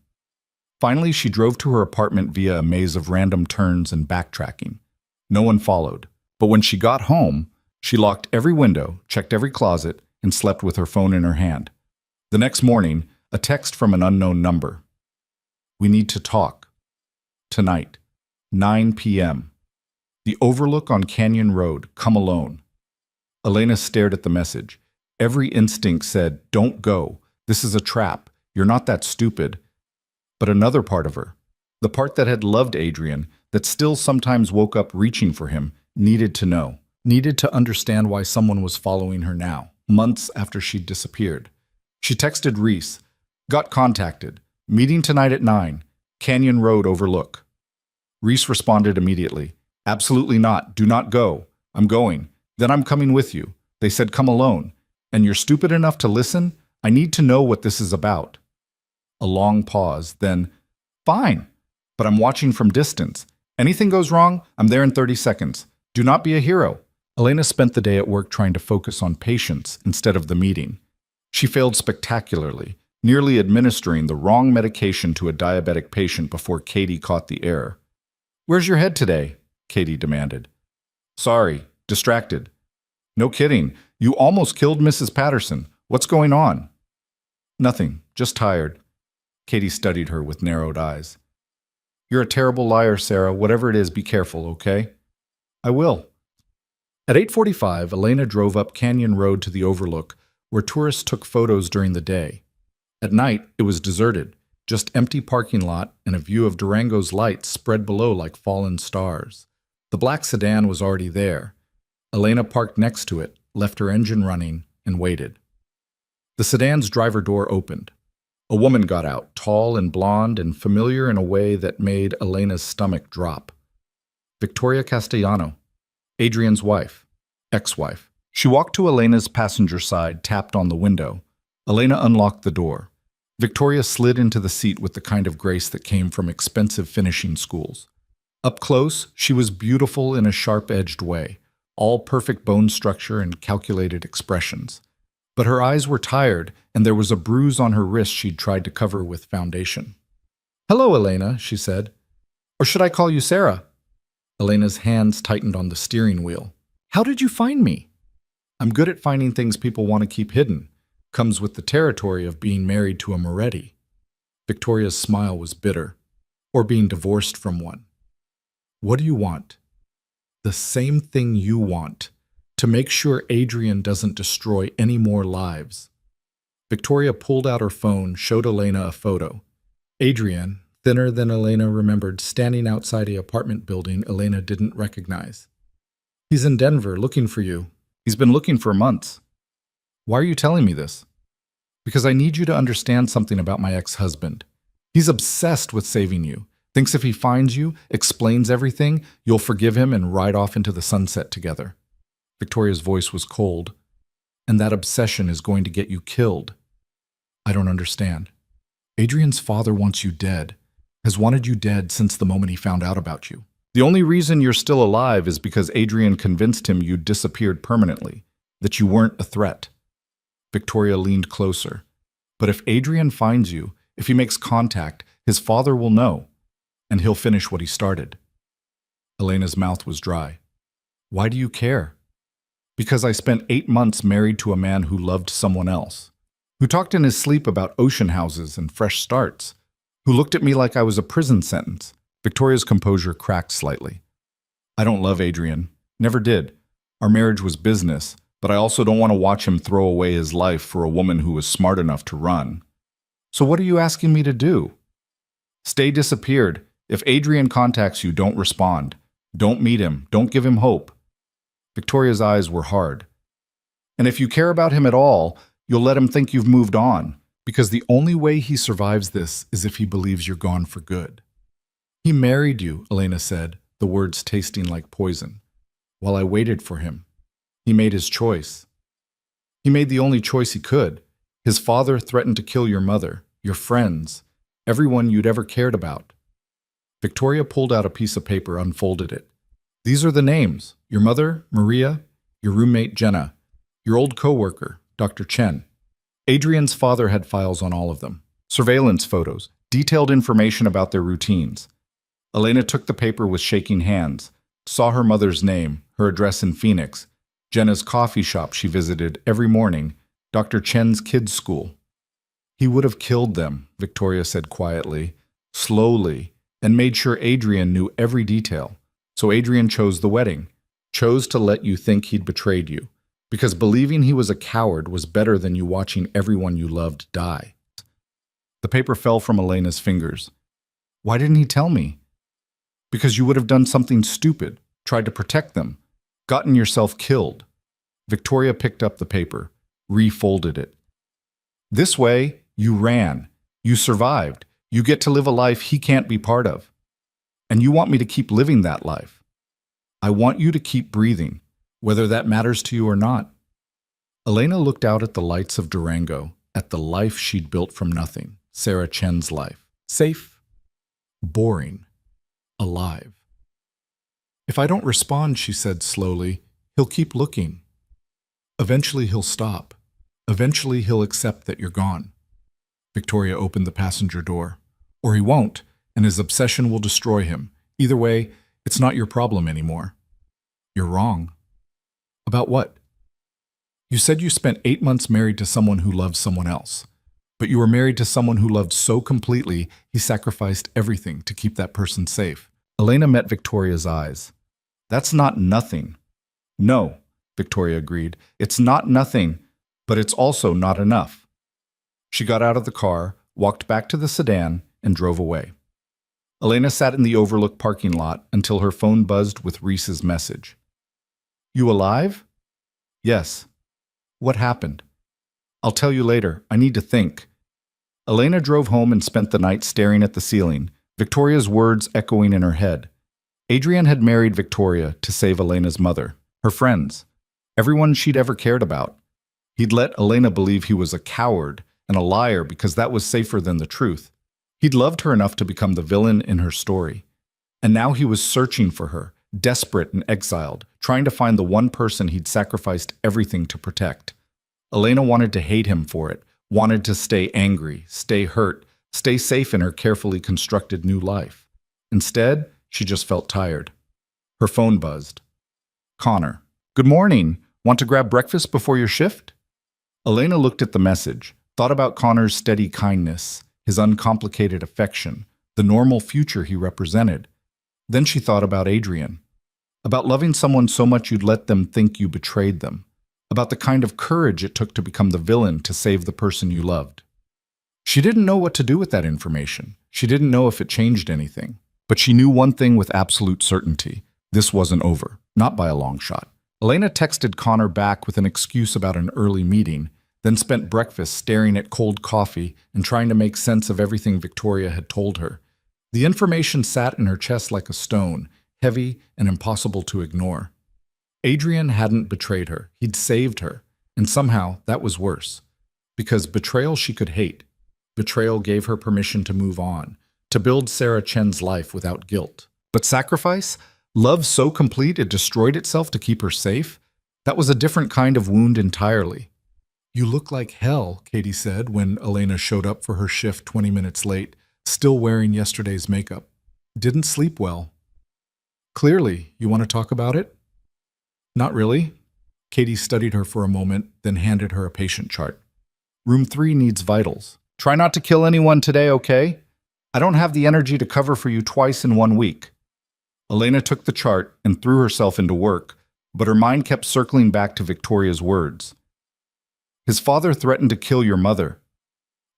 Finally, she drove to her apartment via a maze of random turns and backtracking. No one followed. But when she got home, she locked every window, checked every closet, and slept with her phone in her hand. The next morning, a text from an unknown number. We need to talk. Tonight, 9 p.m. The Overlook on Canyon Road, come alone. Elena stared at the message. Every instinct said, don't go. This is a trap. You're not that stupid. But another part of her, the part that had loved Adrian, that still sometimes woke up reaching for him, needed to know, needed to understand why someone was following her now, months after she'd disappeared. She texted Reese, got contacted, meeting tonight at 9, Canyon Road Overlook. Reese responded immediately, absolutely not, do not go, I'm going, then I'm coming with you. They said come alone, and you're stupid enough to listen? I need to know what this is about. A long pause, then, fine, but I'm watching from distance. Anything goes wrong, I'm there in 30 seconds. Do not be a hero. Elena spent the day at work trying to focus on patients instead of the meeting. She failed spectacularly, nearly administering the wrong medication to a diabetic patient before Katie caught the error. Where's your head today? Katie demanded. Sorry, distracted. No kidding, you almost killed Mrs. Patterson. What's going on? Nothing, just tired. Katie studied her with narrowed eyes. You're a terrible liar, Sarah. Whatever it is, be careful, okay? I will. At 8:45, Elena drove up Canyon Road to the Overlook, where tourists took photos during the day. At night, it was deserted, just empty parking lot and a view of Durango's lights spread below like fallen stars. The black sedan was already there. Elena parked next to it, left her engine running, and waited. The sedan's driver door opened. A woman got out, tall and blonde and familiar in a way that made Elena's stomach drop. Victoria Castellano, Adrian's wife, ex-wife. She walked to Elena's passenger side, tapped on the window. Elena unlocked the door. Victoria slid into the seat with the kind of grace that came from expensive finishing schools. Up close, she was beautiful in a sharp-edged way, all perfect bone structure and calculated expressions. But her eyes were tired, and there was a bruise on her wrist she'd tried to cover with foundation. "Hello, Elena," she said. "Or should I call you Sarah?" Elena's hands tightened on the steering wheel. "How did you find me?" "I'm good at finding things people want to keep hidden. Comes with the territory of being married to a Moretti." Victoria's smile was bitter. Or being divorced from one. "What do you want?" "The same thing you want. To make sure Adrian doesn't destroy any more lives." Victoria pulled out her phone, showed Elena a photo. Adrian, thinner than Elena remembered, standing outside an apartment building Elena didn't recognize. "He's in Denver, looking for you. He's been looking for months." "Why are you telling me this?" "Because I need you to understand something about my ex-husband. He's obsessed with saving you. Thinks if he finds you, explains everything, you'll forgive him and ride off into the sunset together." Victoria's voice was cold. "And that obsession is going to get you killed." "I don't understand." "Adrian's father wants you dead. Has wanted you dead since the moment he found out about you. The only reason you're still alive is because Adrian convinced him you'd disappeared permanently, that you weren't a threat." Victoria leaned closer. "But if Adrian finds you, if he makes contact, his father will know, and he'll finish what he started." Elena's mouth was dry. "Why do you care?" "Because I spent 8 months married to a man who loved someone else, who talked in his sleep about ocean houses and fresh starts, who looked at me like I was a prison sentence." Victoria's composure cracked slightly. "I don't love Adrian. Never did. Our marriage was business, but I also don't want to watch him throw away his life for a woman who was smart enough to run." "So what are you asking me to do?" "Stay disappeared. If Adrian contacts you, don't respond. Don't meet him. Don't give him hope." Victoria's eyes were hard. "And if you care about him at all, you'll let him think you've moved on, because the only way he survives this is if he believes you're gone for good." "He married you," Elena said, the words tasting like poison, "while I waited for him. He made his choice. He made the only choice he could. His father threatened to kill your mother, your friends, everyone you'd ever cared about." Victoria pulled out a piece of paper, unfolded it. "These are the names. Your mother, Maria, your roommate, Jenna, your old co-worker, Dr. Chen. Adrian's father had files on all of them. Surveillance photos, detailed information about their routines." Elena took the paper with shaking hands, saw her mother's name, her address in Phoenix, Jenna's coffee shop she visited every morning, Dr. Chen's kids' school. "He would have killed them," Victoria said quietly, slowly, and made sure Adrian knew every detail. So Adrian chose the wedding, chose to let you think he'd betrayed you, because believing he was a coward was better than you watching everyone you loved die. The paper fell from Elena's fingers. "Why didn't he tell me?" "Because you would have done something stupid, tried to protect them, gotten yourself killed." Victoria picked up the paper, refolded it. "This way, you ran. You survived. You get to live a life he can't be part of. And you want me to keep living that life. I want you to keep breathing, whether that matters to you or not." Elena looked out at the lights of Durango, at the life she'd built from nothing, Sarah Chen's life. Safe, boring, alive. "If I don't respond," she said slowly, "he'll keep looking. Eventually he'll stop. Eventually he'll accept that you're gone." Victoria opened the passenger door. "Or he won't, and his obsession will destroy him. Either way, it's not your problem anymore." "You're wrong." "About what?" "You said you spent 8 months married to someone who loved someone else. But you were married to someone who loved so completely, he sacrificed everything to keep that person safe." Elena met Victoria's eyes. "That's not nothing." "No," Victoria agreed. "It's not nothing, but it's also not enough." She got out of the car, walked back to the sedan, and drove away. Elena sat in the overlook parking lot until her phone buzzed with Reese's message. "You alive?" "Yes." "What happened?" "I'll tell you later. I need to think." Elena drove home and spent the night staring at the ceiling, Victoria's words echoing in her head. Adrian had married Victoria to save Elena's mother, her friends, everyone she'd ever cared about. He'd let Elena believe he was a coward and a liar because that was safer than the truth. He'd loved her enough to become the villain in her story. And now he was searching for her, desperate and exiled, trying to find the one person he'd sacrificed everything to protect. Elena wanted to hate him for it, wanted to stay angry, stay hurt, stay safe in her carefully constructed new life. Instead, she just felt tired. Her phone buzzed. Connor. Good morning. Want to grab breakfast before your shift? Elena looked at the message, thought about Connor's steady kindness, his uncomplicated affection, the normal future he represented. Then she thought about Adrian, about loving someone so much you'd let them think you betrayed them, about the kind of courage it took to become the villain to save the person you loved. She didn't know what to do with that information. She didn't know if it changed anything. But she knew one thing with absolute certainty. This wasn't over, not by a long shot. Elena texted Connor back with an excuse about an early meeting, then spent breakfast staring at cold coffee and trying to make sense of everything Victoria had told her. The information sat in her chest like a stone, heavy and impossible to ignore. Adrian hadn't betrayed her. He'd saved her. And somehow that was worse. Because betrayal she could hate. Betrayal gave her permission to move on, to build Sarah Chen's life without guilt. But sacrifice? Love so complete it destroyed itself to keep her safe? That was a different kind of wound entirely. You look like hell, Katie said when Elena showed up for her shift 20 minutes late, still wearing yesterday's makeup. Didn't sleep well. Clearly, you want to talk about it? Not really. Katie studied her for a moment, then handed her a patient chart. Room 3 needs vitals. Try not to kill anyone today, okay? I don't have the energy to cover for you twice in 1 week. Elena took the chart and threw herself into work, but her mind kept circling back to Victoria's words. His father threatened to kill your mother.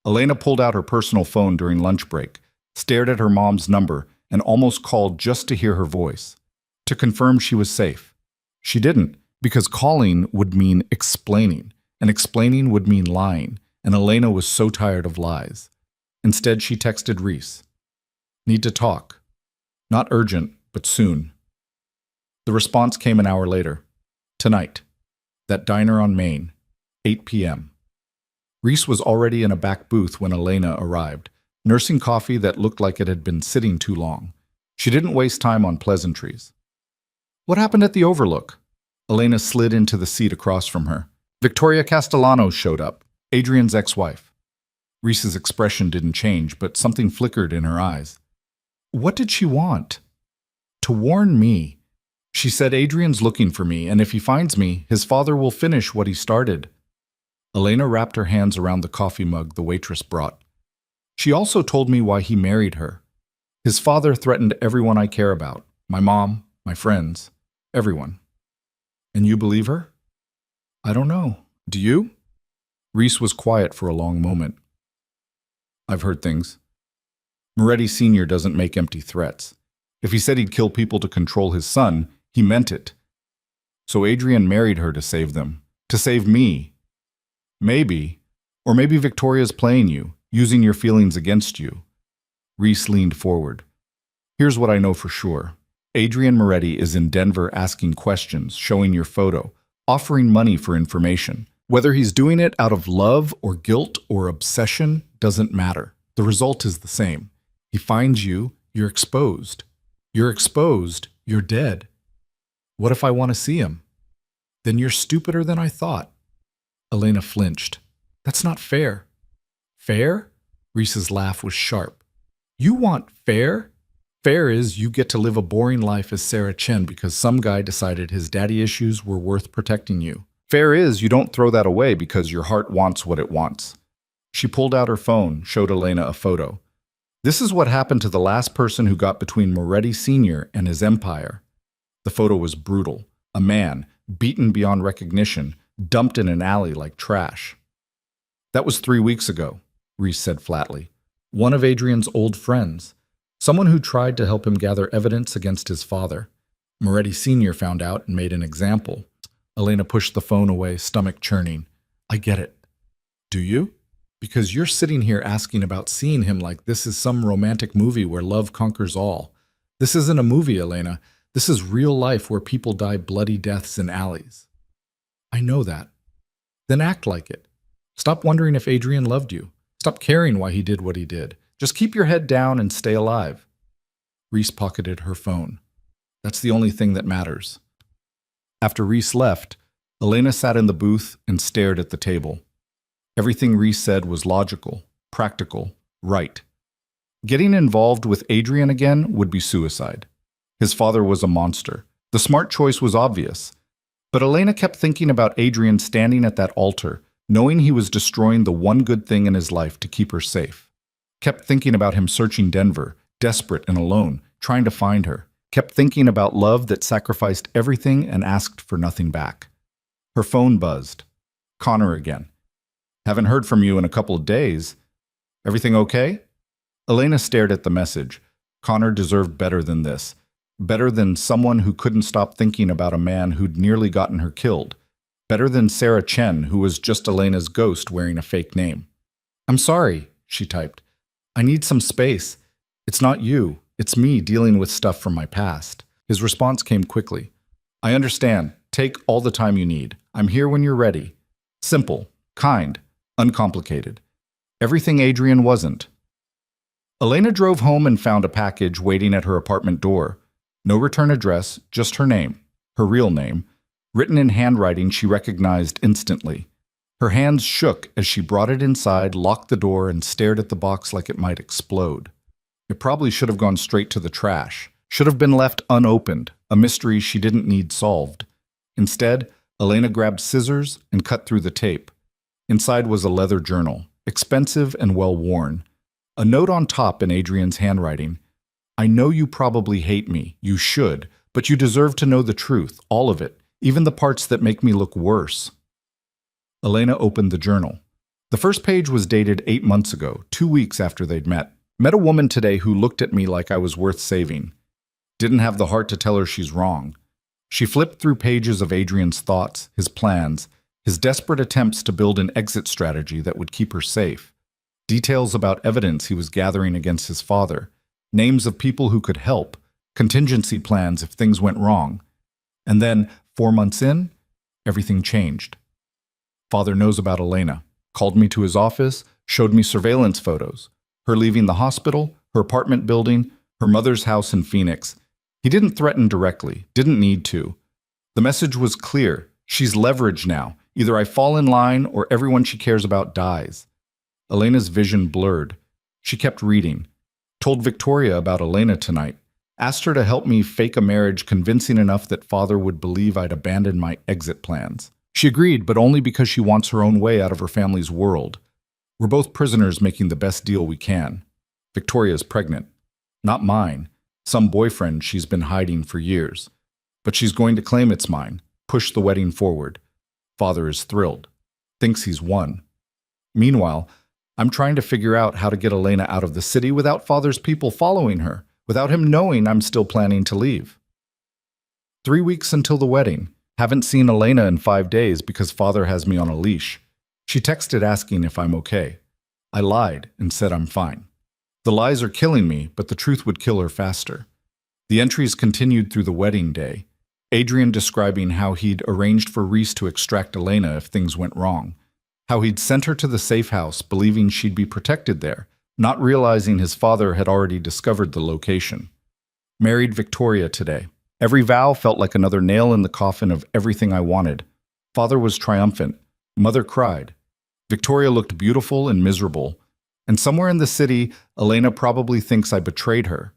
Elena pulled out her personal phone during lunch break, stared at her mom's number, and almost called just to hear her voice, to confirm she was safe. She didn't, because calling would mean explaining, and explaining would mean lying, and Elena was so tired of lies. Instead, she texted Reese. Need to talk. Not urgent, but soon. The response came an hour later. Tonight. That diner on Main. 8 p.m. Reese was already in a back booth when Elena arrived, nursing coffee that looked like it had been sitting too long. She didn't waste time on pleasantries. What happened at the Overlook? Elena slid into the seat across from her. Victoria Castellanos showed up, Adrian's ex-wife. Reese's expression didn't change, but something flickered in her eyes. What did she want? To warn me. She said Adrian's looking for me, and if he finds me, his father will finish what he started. Elena wrapped her hands around the coffee mug the waitress brought. She also told me why he married her. His father threatened everyone I care about. My mom, my friends, everyone. And you believe her? I don't know. Do you? Reese was quiet for a long moment. I've heard things. Moretti Sr. doesn't make empty threats. If he said he'd kill people to control his son, he meant it. So Adrian married her to save them. To save me. Maybe. Or maybe Victoria's playing you, using your feelings against you. Reese leaned forward. Here's what I know for sure. Adrian Moretti is in Denver asking questions, showing your photo, offering money for information. Whether he's doing it out of love or guilt or obsession doesn't matter. The result is the same. He finds you, you're exposed. You're exposed, you're dead. What if I want to see him? Then you're stupider than I thought. Elena flinched. That's not fair. Fair? Reese's laugh was sharp. You want fair? Fair is you get to live a boring life as Sarah Chen because some guy decided his daddy issues were worth protecting you. Fair is you don't throw that away because your heart wants what it wants. She pulled out her phone, showed Elena a photo. This is what happened to the last person who got between Moretti Sr. and his empire. The photo was brutal. A man, beaten beyond recognition, dumped in an alley like trash. That was 3 weeks ago, Reese said flatly. One of Adrian's old friends. Someone who tried to help him gather evidence against his father. Moretti Sr. found out and made an example. Elena pushed the phone away, stomach churning. I get it. Do you? Because you're sitting here asking about seeing him like this is some romantic movie where love conquers all. This isn't a movie, Elena. This is real life where people die bloody deaths in alleys. I know that. Then act like it. Stop wondering if Adrian loved you. Stop caring why he did what he did. Just keep your head down and stay alive. Reese pocketed her phone. That's the only thing that matters. After Reese left, Elena sat in the booth and stared at the table. Everything Reese said was logical, practical, right. Getting involved with Adrian again would be suicide. His father was a monster. The smart choice was obvious. But Elena kept thinking about Adrian standing at that altar, knowing he was destroying the one good thing in his life to keep her safe. Kept thinking about him searching Denver, desperate and alone, trying to find her. Kept thinking about love that sacrificed everything and asked for nothing back. Her phone buzzed. Connor again. Haven't heard from you in a couple of days. Everything okay? Elena stared at the message. Connor deserved better than this. Better than someone who couldn't stop thinking about a man who'd nearly gotten her killed. Better than Sarah Chen, who was just Elena's ghost wearing a fake name. I'm sorry, she typed. I need some space. It's not you. It's me dealing with stuff from my past. His response came quickly. I understand. Take all the time you need. I'm here when you're ready. Simple, kind, uncomplicated. Everything Adrian wasn't. Elena drove home and found a package waiting at her apartment door. No return address, just her name, her real name, written in handwriting she recognized instantly. Her hands shook as she brought it inside, locked the door, and stared at the box like it might explode. It probably should have gone straight to the trash, should have been left unopened, a mystery she didn't need solved. Instead, Elena grabbed scissors and cut through the tape. Inside was a leather journal, expensive and well-worn. A note on top in Adrian's handwriting. I know you probably hate me, you should, but you deserve to know the truth, all of it, even the parts that make me look worse. Elena opened the journal. The first page was dated 8 months ago, 2 weeks after they'd met. Met a woman today who looked at me like I was worth saving. Didn't have the heart to tell her she's wrong. She flipped through pages of Adrian's thoughts, his plans, his desperate attempts to build an exit strategy that would keep her safe. Details about evidence he was gathering against his father. Names of people who could help. Contingency plans if things went wrong. And then, 4 months in, everything changed. Father knows about Elena. Called me to his office, showed me surveillance photos. Her leaving the hospital, her apartment building, her mother's house in Phoenix. He didn't threaten directly, didn't need to. The message was clear. She's leverage now. Either I fall in line or everyone she cares about dies. Elena's vision blurred. She kept reading. Told Victoria about Elena tonight. Asked her to help me fake a marriage convincing enough that father would believe I'd abandoned my exit plans. She agreed, but only because she wants her own way out of her family's world. We're both prisoners making the best deal we can. Victoria's pregnant. Not mine. Some boyfriend she's been hiding for years. But she's going to claim it's mine. Push the wedding forward. Father is thrilled. Thinks he's won. Meanwhile, I'm trying to figure out how to get Elena out of the city without father's people following her, without him knowing I'm still planning to leave. 3 weeks until the wedding. Haven't seen Elena in 5 days because father has me on a leash. She texted asking if I'm okay. I lied and said I'm fine. The lies are killing me, but the truth would kill her faster. The entries continued through the wedding day. Adrian describing how he'd arranged for Reese to extract Elena if things went wrong. How he'd sent her to the safe house believing she'd be protected there, not realizing his father had already discovered the location. Married Victoria today. Every vow felt like another nail in the coffin of everything I wanted. Father was triumphant. Mother cried. Victoria looked beautiful and miserable. And somewhere in the city, Elena probably thinks I betrayed her.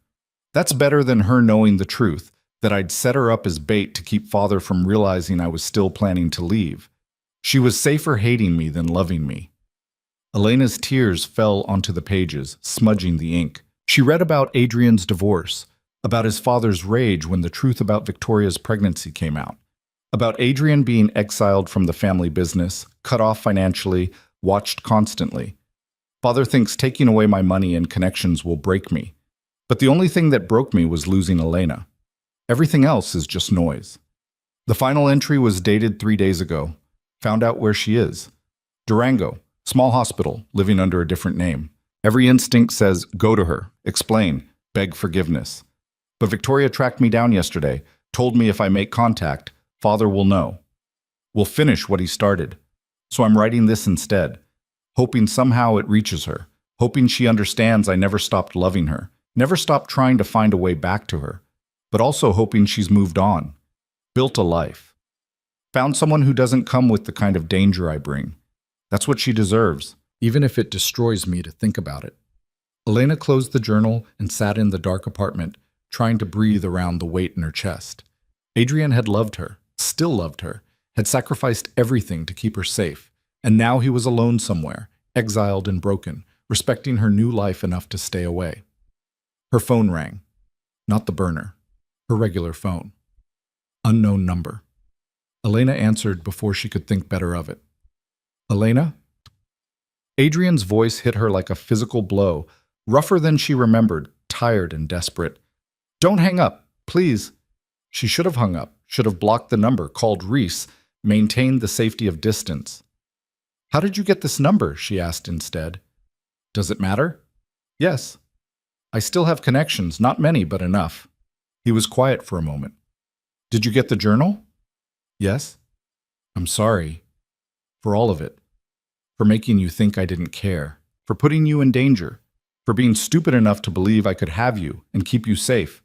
That's better than her knowing the truth, that I'd set her up as bait to keep father from realizing I was still planning to leave. She was safer hating me than loving me. Elena's tears fell onto the pages, smudging the ink. She read about Adrian's divorce, about his father's rage when the truth about Victoria's pregnancy came out, about Adrian being exiled from the family business, cut off financially, watched constantly. Father thinks taking away my money and connections will break me. But the only thing that broke me was losing Elena. Everything else is just noise. The final entry was dated 3 days ago. Found out where she is. Durango, small hospital, living under a different name. Every instinct says, go to her, explain, beg forgiveness. But Victoria tracked me down yesterday, told me if I make contact, father will know. Will finish what he started. So I'm writing this instead. hoping somehow it reaches her, hoping she understands I never stopped loving her, never stopped trying to find a way back to her, but also hoping she's moved on, built a life, found someone who doesn't come with the kind of danger I bring. That's what she deserves, even if it destroys me to think about it. Elena closed the journal and sat in the dark apartment, trying to breathe around the weight in her chest. Adrian had loved her, still loved her, had sacrificed everything to keep her safe, and now he was alone somewhere, exiled and broken, respecting her new life enough to stay away. Her phone rang. Not the burner. Her regular phone. Unknown number. Elena answered before she could think better of it. Elena? Adrian's voice hit her like a physical blow, rougher than she remembered, tired and desperate. Don't hang up, please. She should have hung up, should have blocked the number, called Reese, maintained the safety of distance. How did you get this number? She asked instead. Does it matter? Yes. I still have connections, not many, but enough. He was quiet for a moment. Did you get the journal? Yes. I'm sorry. For all of it. For making you think I didn't care. For putting you in danger. For being stupid enough to believe I could have you and keep you safe.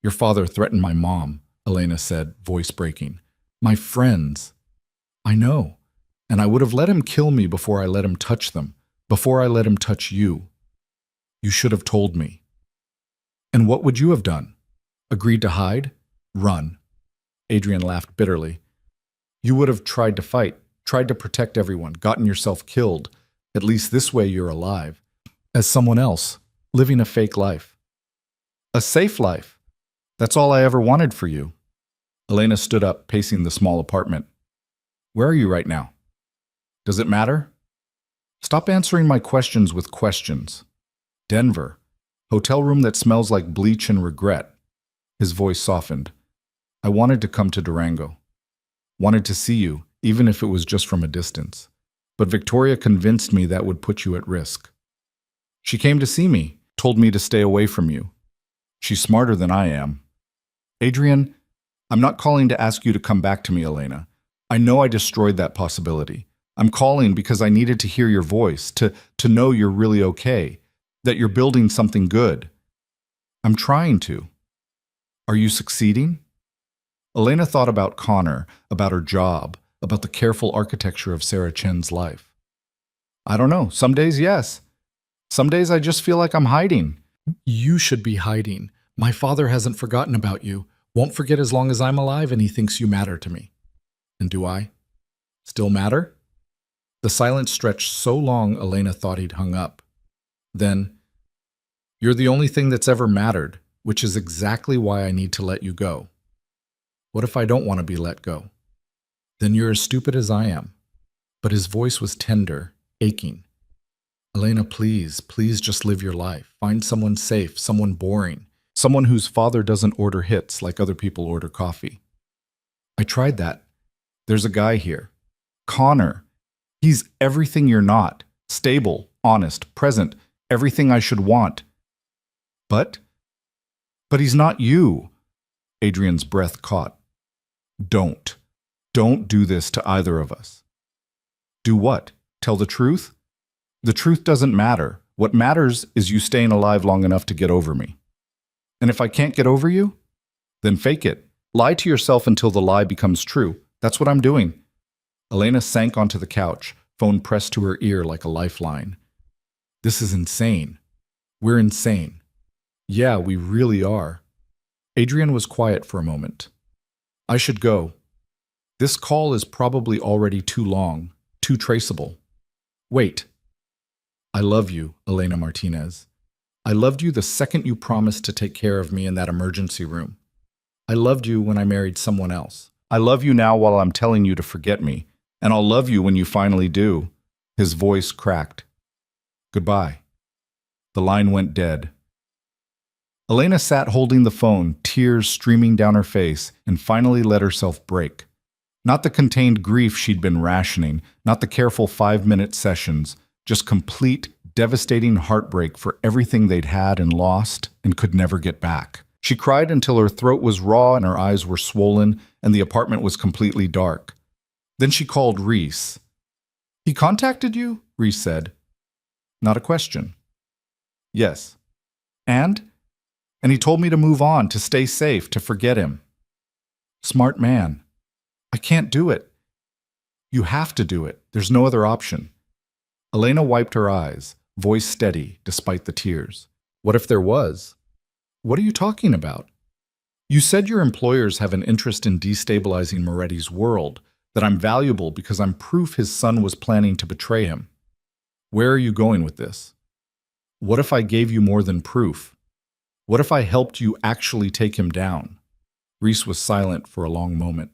Your father threatened my mom, Elena said, voice breaking. My friends. I know. And I would have let him kill me before I let him touch them, before I let him touch you. You should have told me. And what would you have done? Agreed to hide? Run. Adrian laughed bitterly. You would have tried to fight, tried to protect everyone, gotten yourself killed. At least this way you're alive. As someone else, living a fake life. A safe life. That's all I ever wanted for you. Elena stood up, pacing the small apartment. Where are you right now? Does it matter? Stop answering my questions with questions. Denver. Hotel room that smells like bleach and regret. His voice softened. I wanted to come to Durango. Wanted to see you, even if it was just from a distance. But Victoria convinced me that would put you at risk. She came to see me, told me to stay away from you. She's smarter than I am. Adrian, I'm not calling to ask you to come back to me, Elena. I know I destroyed that possibility. I'm calling because I needed to hear your voice, to know you're really okay, that you're building something good. I'm trying to. Are you succeeding? Elena thought about Connor, about her job, about the careful architecture of Sarah Chen's life. I don't know. Some days, yes. Some days I just feel like I'm hiding. You should be hiding. My father hasn't forgotten about you. Won't forget as long as I'm alive, and he thinks you matter to me. And do I? Still matter? The silence stretched so long Elena thought he'd hung up. Then, you're the only thing that's ever mattered, which is exactly why I need to let you go. What if I don't want to be let go? Then you're as stupid as I am. But his voice was tender, aching. Elena, please, please just live your life. Find someone safe, someone boring, someone whose father doesn't order hits like other people order coffee. I tried that. There's a guy here. Connor. He's everything you're not. Stable, honest, present, everything I should want. But he's not you. Adrian's breath caught. Don't do this to either of us. Do what? Tell the truth? The truth doesn't matter. What matters is you staying alive long enough to get over me. And if I can't get over you, then fake it. Lie to yourself until the lie becomes true. That's what I'm doing. Elena sank onto the couch, phone pressed to her ear like a lifeline. This is insane. We're insane. Yeah, we really are. Adrian was quiet for a moment. I should go. This call is probably already too long, too traceable. Wait. I love you, Elena Martinez. I loved you the second you promised to take care of me in that emergency room. I loved you when I married someone else. I love you now while I'm telling you to forget me, and I'll love you when you finally do. His voice cracked. Goodbye. The line went dead. Elena sat holding the phone, tears streaming down her face, and finally let herself break. Not the contained grief she'd been rationing, not the careful 5-minute sessions, just complete, devastating heartbreak for everything they'd had and lost and could never get back. She cried until her throat was raw and her eyes were swollen and the apartment was completely dark. Then she called Reese. He contacted you? Reese said. Not a question. Yes. And? And he told me to move on, to stay safe, to forget him. Smart man. I can't do it. You have to do it. There's no other option. Elena wiped her eyes, voice steady despite the tears. What if there was? What are you talking about? You said your employers have an interest in destabilizing Moretti's world, that I'm valuable because I'm proof his son was planning to betray him. Where are you going with this? What if I gave you more than proof? What if I helped you actually take him down? Reese was silent for a long moment.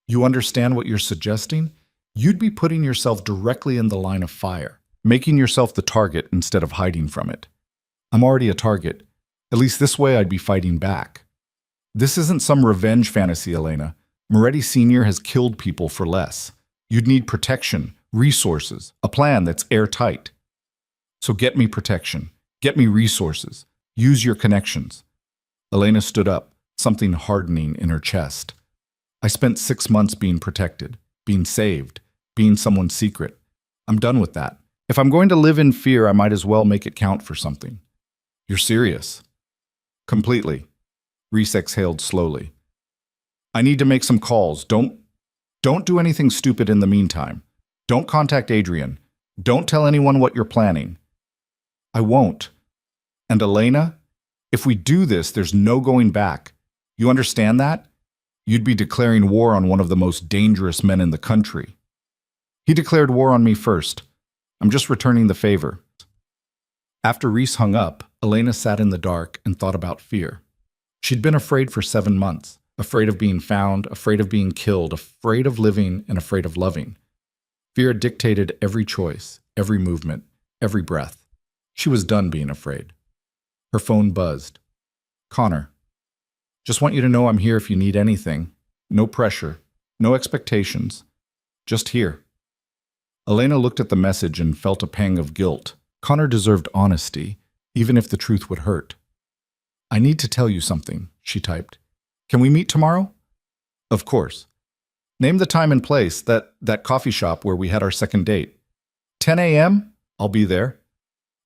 You understand what you're suggesting? You'd be putting yourself directly in the line of fire, making yourself the target instead of hiding from it. I'm already a target. At least this way I'd be fighting back. This isn't some revenge fantasy, Elena. Moretti Sr. has killed people for less. You'd need protection, resources, a plan that's airtight. So get me protection. Get me resources. Use your connections. Elena stood up, something hardening in her chest. I spent 6 months being protected, being saved, being someone's secret. I'm done with that. If I'm going to live in fear, I might as well make it count for something. You're serious? Completely. Reese exhaled slowly. I need to make some calls. Don't do anything stupid in the meantime. Don't contact Adrian. Don't tell anyone what you're planning. I won't. And Elena, if we do this, there's no going back. You understand that? You'd be declaring war on one of the most dangerous men in the country. He declared war on me first. I'm just returning the favor. After Reese hung up, Elena sat in the dark and thought about fear. She'd been afraid for 7 months, afraid of being found, afraid of being killed, afraid of living, and afraid of loving. Fear dictated every choice, every movement, every breath. She was done being afraid. Her phone buzzed. Connor. Just want you to know I'm here if you need anything. No pressure, no expectations. Just here. Elena looked at the message and felt a pang of guilt. Connor deserved honesty, even if the truth would hurt. I need to tell you something, she typed. Can we meet tomorrow? Of course. Name the time and place, that coffee shop where we had our second date. 10 a.m.? I'll be there.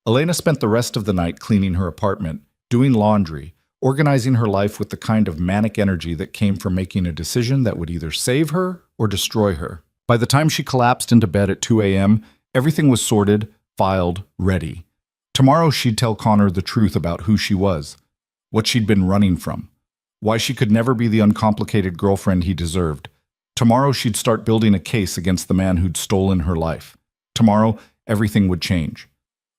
Elena spent the rest of the night cleaning her apartment, doing laundry, organizing her life with the kind of manic energy that came from making a decision that would either save her or destroy her. By the time she collapsed into bed at 2 a.m., everything was sorted, filed, ready. Tomorrow she'd tell Connor the truth about who she was, what she'd been running from, why she could never be the uncomplicated girlfriend he deserved. Tomorrow she'd start building a case against the man who'd stolen her life. Tomorrow, everything would change.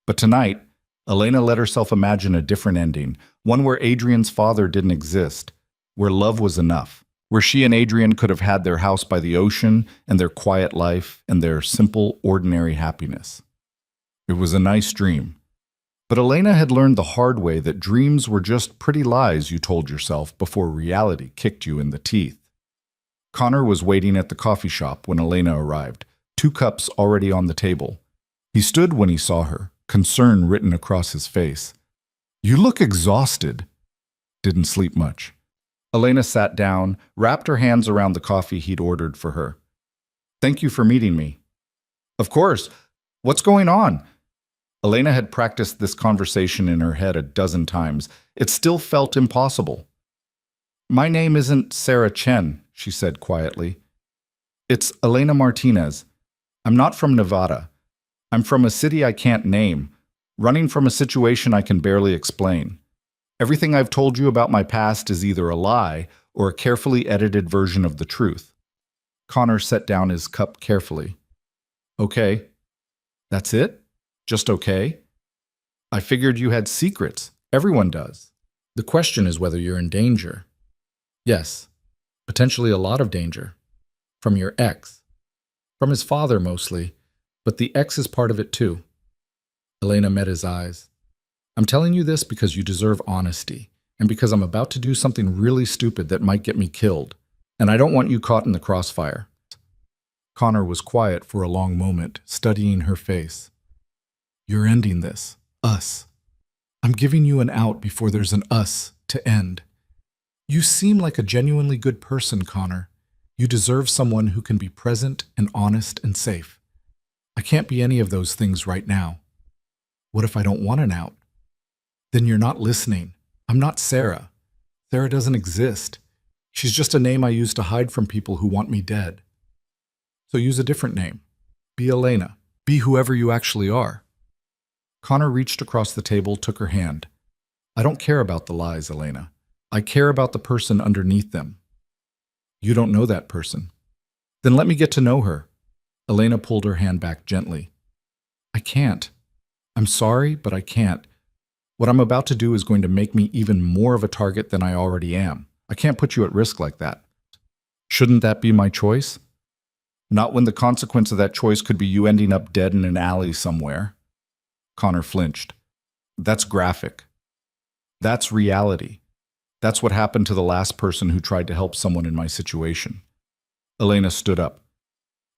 But tonight, Elena let herself imagine a different ending, one where Adrian's father didn't exist, where love was enough, where she and Adrian could have had their house by the ocean and their quiet life and their simple, ordinary happiness. It was a nice dream. But Elena had learned the hard way that dreams were just pretty lies you told yourself before reality kicked you in the teeth. Connor was waiting at the coffee shop when Elena arrived, 2 cups already on the table. He stood when he saw her, concern written across his face. You look exhausted. Didn't sleep much. Elena sat down, wrapped her hands around the coffee he'd ordered for her. Thank you for meeting me. Of course. What's going on? Elena had practiced this conversation in her head a dozen times. It still felt impossible. My name isn't Sarah Chen, she said quietly. It's Elena Martinez. I'm not from Nevada. I'm from a city I can't name, running from a situation I can barely explain. Everything I've told you about my past is either a lie or a carefully edited version of the truth. Connor set down his cup carefully. Okay. That's it? Just okay? I figured you had secrets. Everyone does. The question is whether you're in danger. Yes, potentially a lot of danger. From your ex. From his father mostly, but the ex is part of it too. Elena met his eyes. I'm telling you this because you deserve honesty, and because I'm about to do something really stupid that might get me killed, and I don't want you caught in the crossfire. Connor was quiet for a long moment, studying her face. You're ending this. Us. I'm giving you an out before there's an us to end. You seem like a genuinely good person, Connor. You deserve someone who can be present and honest and safe. I can't be any of those things right now. What if I don't want an out? Then you're not listening. I'm not Sarah. Sarah doesn't exist. She's just a name I use to hide from people who want me dead. So use a different name. Be Elena. Be whoever you actually are. Connor reached across the table, took her hand. I don't care about the lies, Elena. I care about the person underneath them. You don't know that person. Then let me get to know her. Elena pulled her hand back gently. I can't. I'm sorry, but I can't. What I'm about to do is going to make me even more of a target than I already am. I can't put you at risk like that. Shouldn't that be my choice? Not when the consequence of that choice could be you ending up dead in an alley somewhere. Connor flinched. That's graphic. That's reality. That's what happened to the last person who tried to help someone in my situation. Elena stood up.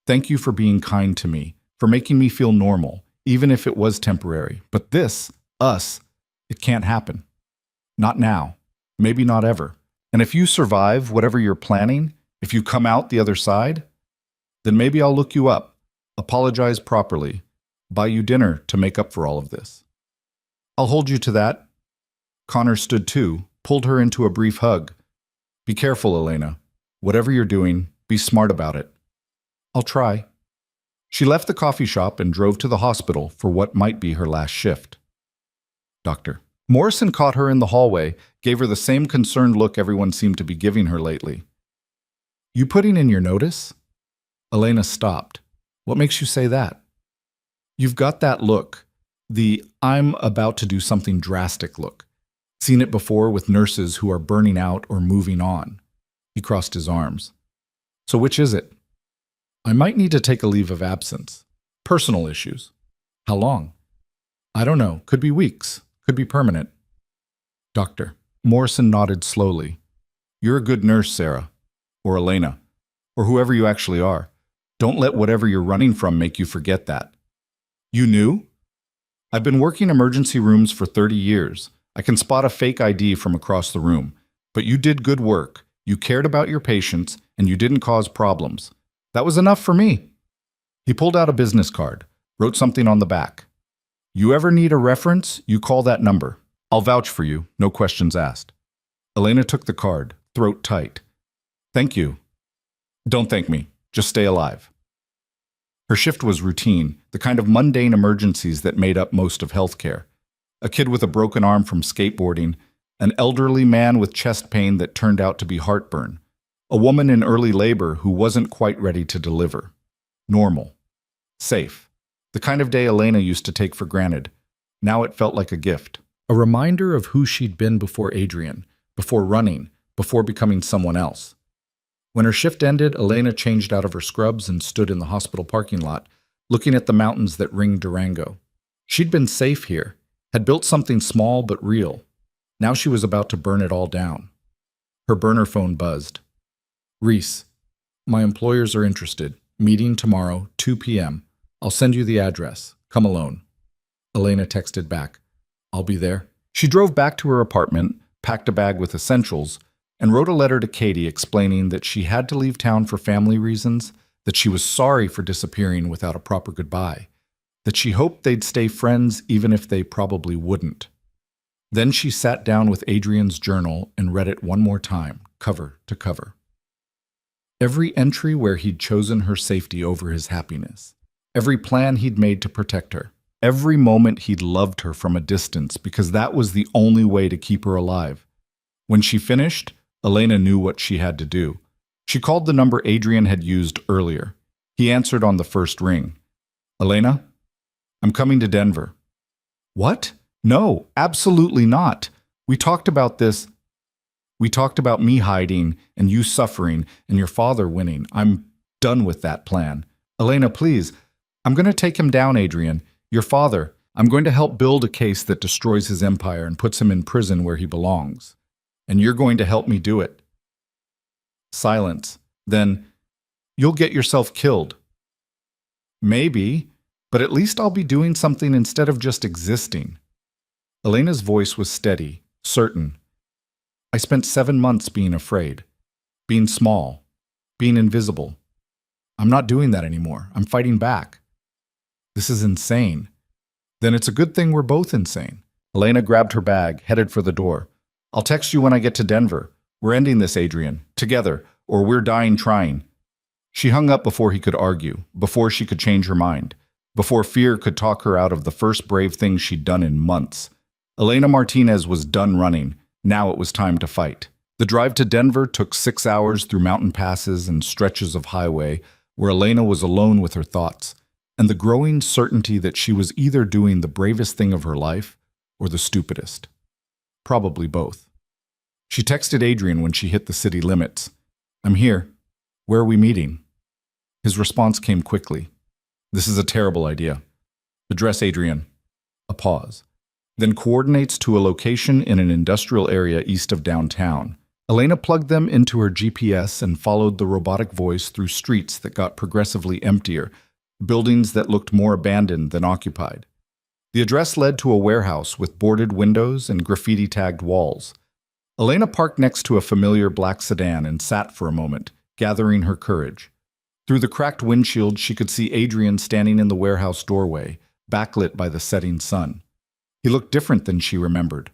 Thank you for being kind to me, for making me feel normal, even if it was temporary. But this, us, it can't happen. Not now. Maybe not ever. And if you survive whatever you're planning, if you come out the other side, then maybe I'll look you up, apologize properly, buy you dinner to make up for all of this. I'll hold you to that. Connor stood too, pulled her into a brief hug. Be careful, Elena. Whatever you're doing, be smart about it. I'll try. She left the coffee shop and drove to the hospital for what might be her last shift. Doctor. Morrison caught her in the hallway, gave her the same concerned look everyone seemed to be giving her lately. You putting in your notice? Elena stopped. What makes you say that? You've got that look, the I'm about to do something drastic look. Seen it before with nurses who are burning out or moving on. He crossed his arms. So which is it? I might need to take a leave of absence. Personal issues. How long? I don't know. Could be weeks. Could be permanent. Doctor. Morrison nodded slowly. You're a good nurse, Sarah. Or Elena. Or whoever you actually are. Don't let whatever you're running from make you forget that. You knew? I've been working emergency rooms for 30 years. I can spot a fake ID from across the room. But you did good work. You cared about your patients, and you didn't cause problems. That was enough for me. He pulled out a business card, wrote something on the back. You ever need a reference, you call that number. I'll vouch for you, no questions asked. Elena took the card, throat tight. Thank you. Don't thank me. Just stay alive. Her shift was routine, the kind of mundane emergencies that made up most of healthcare. A kid with a broken arm from skateboarding, an elderly man with chest pain that turned out to be heartburn, a woman in early labor who wasn't quite ready to deliver. Normal. Safe. The kind of day Elena used to take for granted. Now it felt like a gift. A reminder of who she'd been before Adrian, before running, before becoming someone else. When her shift ended, Elena changed out of her scrubs and stood in the hospital parking lot, looking at the mountains that ringed Durango. She'd been safe here, had built something small but real. Now she was about to burn it all down. Her burner phone buzzed. Reese, my employers are interested. Meeting tomorrow, 2 p.m. I'll send you the address. Come alone. Elena texted back. I'll be there. She drove back to her apartment, packed a bag with essentials, and wrote a letter to Katie explaining that she had to leave town for family reasons, that she was sorry for disappearing without a proper goodbye, that she hoped they'd stay friends even if they probably wouldn't. Then she sat down with Adrian's journal and read it one more time, cover to cover. Every entry where he'd chosen her safety over his happiness. Every plan he'd made to protect her. Every moment he'd loved her from a distance because that was the only way to keep her alive. When she finished, Elena knew what she had to do. She called the number Adrian had used earlier. He answered on the first ring. Elena, I'm coming to Denver. What? No, absolutely not. We talked about this. We talked about me hiding and you suffering and your father winning. I'm done with that plan. Elena, please. I'm going to take him down, Adrian. Your father. I'm going to help build a case that destroys his empire and puts him in prison where he belongs. And you're going to help me do it. Silence. Then, you'll get yourself killed. Maybe, but at least I'll be doing something instead of just existing. Elena's voice was steady, certain. I spent 7 months being afraid, being small, being invisible. I'm not doing that anymore. I'm fighting back. This is insane. Then it's a good thing we're both insane. Elena grabbed her bag, headed for the door. I'll text you when I get to Denver. We're ending this, Adrian. Together, or we're dying trying. She hung up before he could argue, before she could change her mind, before fear could talk her out of the first brave thing she'd done in months. Elena Martinez was done running. Now it was time to fight. The drive to Denver took 6 hours through mountain passes and stretches of highway, where Elena was alone with her thoughts, and the growing certainty that she was either doing the bravest thing of her life or the stupidest. Probably both. She texted Adrian when she hit the city limits. I'm here. Where are we meeting? His response came quickly. This is a terrible idea. Address Adrian. A pause. Then coordinates to a location in an industrial area east of downtown. Elena plugged them into her GPS and followed the robotic voice through streets that got progressively emptier, buildings that looked more abandoned than occupied. The address led to a warehouse with boarded windows and graffiti-tagged walls. Elena parked next to a familiar black sedan and sat for a moment, gathering her courage. Through the cracked windshield, she could see Adrian standing in the warehouse doorway, backlit by the setting sun. He looked different than she remembered.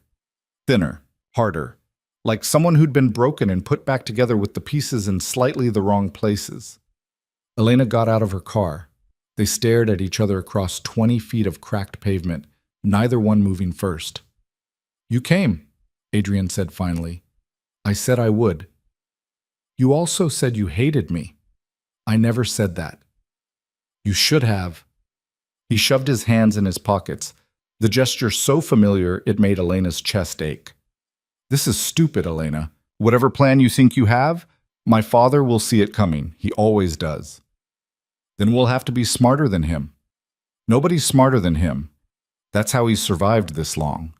Thinner, harder, like someone who'd been broken and put back together with the pieces in slightly the wrong places. Elena got out of her car. They stared at each other across 20 feet of cracked pavement, neither one moving first. You came, Adrian said finally. I said I would. You also said you hated me. I never said that. You should have. He shoved his hands in his pockets, the gesture so familiar it made Elena's chest ache. This is stupid, Elena. Whatever plan you think you have, my father will see it coming. He always does. Then we'll have to be smarter than him. Nobody's smarter than him. That's how he's survived this long.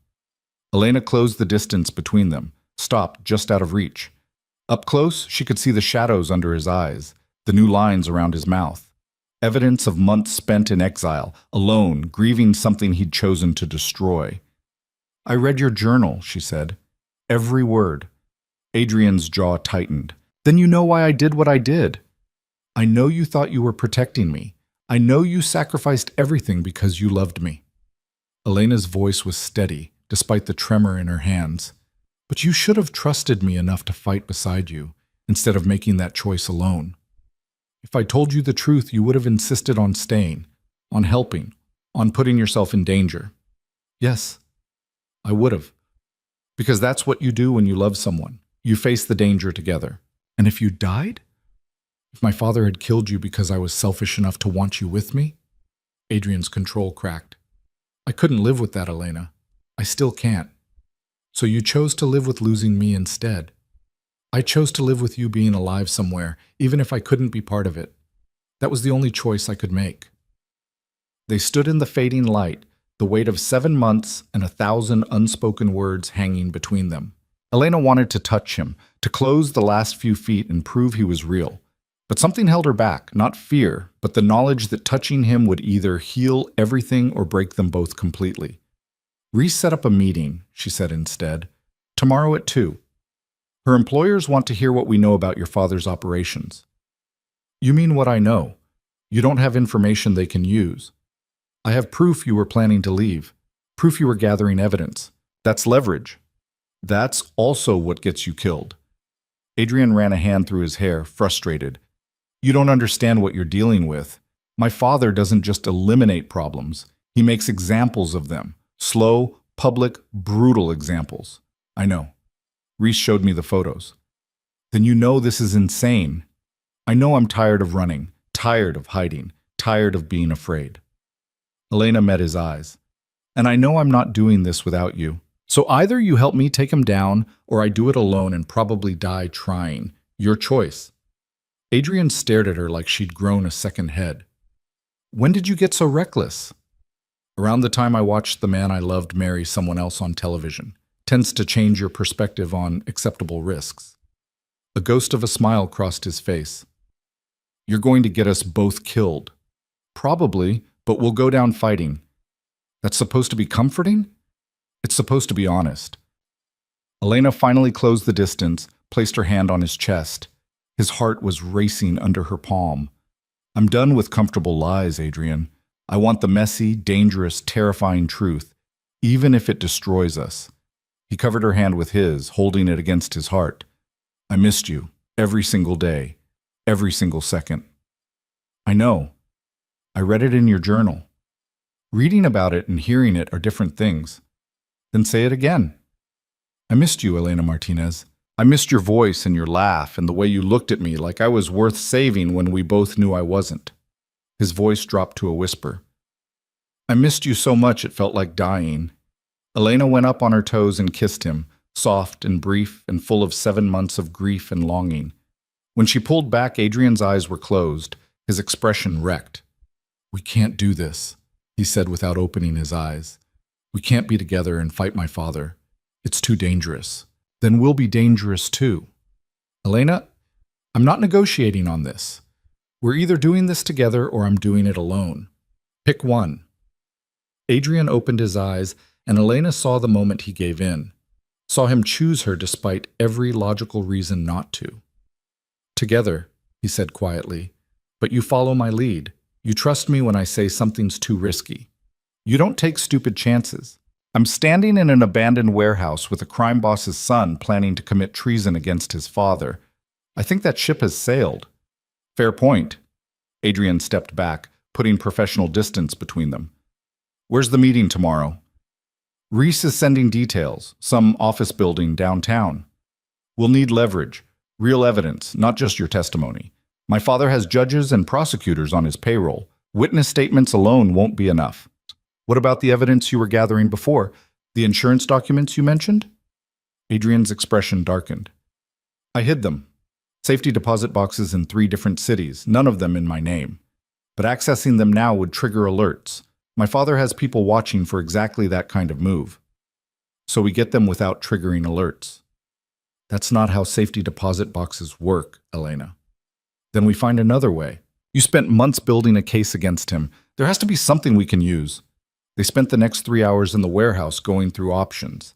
Elena closed the distance between them, stopped just out of reach. Up close, she could see the shadows under his eyes, the new lines around his mouth. Evidence of months spent in exile, alone, grieving something he'd chosen to destroy. I read your journal, she said. Every word. Adrian's jaw tightened. Then you know why I did what I did. I know you thought you were protecting me. I know you sacrificed everything because you loved me. Elena's voice was steady, despite the tremor in her hands. But you should have trusted me enough to fight beside you, instead of making that choice alone. If I told you the truth, you would have insisted on staying, on helping, on putting yourself in danger. Yes, I would have. Because that's what you do when you love someone. You face the danger together. And if you died? If my father had killed you because I was selfish enough to want you with me? Adrian's control cracked. I couldn't live with that, Elena. I still can't. So you chose to live with losing me instead. I chose to live with you being alive somewhere, even if I couldn't be part of it. That was the only choice I could make. They stood in the fading light, the weight of 7 months and 1,000 unspoken words hanging between them. Elena wanted to touch him, to close the last few feet and prove he was real. But something held her back, not fear, but the knowledge that touching him would either heal everything or break them both completely. Reset up a meeting, she said instead. Tomorrow at 2. Her employers want to hear what we know about your father's operations. You mean what I know? You don't have information they can use. I have proof you were planning to leave. Proof you were gathering evidence. That's leverage. That's also what gets you killed. Adrian ran a hand through his hair, frustrated. You don't understand what you're dealing with. My father doesn't just eliminate problems. He makes examples of them. Slow, public, brutal examples. I know. Reese showed me the photos. Then you know this is insane. I know I'm tired of running, tired of hiding, tired of being afraid. Elena met his eyes. And I know I'm not doing this without you. So either you help me take him down, or I do it alone and probably die trying. Your choice. Adrian stared at her like she'd grown a second head. When did you get so reckless? Around the time I watched the man I loved marry someone else on television. Tends to change your perspective on acceptable risks. A ghost of a smile crossed his face. You're going to get us both killed. Probably, but we'll go down fighting. That's supposed to be comforting? It's supposed to be honest. Elena finally closed the distance, placed her hand on his chest. His heart was racing under her palm. I'm done with comfortable lies, Adrian. I want the messy, dangerous, terrifying truth, even if it destroys us. He covered her hand with his, holding it against his heart. I missed you, every single day, every single second. I know. I read it in your journal. Reading about it and hearing it are different things. Then say it again. I missed you, Elena Martinez. I missed your voice and your laugh and the way you looked at me like I was worth saving when we both knew I wasn't. His voice dropped to a whisper. I missed you so much it felt like dying. Elena went up on her toes and kissed him, soft and brief and full of 7 months of grief and longing. When she pulled back, Adrian's eyes were closed, his expression wrecked. We can't do this, he said without opening his eyes. We can't be together and fight my father. It's too dangerous. Then we'll be dangerous too. Elena, I'm not negotiating on this. We're either doing this together or I'm doing it alone. Pick one. Adrian opened his eyes, and Elena saw the moment he gave in, saw him choose her despite every logical reason not to. Together, he said quietly, but you follow my lead. You trust me when I say something's too risky. You don't take stupid chances. I'm standing in an abandoned warehouse with a crime boss's son planning to commit treason against his father. I think that ship has sailed. Fair point. Adrian stepped back, putting professional distance between them. Where's the meeting tomorrow? Reese is sending details, some office building downtown. We'll need leverage, real evidence, not just your testimony. My father has judges and prosecutors on his payroll. Witness statements alone won't be enough. What about the evidence you were gathering before? The insurance documents you mentioned? Adrian's expression darkened. I hid them. Safety deposit boxes in 3 different cities, none of them in my name. But accessing them now would trigger alerts. My father has people watching for exactly that kind of move. So we get them without triggering alerts. That's not how safety deposit boxes work, Elena. Then we find another way. You spent months building a case against him. There has to be something we can use. They spent the next 3 hours in the warehouse going through options.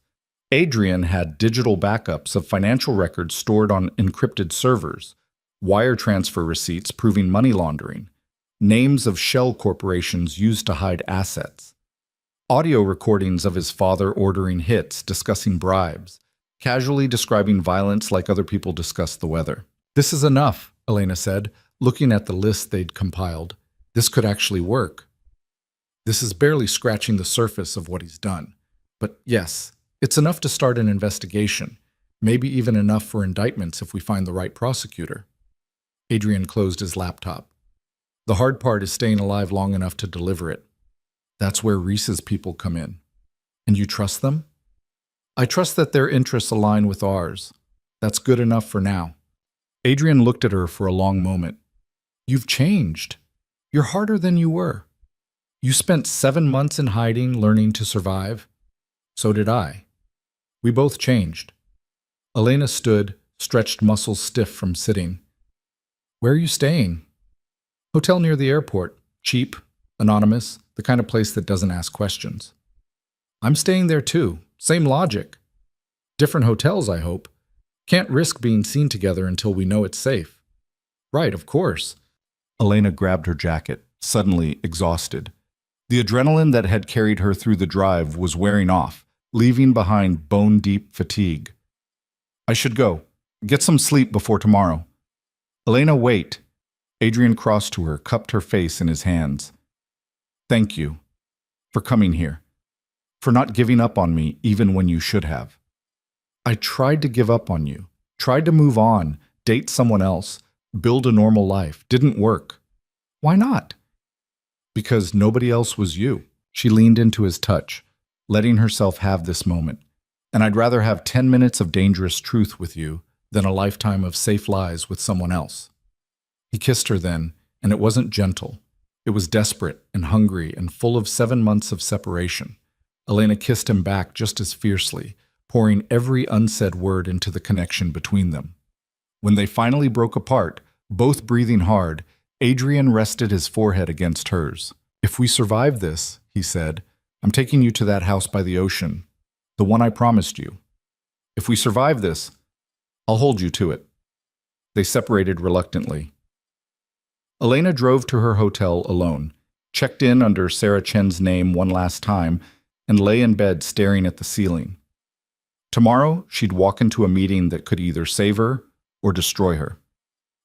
Adrian had digital backups of financial records stored on encrypted servers, wire transfer receipts proving money laundering, names of shell corporations used to hide assets, audio recordings of his father ordering hits, discussing bribes, casually describing violence like other people discuss the weather. This is enough, Elena said, looking at the list they'd compiled. This could actually work. This is barely scratching the surface of what he's done. But yes, it's enough to start an investigation, maybe even enough for indictments if we find the right prosecutor. Adrian closed his laptop. The hard part is staying alive long enough to deliver it. That's where Reese's people come in. And you trust them? I trust that their interests align with ours. That's good enough for now. Adrian looked at her for a long moment. You've changed. You're harder than you were. You spent 7 months in hiding, learning to survive. So did I. We both changed. Elena stood, stretched muscles stiff from sitting. Where are you staying? Hotel near the airport. Cheap, anonymous, the kind of place that doesn't ask questions. I'm staying there too. Same logic. Different hotels, I hope. Can't risk being seen together until we know it's safe. Right, of course. Elena grabbed her jacket, suddenly exhausted. The adrenaline that had carried her through the drive was wearing off, leaving behind bone-deep fatigue. I should go. Get some sleep before tomorrow. Elena, wait. Adrian crossed to her, cupped her face in his hands. Thank you. For coming here. For not giving up on me even when you should have. I tried to give up on you. Tried to move on, date someone else, build a normal life. Didn't work. Why not? Because nobody else was you. She leaned into his touch, letting herself have this moment. And I'd rather have 10 minutes of dangerous truth with you than a lifetime of safe lies with someone else. He kissed her then, and it wasn't gentle. It was desperate and hungry and full of 7 months of separation. Elena kissed him back just as fiercely, pouring every unsaid word into the connection between them. When they finally broke apart, both breathing hard, Adrian rested his forehead against hers. If we survive this, he said, I'm taking you to that house by the ocean, the one I promised you. If we survive this, I'll hold you to it. They separated reluctantly. Elena drove to her hotel alone, checked in under Sarah Chen's name one last time, and lay in bed staring at the ceiling. Tomorrow, she'd walk into a meeting that could either save her or destroy her.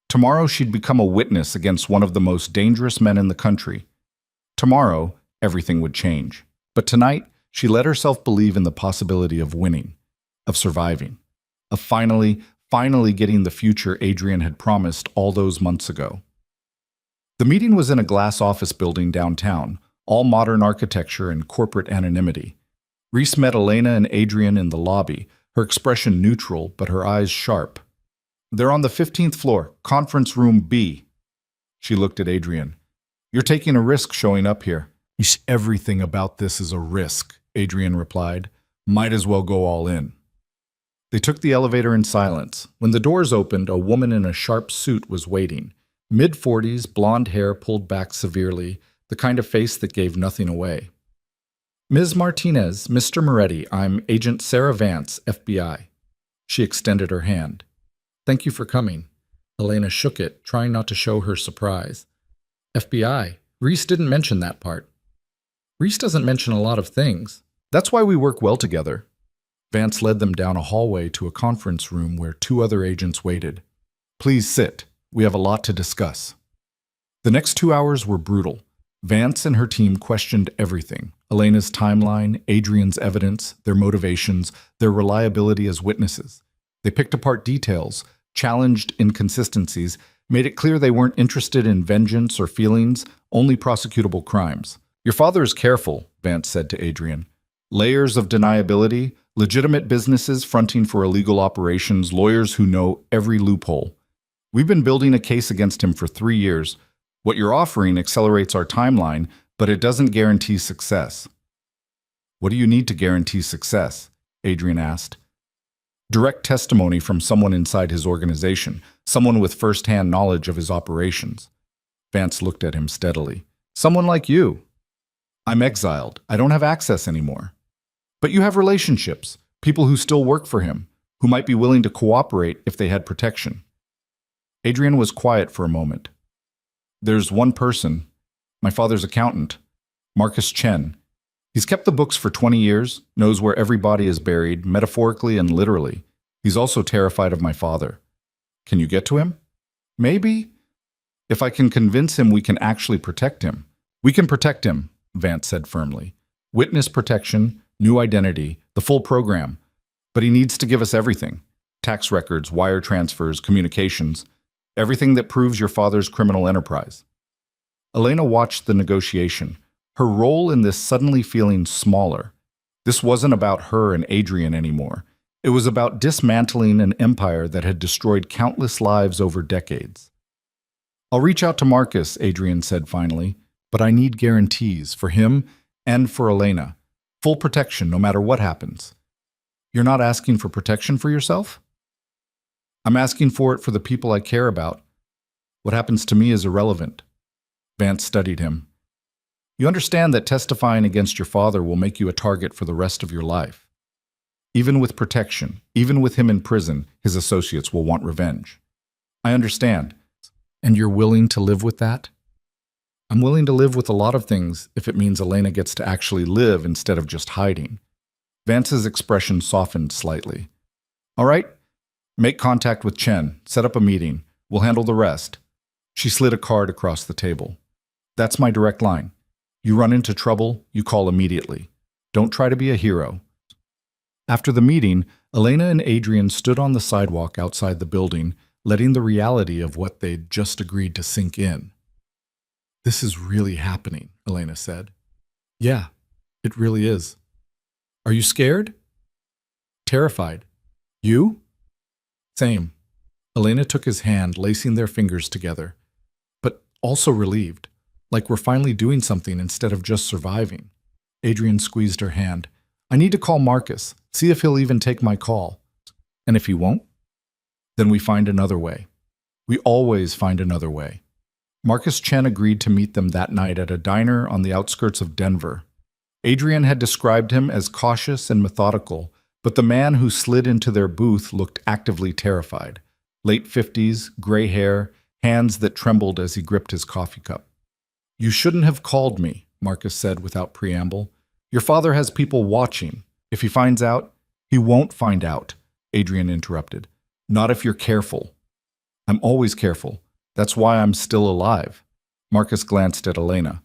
Tomorrow, she'd become a witness against one of the most dangerous men in the country. Tomorrow, everything would change. But tonight, she let herself believe in the possibility of winning, of surviving, of finally getting the future Adrian had promised all those months ago. The meeting was in a glass office building downtown, all modern architecture and corporate anonymity. Reese met Elena and Adrian in the lobby, her expression neutral but her eyes sharp. "They're on the 15th floor, conference room B." She looked at Adrian. "You're taking a risk showing up here." "Everything about this is a risk," Adrian replied. "Might as well go all in." They took the elevator in silence. When the doors opened, a woman in a sharp suit was waiting. Mid-40s, blonde hair pulled back severely, the kind of face that gave nothing away. "Ms. Martinez, Mr. Moretti, I'm Agent Sarah Vance, FBI." She extended her hand. "Thank you for coming." Elena shook it, trying not to show her surprise. "FBI? Reese didn't mention that part." "Reese doesn't mention a lot of things. That's why we work well together." Vance led them down a hallway to a conference room where 2 other agents waited. "Please sit. We have a lot to discuss." The next 2 hours were brutal. Vance and her team questioned everything: Elena's timeline, Adrian's evidence, their motivations, their reliability as witnesses. They picked apart details, challenged inconsistencies, made it clear they weren't interested in vengeance or feelings, only prosecutable crimes. "Your father is careful," Vance said to Adrian. "Layers of deniability, legitimate businesses fronting for illegal operations, lawyers who know every loophole. We've been building a case against him for 3 years. What you're offering accelerates our timeline, but it doesn't guarantee success." "What do you need to guarantee success?" Adrian asked. "Direct testimony from someone inside his organization, someone with first-hand knowledge of his operations." Vance looked at him steadily. "Someone like you." "I'm exiled. I don't have access anymore." "But you have relationships, people who still work for him, who might be willing to cooperate if they had protection." Adrian was quiet for a moment. "There's one person, my father's accountant, Marcus Chen. He's kept the books for 20 years, knows where every body is buried, metaphorically and literally. He's also terrified of my father. Can you get to him?" "Maybe. If I can convince him we can actually protect him." "We can protect him," Vance said firmly. "Witness protection, new identity, the full program. But he needs to give us everything. Tax records, wire transfers, communications. Everything that proves your father's criminal enterprise." Elena watched the negotiation, her role in this suddenly feeling smaller. This wasn't about her and Adrian anymore. It was about dismantling an empire that had destroyed countless lives over decades. "I'll reach out to Marcus," Adrian said finally, "but I need guarantees for him and for Elena. Full protection no matter what happens." "You're not asking for protection for yourself?" "I'm asking for it for the people I care about. What happens to me is irrelevant." Vance studied him. "You understand that testifying against your father will make you a target for the rest of your life. Even with protection, even with him in prison, his associates will want revenge." "I understand." "And you're willing to live with that?" "I'm willing to live with a lot of things if it means Elena gets to actually live instead of just hiding." Vance's expression softened slightly. "All right. Make contact with Chen. Set up a meeting. We'll handle the rest." She slid a card across the table. "That's my direct line. You run into trouble, you call immediately. Don't try to be a hero." After the meeting, Elena and Adrian stood on the sidewalk outside the building, letting the reality of what they'd just agreed to sink in. "This is really happening," Elena said. "Yeah, it really is." "Are you scared?" "Terrified. You?" "Same." Elena took his hand, lacing their fingers together. "But also relieved, like we're finally doing something instead of just surviving." Adrian squeezed her hand. "I need to call Marcus, see if he'll even take my call." "And if he won't?" "Then we find another way. We always find another way." Marcus Chen agreed to meet them that night at a diner on the outskirts of Denver. Adrian had described him as cautious and methodical, but the man who slid into their booth looked actively terrified. Late 50s, gray hair, hands that trembled as he gripped his coffee cup. You shouldn't have called me, Marcus said without preamble. Your father has people watching. If he finds out, he won't find out, Adrian interrupted. Not if you're careful. I'm always careful. That's why I'm still alive. Marcus glanced at Elena.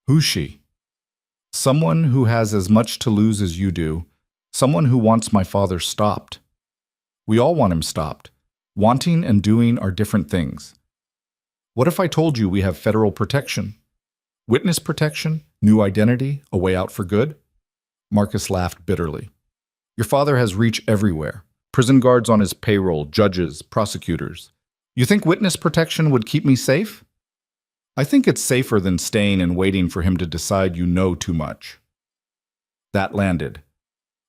Who's she? Someone who has as much to lose as you do. Someone who wants my father stopped. We all want him stopped. Wanting and doing are different things. What if I told you we have federal protection? Witness protection? New identity? A way out for good? Marcus laughed bitterly. Your father has reach everywhere. Prison guards on his payroll, judges, prosecutors. You think witness protection would keep me safe? I think it's safer than staying and waiting for him to decide you know too much. That landed.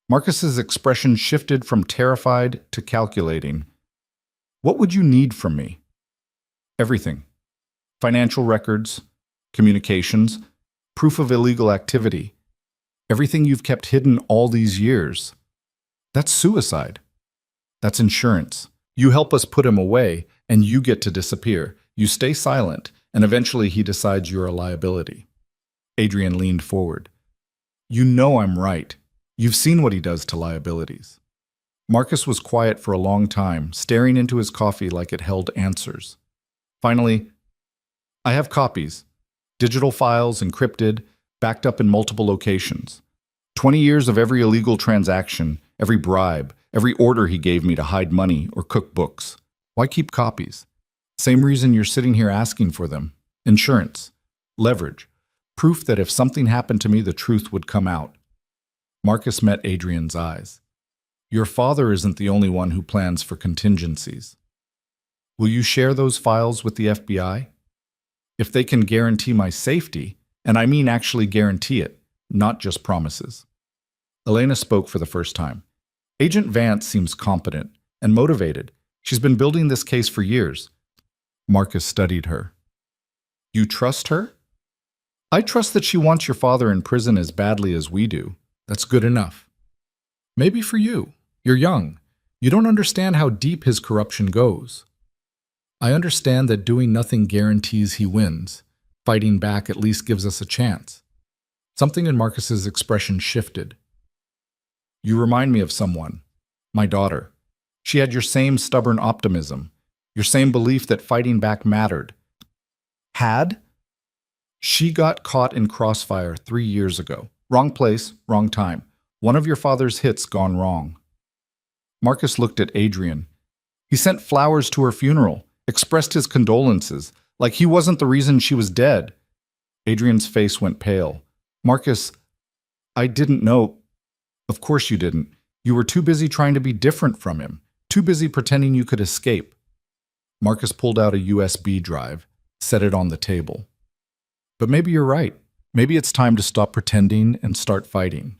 Marcus's expression shifted from terrified to calculating. What would you need from me? Everything. Financial records, communications, proof of illegal activity. Everything you've kept hidden all these years. That's suicide. That's insurance. You help us put him away, and you get to disappear. You stay silent, and eventually he decides you're a liability. Adrian leaned forward. You know I'm right. You've seen what he does to liabilities. Marcus was quiet for a long time, staring into his coffee like it held answers. Finally, I have copies. Digital files, encrypted, backed up in multiple locations. 20 years of every illegal transaction, every bribe, every order he gave me to hide money or cook books. Why keep copies? Same reason you're sitting here asking for them. Insurance. Leverage. Proof that if something happened to me, the truth would come out. Marcus met Adrian's eyes. Your father isn't the only one who plans for contingencies. Will you share those files with the FBI? If they can guarantee my safety, and I mean actually guarantee it, not just promises. Elena spoke for the first time. Agent Vance seems competent and motivated. She's been building this case for years. Marcus studied her. You trust her? I trust that she wants your father in prison as badly as we do. That's good enough. Maybe for you. You're young. You don't understand how deep his corruption goes. I understand that doing nothing guarantees he wins. Fighting back at least gives us a chance. Something in Marcus's expression shifted. You remind me of someone. My daughter. She had your same stubborn optimism. Your same belief that fighting back mattered. Had? She got caught in crossfire 3 years ago. Wrong place, wrong time. One of your father's hits gone wrong. Marcus looked at Adrian. He sent flowers to her funeral, expressed his condolences, like he wasn't the reason she was dead. Adrian's face went pale. Marcus, I didn't know. Of course you didn't. You were too busy trying to be different from him, too busy pretending you could escape. Marcus pulled out a USB drive, set it on the table. But maybe you're right. Maybe it's time to stop pretending and start fighting.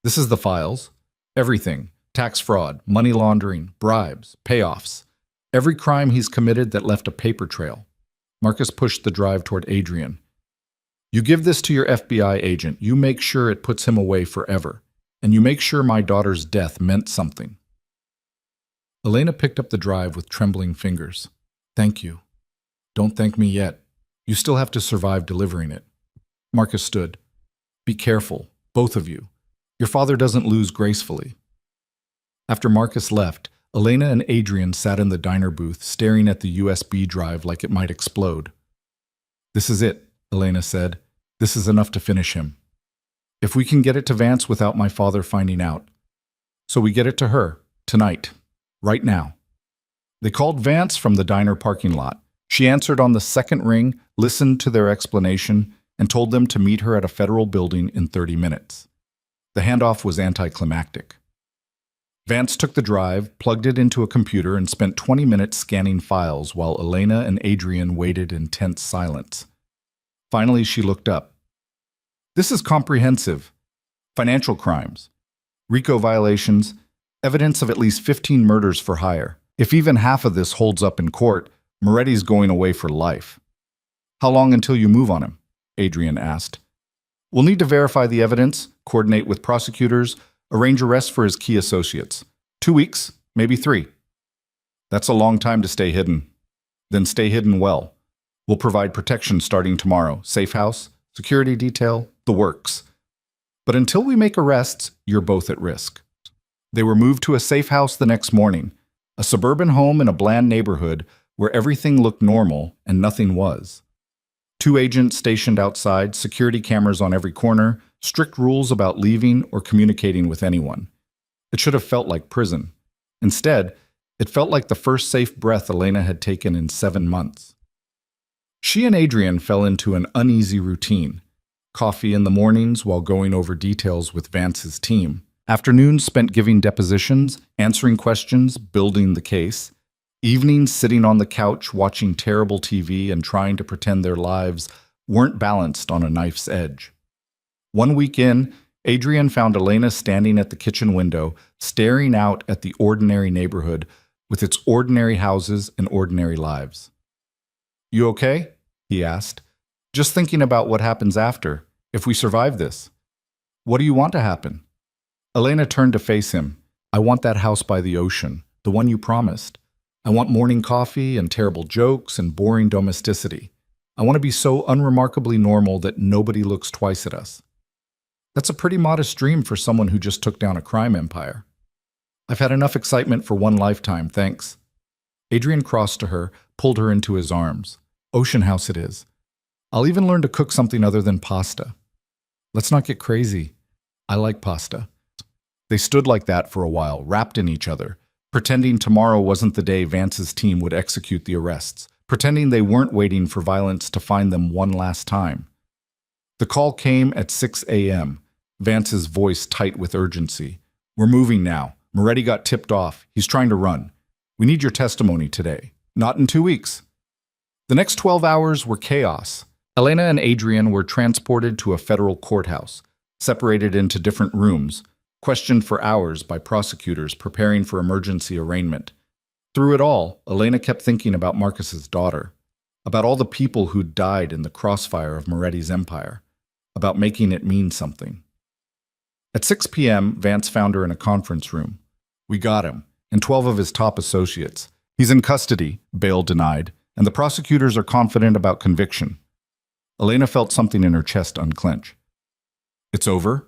This is the files. Everything. Tax fraud, money laundering, bribes, payoffs. Every crime he's committed that left a paper trail. Marcus pushed the drive toward Adrian. You give this to your FBI agent. You make sure it puts him away forever. And you make sure my daughter's death meant something. Elena picked up the drive with trembling fingers. Thank you. Don't thank me yet. You still have to survive delivering it. Marcus stood. Be careful, both of you. Your father doesn't lose gracefully. After Marcus left, Elena and Adrian sat in the diner booth, staring at the USB drive like it might explode. This is it, Elena said. This is enough to finish him. If we can get it to Vance without my father finding out. So we get it to her, tonight, right now. They called Vance from the diner parking lot. She answered on the second ring, listened to their explanation, and told them to meet her at a federal building in 30 minutes. The handoff was anticlimactic. Vance took the drive, plugged it into a computer, and spent 20 minutes scanning files while Elena and Adrian waited in tense silence. Finally, she looked up. This is comprehensive. Financial crimes, RICO violations, evidence of at least 15 murders for hire. If even half of this holds up in court, Moretti's going away for life. How long until you move on him? Adrian asked. We'll need to verify the evidence, coordinate with prosecutors, arrange arrests for his key associates. 2 weeks, maybe 3. That's a long time to stay hidden. Then stay hidden well. We'll provide protection starting tomorrow. Safe house, security detail, the works. But until we make arrests, you're both at risk. They were moved to a safe house the next morning, a suburban home in a bland neighborhood where everything looked normal and nothing was. 2 agents stationed outside, security cameras on every corner, strict rules about leaving or communicating with anyone. It should have felt like prison. Instead, it felt like the first safe breath Elena had taken in 7 months. She and Adrian fell into an uneasy routine. Coffee in the mornings while going over details with Vance's team. Afternoons spent giving depositions, answering questions, building the case. Evenings sitting on the couch watching terrible TV and trying to pretend their lives weren't balanced on a knife's edge. One weekend, Adrian found Elena standing at the kitchen window, staring out at the ordinary neighborhood with its ordinary houses and ordinary lives. "You okay?" he asked. "Just thinking about what happens after, if we survive this. What do you want to happen?" Elena turned to face him. "I want that house by the ocean, the one you promised. I want morning coffee and terrible jokes and boring domesticity. I want to be so unremarkably normal that nobody looks twice at us." That's a pretty modest dream for someone who just took down a crime empire. "I've had enough excitement for one lifetime, thanks." Adrian crossed to her, pulled her into his arms. "Ocean house it is. I'll even learn to cook something other than pasta. Let's not get crazy. I like pasta." They stood like that for a while, wrapped in each other, pretending tomorrow wasn't the day Vance's team would execute the arrests, pretending they weren't waiting for violence to find them one last time. The call came at 6 a.m., Vance's voice tight with urgency. "We're moving now. Moretti got tipped off. He's trying to run. We need your testimony today. Not in 2 weeks." The next 12 hours were chaos. Elena and Adrian were transported to a federal courthouse, separated into different rooms, questioned for hours by prosecutors preparing for emergency arraignment. Through it all, Elena kept thinking about Marcus's daughter, about all the people who'd died in the crossfire of Moretti's empire, about making it mean something. At 6 p.m., Vance found her in a conference room. "We got him, and 12 of his top associates. He's in custody," bail denied, "and the prosecutors are confident about conviction." Elena felt something in her chest unclench. "It's over?"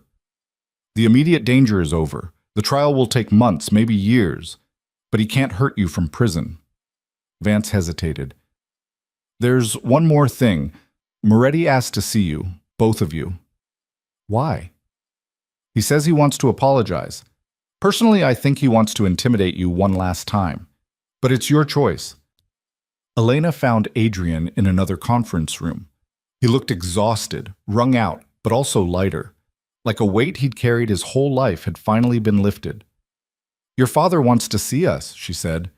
"The immediate danger is over. The trial will take months, maybe years, but he can't hurt you from prison." Vance hesitated. "There's one more thing. Moretti asked to see you, both of you." "Why?" "He says he wants to apologize. Personally, I think he wants to intimidate you one last time. But it's your choice." Elena found Adrian in another conference room. He looked exhausted, wrung out, but also lighter. Like a weight he'd carried his whole life had finally been lifted. "Your father wants to see us," she said.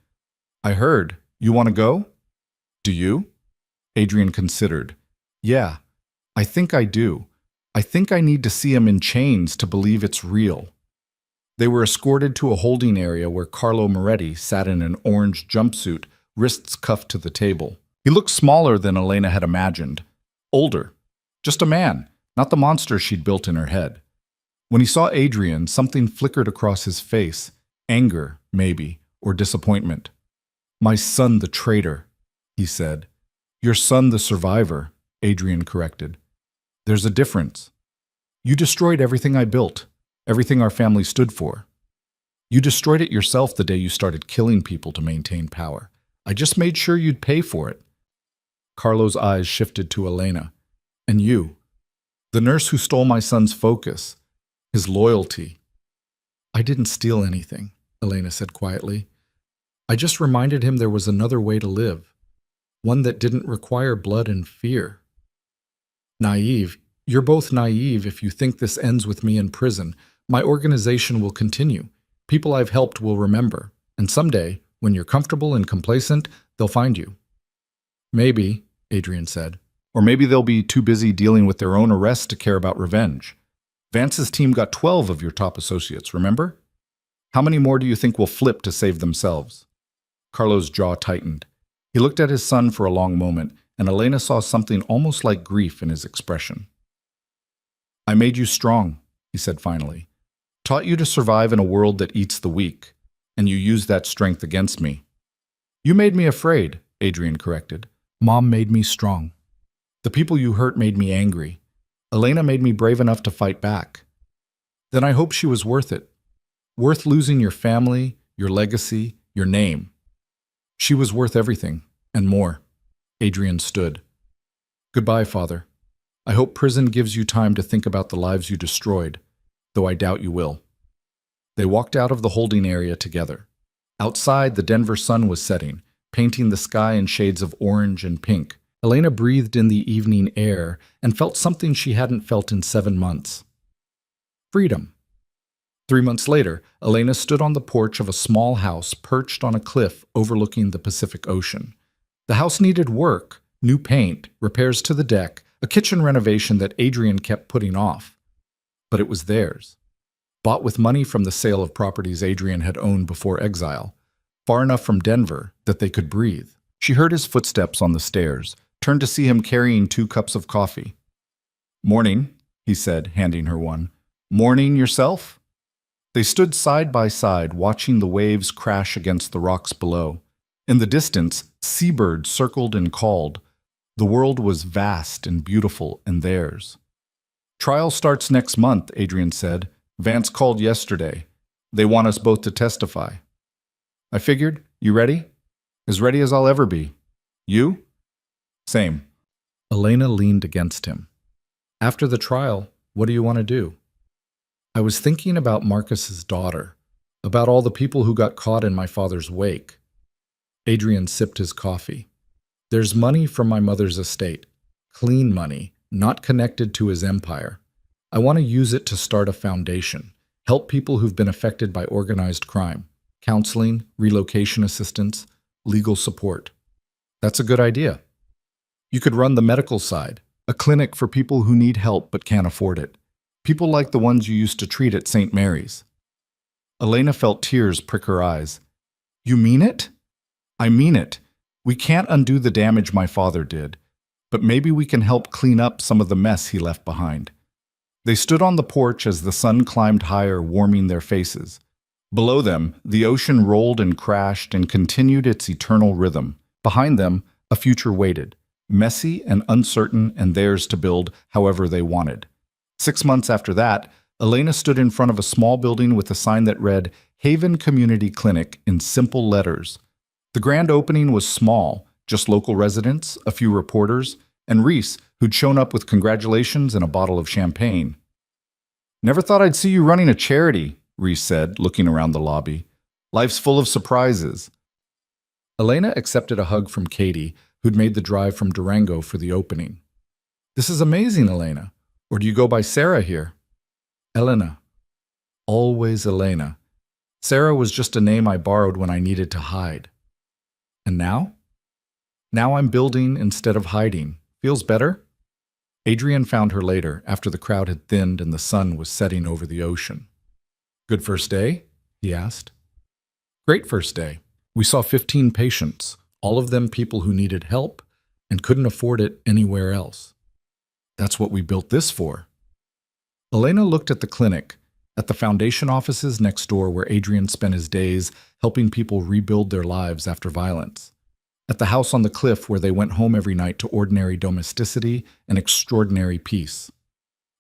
"I heard. You want to go?" "Do you?" Adrian considered. "Yeah, I think I do. I think I need to see him in chains to believe it's real." They were escorted to a holding area where Carlo Moretti sat in an orange jumpsuit, wrists cuffed to the table. He looked smaller than Elena had imagined. Older. Just a man, not the monster she'd built in her head. When he saw Adrian, something flickered across his face. Anger, maybe, or disappointment. "My son the traitor," he said. "Your son the survivor," Adrian corrected. "There's a difference. You destroyed everything I built, everything our family stood for. You destroyed it yourself the day you started killing people to maintain power. I just made sure you'd pay for it." Carlo's eyes shifted to Elena. "And you? The nurse who stole my son's focus, his loyalty." "I didn't steal anything," Elena said quietly. "I just reminded him there was another way to live, one that didn't require blood and fear." "Naive. You're both naive if you think this ends with me in prison. My organization will continue. People I've helped will remember. And someday, when you're comfortable and complacent, they'll find you." "Maybe," Adrian said. "Or maybe they'll be too busy dealing with their own arrests to care about revenge. Vance's team got 12 of your top associates, remember? How many more do you think will flip to save themselves?" Carlo's jaw tightened. He looked at his son for a long moment, and Elena saw something almost like grief in his expression. "I made you strong," he said finally. "Taught you to survive in a world that eats the weak, and you used that strength against me." "You made me afraid," Adrian corrected. Mom made me strong. The people you hurt made me angry. Elena made me brave enough to fight back. Then I hope she was worth it. Worth losing your family, your legacy, your name. She was worth everything, and more. Adrian stood. Goodbye, Father. I hope prison gives you time to think about the lives you destroyed, though I doubt you will. They walked out of the holding area together. Outside, the Denver sun was setting, painting the sky in shades of orange and pink. Elena breathed in the evening air and felt something she hadn't felt in 7 months. Freedom. 3 months later, Elena stood on the porch of a small house perched on a cliff overlooking the Pacific Ocean. The house needed work, new paint, repairs to the deck, a kitchen renovation that Adrian kept putting off. But it was theirs. Bought with money from the sale of properties Adrian had owned before exile, far enough from Denver that they could breathe. She heard his footsteps on the stairs, turned to see him carrying 2 cups of coffee. Morning, he said, handing her one. Morning yourself? They stood side by side, watching the waves crash against the rocks below. In the distance, seabirds circled and called. The world was vast and beautiful, and theirs. Trial starts next month, Adrian said. Vance called yesterday. They want us both to testify. I figured, you ready? As ready as I'll ever be. You? Same. Elena leaned against him. After the trial, what do you want to do? I was thinking about Marcus's daughter, about all the people who got caught in my father's wake. Adrian sipped his coffee. There's money from my mother's estate. Clean money, not connected to his empire. I want to use it to start a foundation, help people who've been affected by organized crime, counseling, relocation assistance, legal support. That's a good idea. You could run the medical side, a clinic for people who need help but can't afford it. People like the ones you used to treat at St. Mary's. Elena felt tears prick her eyes. You mean it? I mean it. We can't undo the damage my father did, but maybe we can help clean up some of the mess he left behind. They stood on the porch as the sun climbed higher, warming their faces. Below them, the ocean rolled and crashed and continued its eternal rhythm. Behind them, a future waited, messy and uncertain and theirs to build however they wanted. 6 months after that, Elena stood in front of a small building with a sign that read, Haven Community Clinic in simple letters. The grand opening was small, just local residents, a few reporters, and Reese, who'd shown up with congratulations and a bottle of champagne. Never thought I'd see you running a charity, Reese said, looking around the lobby. Life's full of surprises. Elena accepted a hug from Katie, who'd made the drive from Durango for the opening. This is amazing, Elena. Or do you go by Sarah here? Elena. Always Elena. Sarah was just a name I borrowed when I needed to hide. And now? Now I'm building instead of hiding. Feels better? Adrian found her later, after the crowd had thinned and the sun was setting over the ocean. Good first day? He asked. Great first day. We saw 15 patients, all of them people who needed help and couldn't afford it anywhere else. That's what we built this for. Elena looked at the clinic, at the foundation offices next door where Adrian spent his days helping people rebuild their lives after violence, at the house on the cliff where they went home every night to ordinary domesticity and extraordinary peace.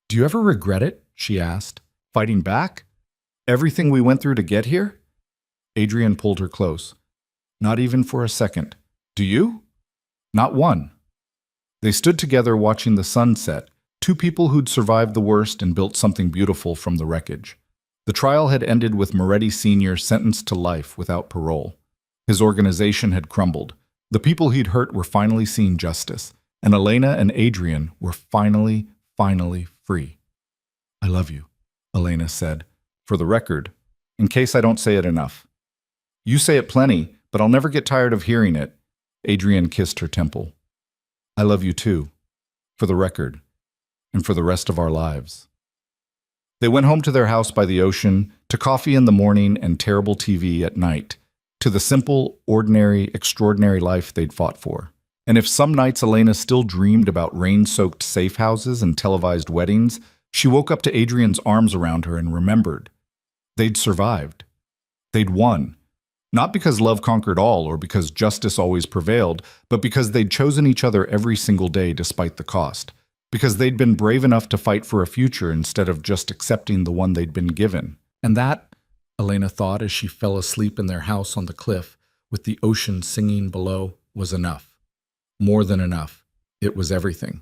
Do you ever regret it? She asked. Fighting back? Everything we went through to get here? Adrian pulled her close. Not even for a second. Do you? Not one. They stood together watching the sunset, 2 people who'd survived the worst and built something beautiful from the wreckage. The trial had ended with Moretti Sr. sentenced to life without parole. His organization had crumbled. The people he'd hurt were finally seeing justice, and Elena and Adrian were finally free. I love you, Elena said, for the record, in case I don't say it enough. You say it plenty, but I'll never get tired of hearing it. Adrian kissed her temple. I love you too, for the record, and for the rest of our lives. They went home to their house by the ocean, to coffee in the morning and terrible TV at night, to the simple, ordinary, extraordinary life they'd fought for. And if some nights Elena still dreamed about rain-soaked safe houses and televised weddings, she woke up to Adrian's arms around her and remembered. They'd survived. They'd won. Not because love conquered all or because justice always prevailed, but because they'd chosen each other every single day despite the cost. Because they'd been brave enough to fight for a future instead of just accepting the one they'd been given. And that, Elena thought as she fell asleep in their house on the cliff, with the ocean singing below, was enough. More than enough. It was everything.